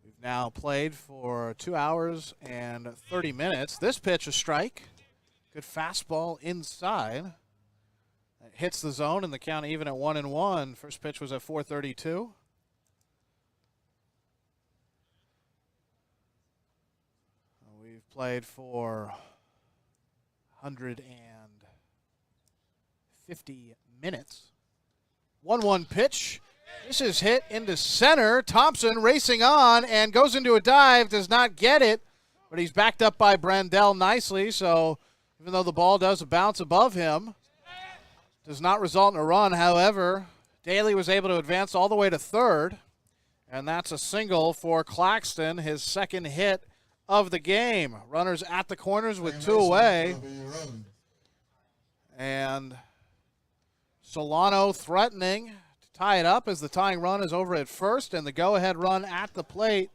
We've now played for 2 hours and 30 minutes. This pitch a strike. Good fastball inside. It hits the zone, and the count even at 1-1. First pitch was at 4:32. We've played for 150 minutes. 1-1 pitch. This is hit into center. Thompson racing on and goes into a dive, does not get it, but he's backed up by Brandell nicely, so even though the ball does bounce above him, does not result in a run. However, Daly was able to advance all the way to 3rd, and that's a single for Claxton, his 2nd hit of the game. Runners at the corners with 2 away. And Solano threatening to tie it up as the tying run is over at first, and the go-ahead run at the plate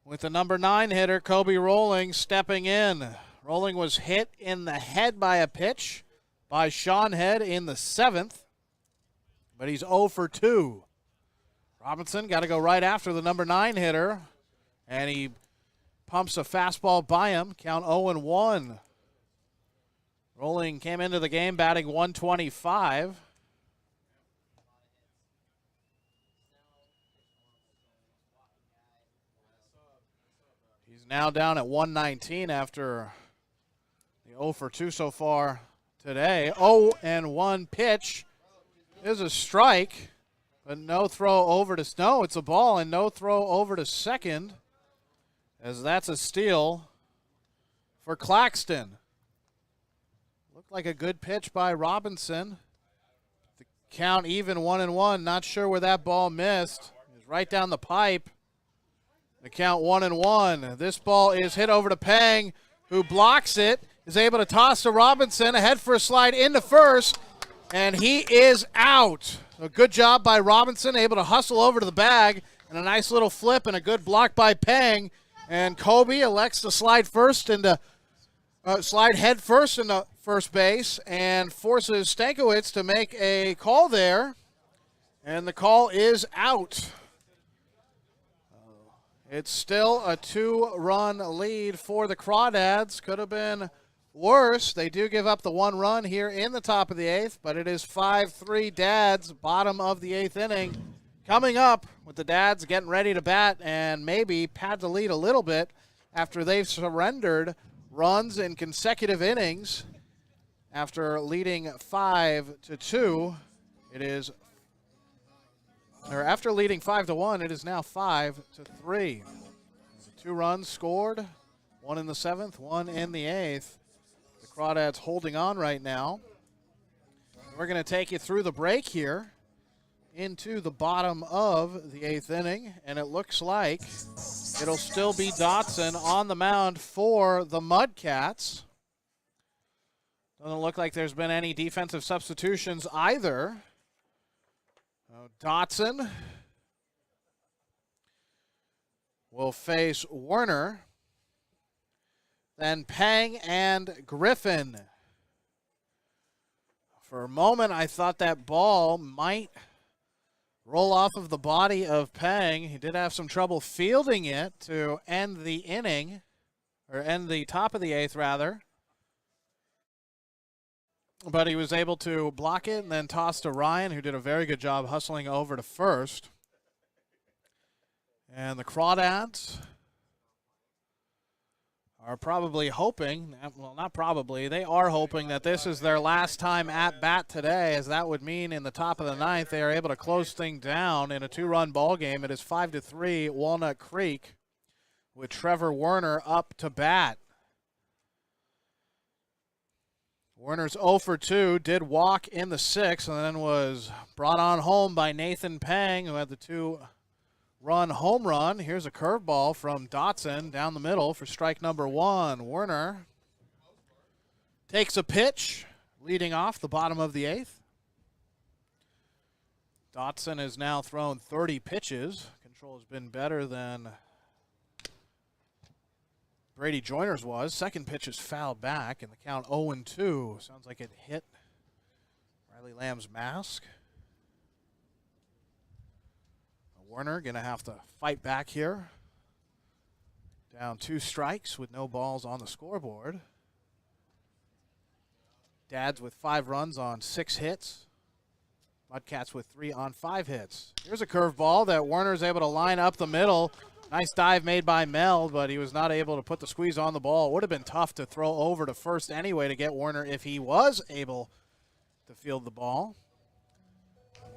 with the number 9 hitter, Kobe Rolling, stepping in. Rolling was hit in the head by a pitch by Sean Head in the 7th, but he's 0 for 2. Robinson got to go right after the number 9 hitter, and he pumps a fastball by him. Count 0-1. Rolling came into the game batting .125. He's now down at 119 after the 0 for 2 so far today. 0-1 pitch is a strike, but no throw over to no. It's a ball and no throw over to second, as that's a steal for Claxton. Looked like a good pitch by Robinson. The count even 1-1. Not sure where that ball missed. It was right down the pipe. The count 1-1. This ball is hit over to Pang, who blocks it, is able to toss to Robinson, ahead for a slide into first, and he is out. A good job by Robinson, able to hustle over to the bag, and a nice little flip and a good block by Pang. And Kobe elects to slide head first into first base and forces Stankiewicz to make a call there, and the call is out. It's still a 2-run lead for the Crawdads. Could have been worse. They do give up the 1 run here in the top of the 8th, but it is 5-3 Dads, bottom of the 8th inning. Coming up with the Dads getting ready to bat and maybe pad the lead a little bit after they've surrendered runs in consecutive innings. After leading 5-2, after leading 5-1, it is now 5-3. 2 runs scored, 1 in the 7th, 1 in the 8th. The Crawdads holding on right now. We're going to take you through the break here into the bottom of the 8th inning, and it looks like it'll still be Dotson on the mound for the Mudcats. Doesn't look like there's been any defensive substitutions either. Dotson will face Werner, then Pang and Griffin. For a moment, I thought that ball might roll off of the body of Pang. He did have some trouble fielding it to end the inning, or end the top of the 8th, rather. But he was able to block it and then toss to Ryan, who did a very good job hustling over to first. And the Crawdads are probably hoping, well, not probably, they are hoping that this is their last time at bat today, as that would mean in the top of the 9th they are able to close things down in a 2-run ball game. It is 5-3 Walnut Creek with Trevor Werner up to bat. Werner's 0 for 2, did walk in the 6th, and then was brought on home by Nathan Pang, who had the 2-run home run. Here's a curveball from Dotson down the middle for strike number 1. Werner takes a pitch, leading off the bottom of the 8th. Dotson has now thrown 30 pitches. Control has been better than Brady Joyner's was. Second pitch is fouled back, and the count 0-2. Sounds like it hit Riley Lamb's mask. Werner going to have to fight back here. Down 2 strikes with no balls on the scoreboard. Dads with 5 runs on 6 hits. Mudcats with 3 on 5 hits. Here's a curveball that Werner's able to line up the middle. Nice dive made by Mel, but he was not able to put the squeeze on the ball. It would have been tough to throw over to first anyway to get Werner if he was able to field the ball.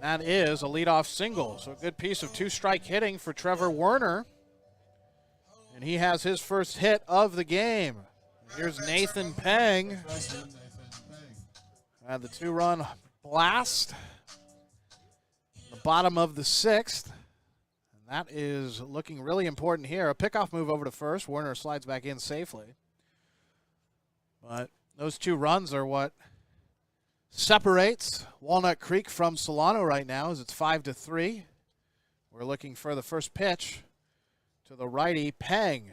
That is a leadoff single. So a good piece of 2-strike hitting for Trevor Werner. And he has his first hit of the game. Here's Nathan Pang. Had the 2-run blast. The bottom of the 6th. That is looking really important here. A pickoff move over to first. Werner slides back in safely. But those 2 runs are what separates Walnut Creek from Solano right now as it's 5-3. We're looking for the first pitch to the righty, Peng.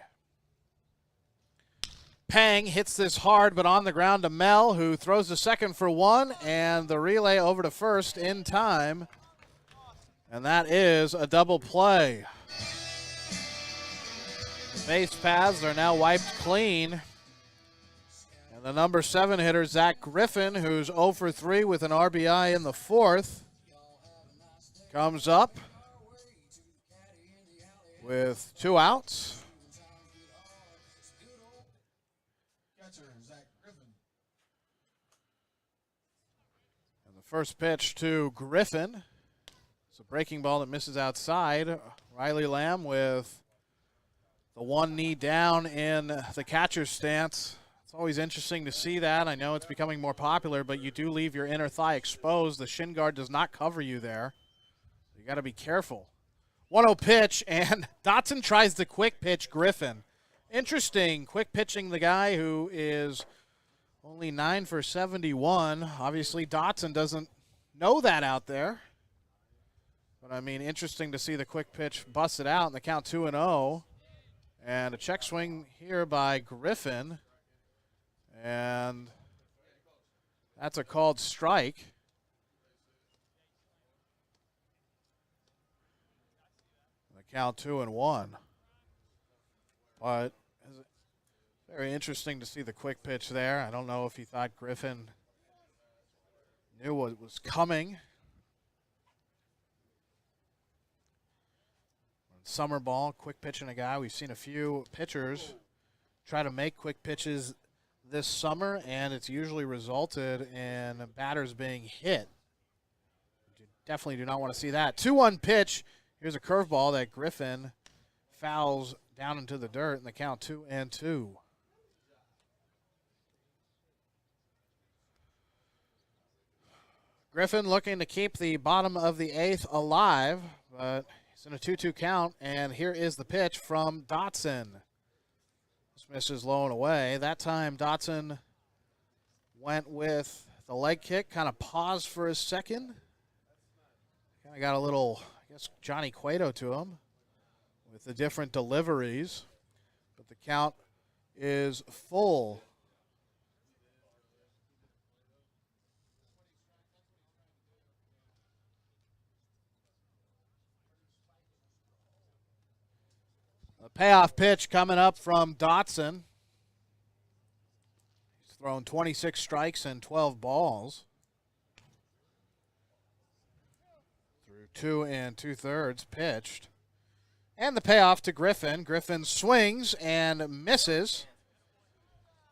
Peng hits this hard, but on the ground to Mel, who throws the second for one, and the relay over to first in time. And that is a double play. The base paths are now wiped clean. And the number 7 hitter, Zach Griffin, who's 0 for 3 with an RBI in the fourth, comes up with 2 outs. And the first pitch to Griffin. It's a breaking ball that misses outside. Riley Lamb with the one knee down in the catcher's stance. It's always interesting to see that. I know it's becoming more popular, but you do leave your inner thigh exposed. The shin guard does not cover you there. You got to be careful. 1-0 pitch, and Dotson tries the quick pitch Griffin. Interesting, quick pitching the guy who is only 9 for 71. Obviously, Dotson doesn't know that out there. But, I mean, interesting to see the quick pitch busted out in the count 2-0. And a check swing here by Griffin. And that's a called strike. The count 2-1. But it's very interesting to see the quick pitch there. I don't know if he thought Griffin knew what was coming. Summer ball, quick pitching a guy. We've seen a few pitchers try to make quick pitches this summer, and it's usually resulted in batters being hit. You definitely do not want to see that. 2-1 pitch. Here's a curveball that Griffin fouls down into the dirt in the count 2-2. Griffin looking to keep the bottom of the 8th alive, but it's in a 2-2 count, and here is the pitch from Dotson. This misses low and away. That time, Dotson went with the leg kick, kind of paused for a second. Kind of got a little, I guess, Johnny Cueto to him with the different deliveries. But the count is full. The payoff pitch coming up from Dotson. He's thrown 26 strikes and 12 balls through 2 2/3 pitched. And the payoff to Griffin. Griffin swings and misses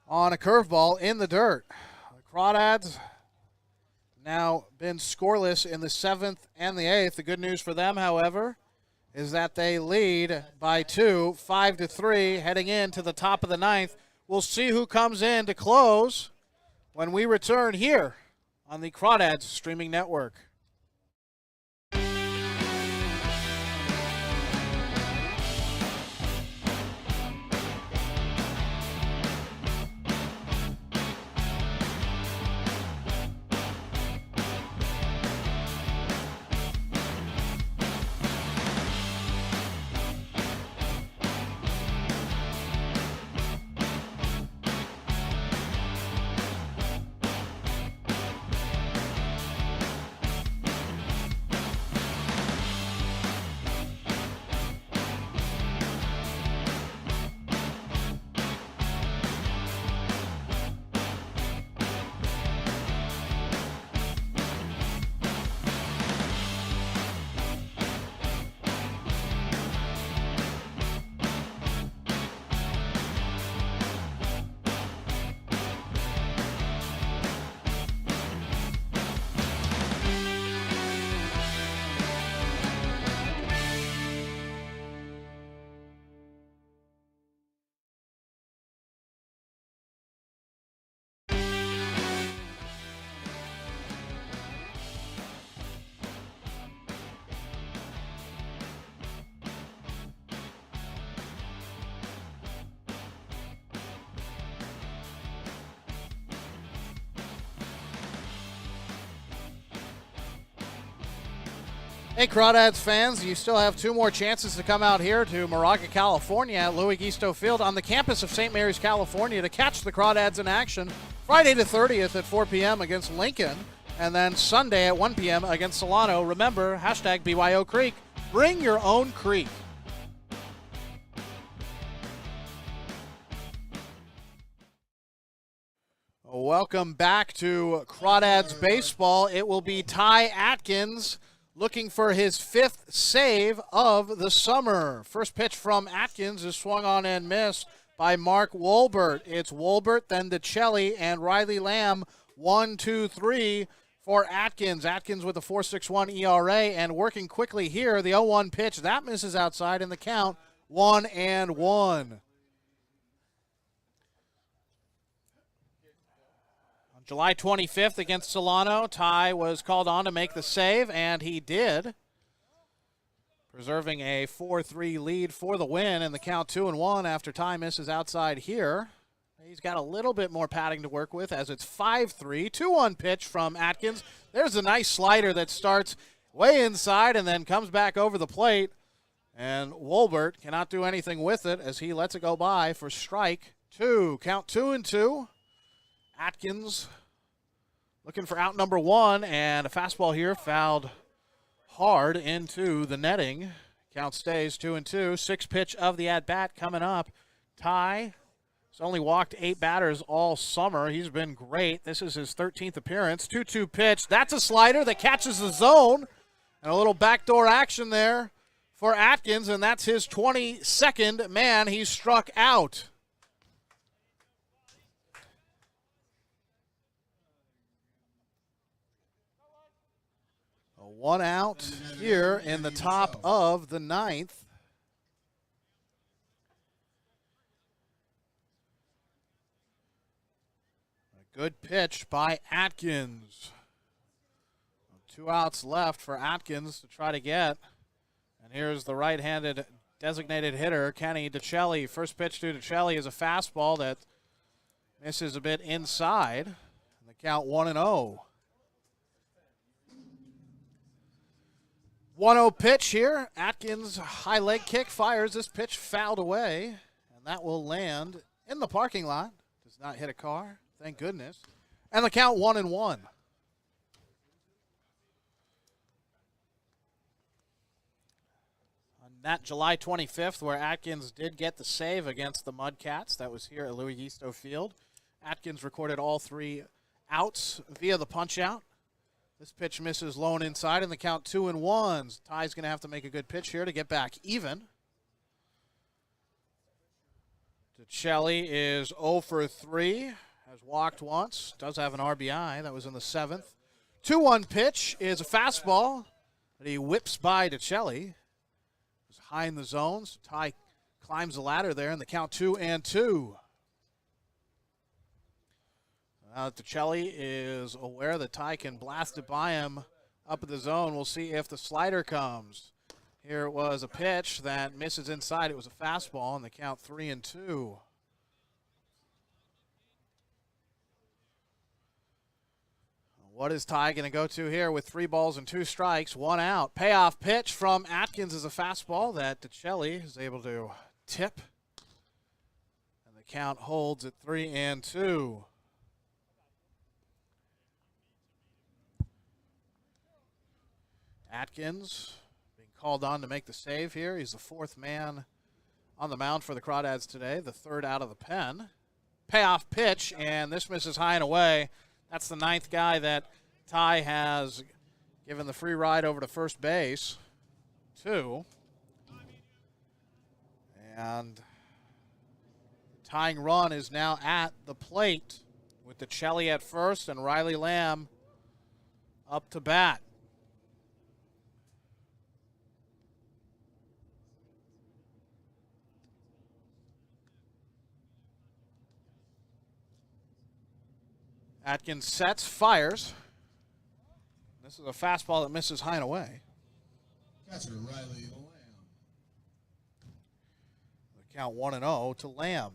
on a curveball in the dirt. The Crawdads now been scoreless in the 7th and the 8th. The good news for them, however, is that they lead by 2, 5-3, heading into the top of the 9th. We'll see who comes in to close when we return here on the Crawdads streaming network. Hey, Crawdads fans, you still have 2 more chances to come out here to Moraga, California at Louis Gisto Field on the campus of St. Mary's, California to catch the Crawdads in action Friday the 30th at 4 p.m. against Lincoln, and then Sunday at 1 p.m. against Solano. Remember, hashtag BYO Creek. Bring your own creek. Welcome back to Crawdads Baseball. It will be Ty Atkins looking for his 5th save of the summer. First pitch from Atkins is swung on and missed by Mark Wolbert. It's Wolbert, then DeChelli, and Riley Lamb. 1, 2, 3 for Atkins. Atkins with a 4.61 ERA, and working quickly here, the 0-1 pitch. That misses outside in the count, 1-1. July 25th against Solano, Ty was called on to make the save, and he did, preserving a 4-3 lead for the win, and the count 2-1 after Ty misses outside here. He's got a little bit more padding to work with as it's 5-3. 2-1 pitch from Atkins. There's a nice slider that starts way inside and then comes back over the plate, and Wolbert cannot do anything with it as he lets it go by for strike 2. Count 2-2. Atkins looking for out number 1, and a fastball here fouled hard into the netting. Count stays 2-2. 6th pitch of the at-bat coming up. Ty has only walked 8 batters all summer. He's been great. This is his 13th appearance. 2-2 pitch. That's a slider that catches the zone. And a little backdoor action there for Atkins, and that's his 22nd man he's struck out. One out here in the top of the 9th. A good pitch by Atkins. 2 outs left for Atkins to try to get. And here's the right-handed designated hitter, Kenny DeChelli. First pitch to DeChelli is a fastball that misses a bit inside. And the count 1-0. 1-0 pitch here. Atkins, high leg kick, fires. This pitch fouled away, and that will land in the parking lot. Does not hit a car, thank goodness. And the count 1-1. On that July 25th, where Atkins did get the save against the Mudcats, that was here at Louis Gisto Field. Atkins recorded all 3 outs via the punch-out. This pitch misses low and inside, and the count 2-1. Ty's going to have to make a good pitch here to get back even. DeChelli is 0 for 3, has walked once, does have an RBI. That was in the 7th. 2-1 pitch is a fastball that he whips by DeChelli. It's high in the zone, so Ty climbs the ladder there, and the count 2-2. DeChelli is aware that Ty can blast it by him up in the zone. We'll see if the slider comes. Here it was a pitch that misses inside. It was a fastball, and the count 3-2. What is Ty going to go to here with 3 balls and 2 strikes, 1 out? Payoff pitch from Atkins is a fastball that DeChelli is able to tip. And the count holds at 3-2. Atkins being called on to make the save here. He's the 4th man on the mound for the Crawdads today, the 3rd out of the pen. Payoff pitch, and this misses high and away. That's the 9th guy that Ty has given the free ride over to first base to. And the tying run is now at the plate with DeChelli at first and Riley Lamb up to bat. Atkins sets, fires. This is a fastball that misses high and away.
Catcher Riley Lamb.
The count 1-0 to Lamb.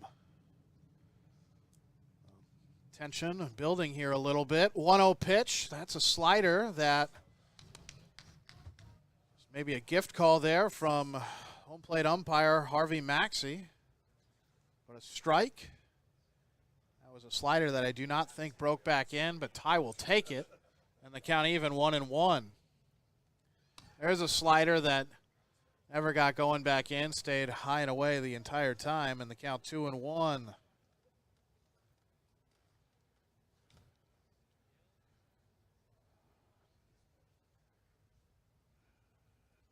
Tension building here a little bit. 1-0 pitch. That's a slider that is maybe a gift call there from home plate umpire Harvey Maxey. But a strike. That was a slider that I do not think broke back in, but Ty will take it. And the count even 1-1. There's a slider that never got going back in, stayed high and away the entire time, and the count 2-1.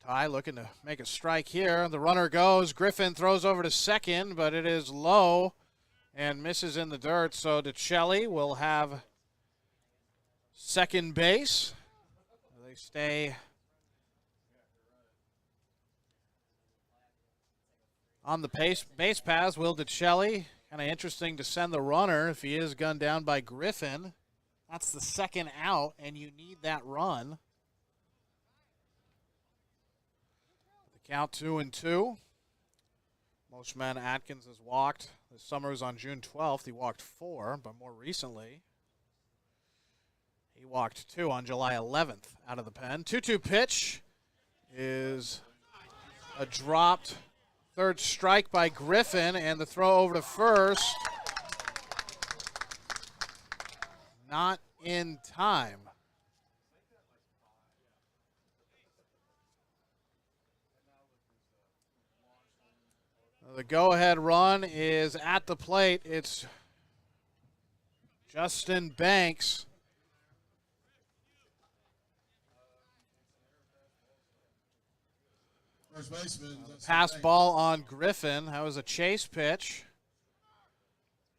Ty looking to make a strike here. The runner goes. Griffin throws over to second, but it is low and misses in the dirt. So DeChelli will have second base. They stay on the base paths. Will DeChelli. Kind of interesting to send the runner if he is gunned down by Griffin. That's the second out, and you need that run. Count 2-2. Most men Atkins has walked. This summer was on June 12th. He walked 4, but more recently, he walked 2 on July 11th out of the pen. 2-2 pitch is a dropped third strike by Griffin, and the throw over to first. Not in time. The go-ahead run is at the plate. It's Justin Banks.
First baseman.
Pass ball on Griffin. That was a chase pitch.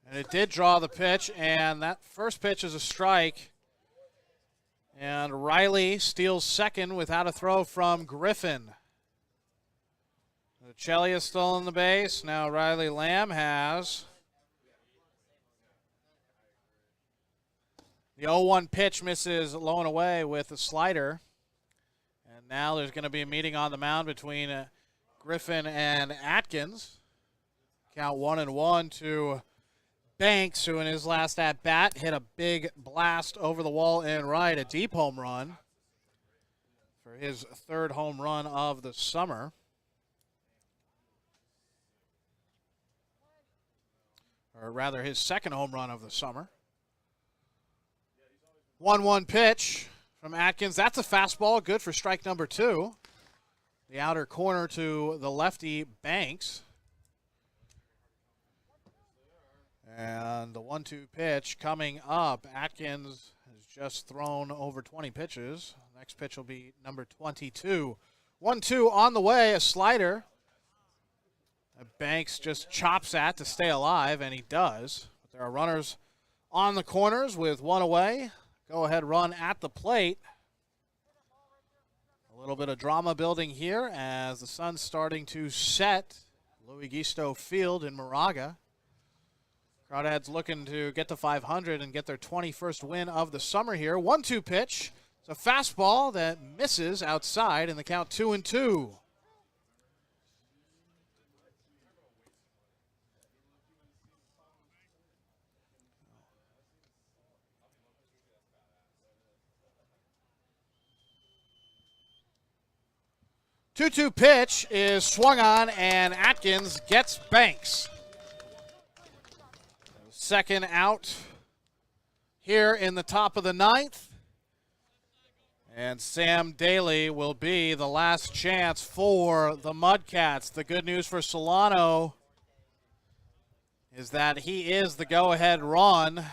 And it did draw the pitch, and that first pitch is a strike. And Riley steals second without a throw from Griffin. DeChelli is still on the base. Now Riley Lamb has. The 0-1 pitch misses low and away with a slider. And now there's going to be a meeting on the mound between Griffin and Atkins. Count 1-1 to Banks, who in his last at-bat hit a big blast over the wall and right, a deep home run for his third home run of the summer. Or rather, his second home run of the summer. 1-1 pitch from Atkins. That's a fastball, good for strike number 2. The outer corner to the lefty, Banks. And the 1-2 pitch coming up. Atkins has just thrown over 20 pitches. Next pitch will be number 22. 1-2 on the way, a slider. Banks just chops at to stay alive, and he does. But there are runners on the corners with one away. Go-ahead run at the plate. A little bit of drama building here as the sun's starting to set. Louis Gisto Field in Moraga. Crawdads looking to get to 500 and get their 21st win of the summer here. 1-2 pitch. It's a fastball that misses outside, and the count 2-2. Two-two pitch is swung on, and Atkins gets Banks. Second out here in the top of the ninth. And Sam Daly will be the last chance for the Mudcats. The good news for Solano is that he is the go-ahead run.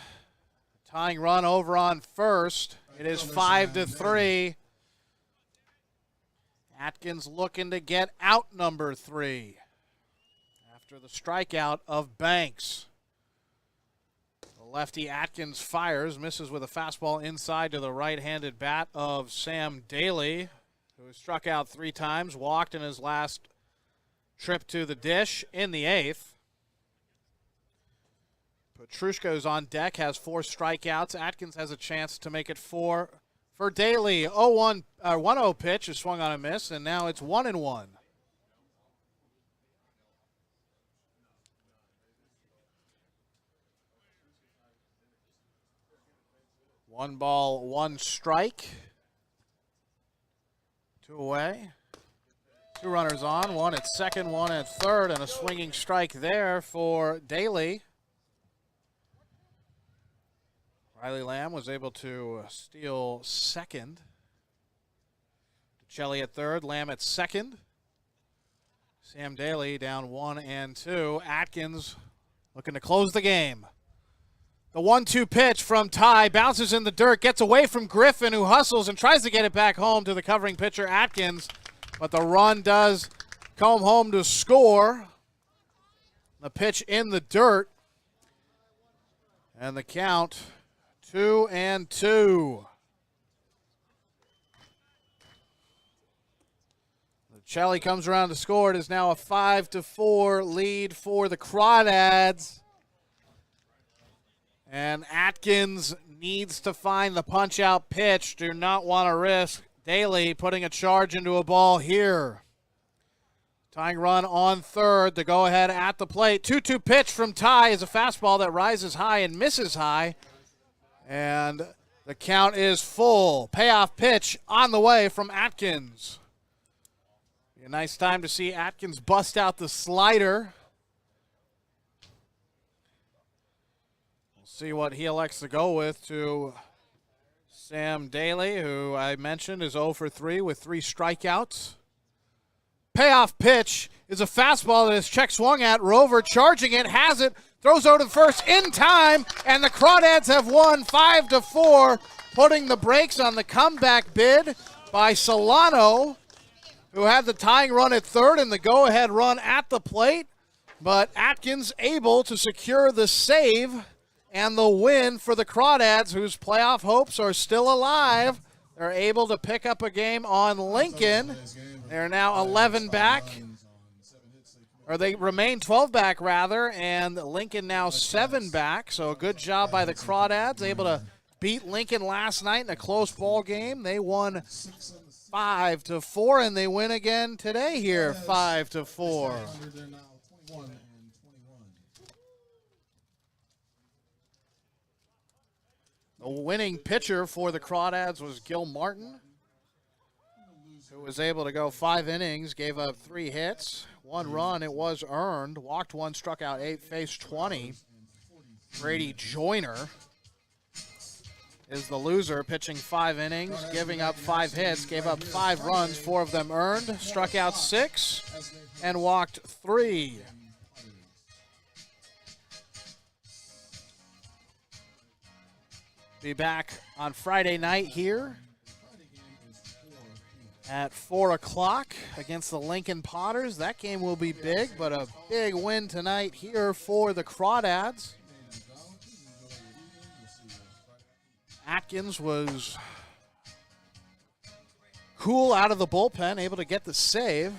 Tying run over on first. It is 5-3. Atkins looking to get out number 3 after the strikeout of Banks. The lefty Atkins fires, misses with a fastball inside to the right-handed bat of Sam Daly, who has struck out 3 times, walked in his last trip to the dish in the 8th. Petrushko's on deck, has 4 strikeouts. Atkins has a chance to make it 4 for Daly. 1-0 pitch is swung on a miss, and now it's 1-1. One ball, one strike. 2 away. Two runners on, one at second, one at third, and a swinging strike there for Daly. Riley Lamb was able to steal second. Shelley at third, Lamb at second. Sam Daly down 1 and 2. Atkins looking to close the game. The 1-2 pitch from Ty bounces in the dirt, gets away from Griffin, who hustles and tries to get it back home to the covering pitcher, Atkins. But the run does come home to score. The pitch in the dirt. And the count 2 and 2. Shelley comes around to score. It is now a 5-4 lead for the Crawdads. And Atkins needs to find the punch-out pitch. Do not want to risk Daly putting a charge into a ball here. Tying run on third. The go-ahead at the plate. 2-2 pitch from Ty is a fastball that rises high and misses high. And the count is full. Payoff pitch on the way from Atkins. A nice time to see Atkins bust out the slider. We'll see what he elects to go with to Sam Daly, who I mentioned is 0 for 3 with 3 strikeouts. Payoff pitch is a fastball that is check swung at. Rover charging it, has it, throws over to first in time, and the Crawdads have won 5-4, putting the brakes on the comeback bid by Solano, who had the tying run at third and the go-ahead run at the plate. But Atkins able to secure the save and the win for the Crawdads, whose playoff hopes are still alive. They're able to pick up a game on Lincoln. They're now 11 back. Or they remain 12 back, rather, and Lincoln now 7 back. So a good job by the Crawdads, able to beat Lincoln last night in a close ball game. They won 5-4, and they win again today here, 5-4. The winning pitcher for the Crawdads was Gil Martin, who was able to go 5 innings, gave up 3 hits, 1 run. It was earned, walked 1, struck out 8, faced 20. Brady Joyner is the loser, pitching 5 innings, giving up 5 hits, gave up 5 runs, 4 of them earned, struck out 6, and walked 3. Be back on Friday night here at 4 o'clock against the Lincoln Potters. That game will be big, but a big win tonight here for the Crawdads. Atkins was cool out of the bullpen, able to get the save.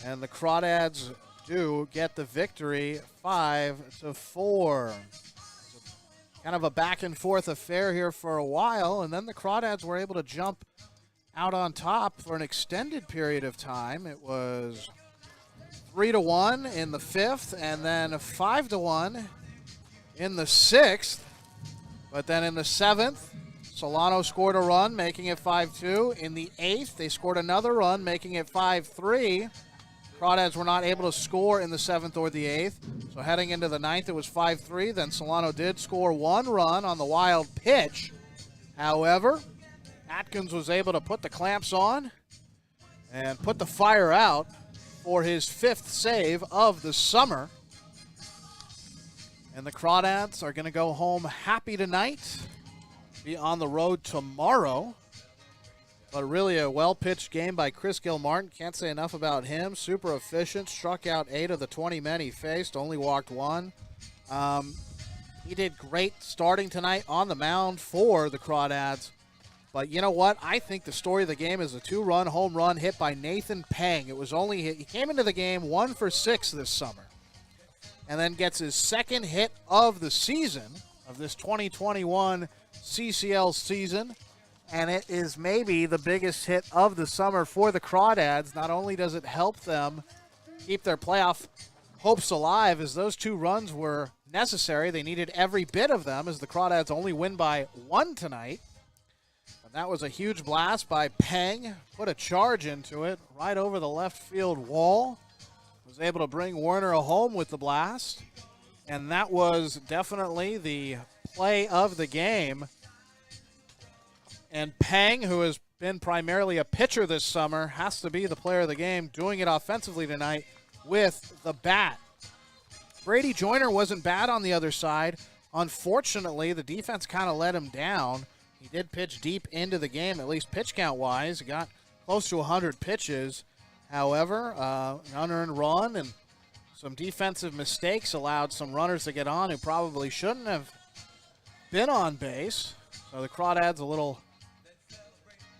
And the Crawdads do get the victory, 5-4. Kind of a back and forth affair here for a while, and then the Crawdads were able to jump out on top for an extended period of time. It was 3-1 in the 5th, and then 5-1 in the 6th. But then in the 7th, Solano scored a run, making it 5-2. In the 8th, they scored another run, making it 5-3. Crawdads were not able to score in the 7th or the 8th. So heading into the 9th, it was 5-3. Then Solano did score 1 run on the wild pitch. However, Atkins was able to put the clamps on and put the fire out for his 5th save of the summer. And the Crawdads are going to go home happy tonight, be on the road tomorrow. But really a well-pitched game by Chris Gilmartin. Can't say enough about him. Super efficient. Struck out 8 of the 20 men he faced. Only walked 1. He did great starting tonight on the mound for the Crawdads. But you know what? I think the story of the game is a 2-run home run hit by Nathan Pang. It was only he came into the game 1 for 6 this summer, and then gets his 2nd hit of the season, of this 2021 CCL season. And it is maybe the biggest hit of the summer for the Crawdads. Not only does it help them keep their playoff hopes alive, as those 2 runs were necessary. They needed every bit of them, as the Crawdads only win by 1 tonight. And that was a huge blast by Peng. Put a charge into it right over the left field wall. Was able to bring Werner home with the blast. And that was definitely the play of the game. And Peng, who has been primarily a pitcher this summer, has to be the player of the game, doing it offensively tonight with the bat. Brady Joyner wasn't bad on the other side. Unfortunately, the defense kind of let him down. He did pitch deep into the game, at least pitch count-wise. He got close to 100 pitches. However, an unearned run and some defensive mistakes allowed some runners to get on who probably shouldn't have been on base. So the Crawdads a little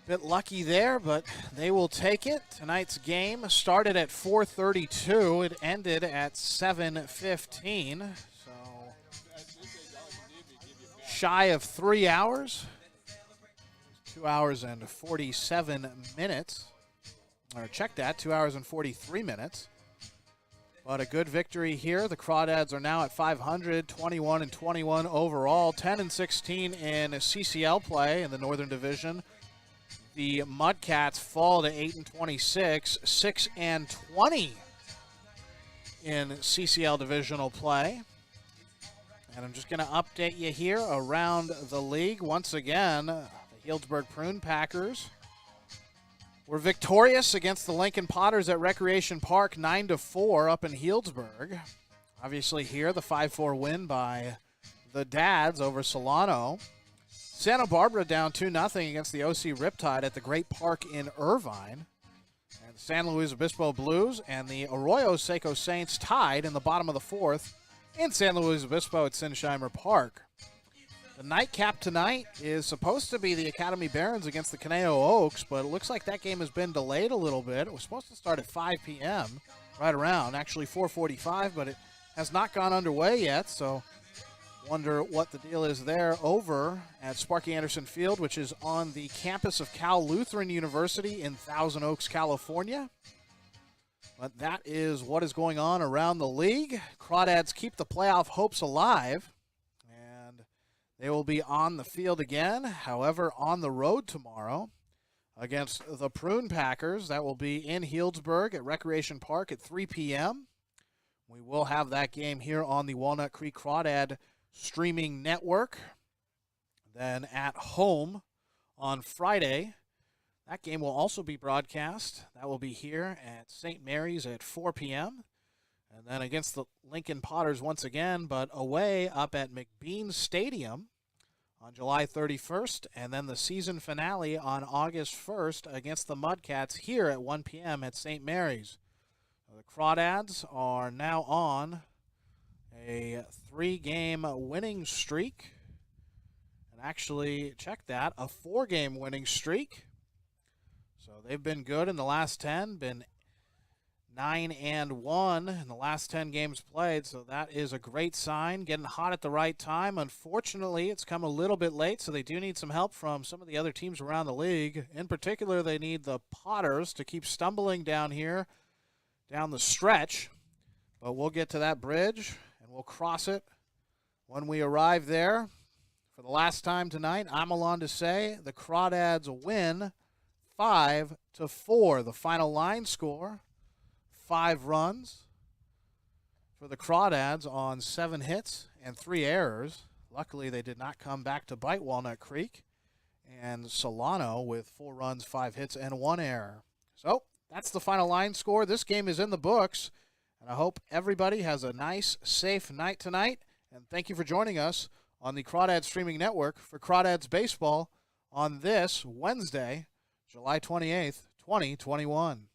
bit lucky there, but they will take it. Tonight's game started at 4:32. It ended at 7:15. So shy of 3 hours. 2 hours and 47 minutes. Or check that, 2 hours and 43 minutes. But a good victory here. The Crawdads are now at 500, 21-21 overall, 10-16 in CCL play in the Northern Division. The Mudcats fall to 8-26, 6-20 in CCL divisional play. And I'm just going to update you here around the league. Once again, the Healdsburg Prune Packers were victorious against the Lincoln Potters at Recreation Park, 9-4 up in Healdsburg. Obviously here, the 5-4 win by the Dads over Solano. Santa Barbara down 2-0 against the OC Riptide at the Great Park in Irvine. And San Luis Obispo Blues and the Arroyo Seco Saints tied in the bottom of the fourth in San Luis Obispo at Sinsheimer Park. The nightcap tonight is supposed to be the Academy Barons against the Conejo Oaks, but it looks like that game has been delayed a little bit. It was supposed to start at 5 p.m., right around, actually 4:45, but it has not gone underway yet, so wonder what the deal is there over at Sparky Anderson Field, which is on the campus of Cal Lutheran University in Thousand Oaks, California. But that is what is going on around the league. Crawdads keep the playoff hopes alive, and they will be on the field again, however, on the road tomorrow against the Prune Packers. That will be in Healdsburg at Recreation Park at 3 p.m. We will have that game here on the Walnut Creek Crawdad streaming network. Then at home on Friday, that game will also be broadcast. That will be here at St. Mary's at 4 p.m. And then against the Lincoln Potters once again, but away up at McBean Stadium on July 31st. And then the season finale on August 1st against the Mudcats here at 1 p.m. at St. Mary's. The Crawdads are now on a 3-game winning streak. And actually, check that, a 4-game winning streak. So they've been good in the last 10, been 9-1 in the last 10 games played. So that is a great sign, getting hot at the right time. Unfortunately, it's come a little bit late, so they do need some help from some of the other teams around the league. In particular, they need the Potters to keep stumbling down here, down the stretch. But we'll get to that bridge, and we'll cross it when we arrive there. For the last time tonight, I'm Alon to say the Crawdads win 5-4. The final line score, 5 runs for the Crawdads on 7 hits and 3 errors. Luckily, they did not come back to bite Walnut Creek. And Solano with 4 runs, 5 hits, and 1 error. So that's the final line score. This game is in the books. And I hope everybody has a nice, safe night tonight. And thank you for joining us on the Crawdads Streaming Network for Crawdads Baseball on this Wednesday, July 28th, 2021.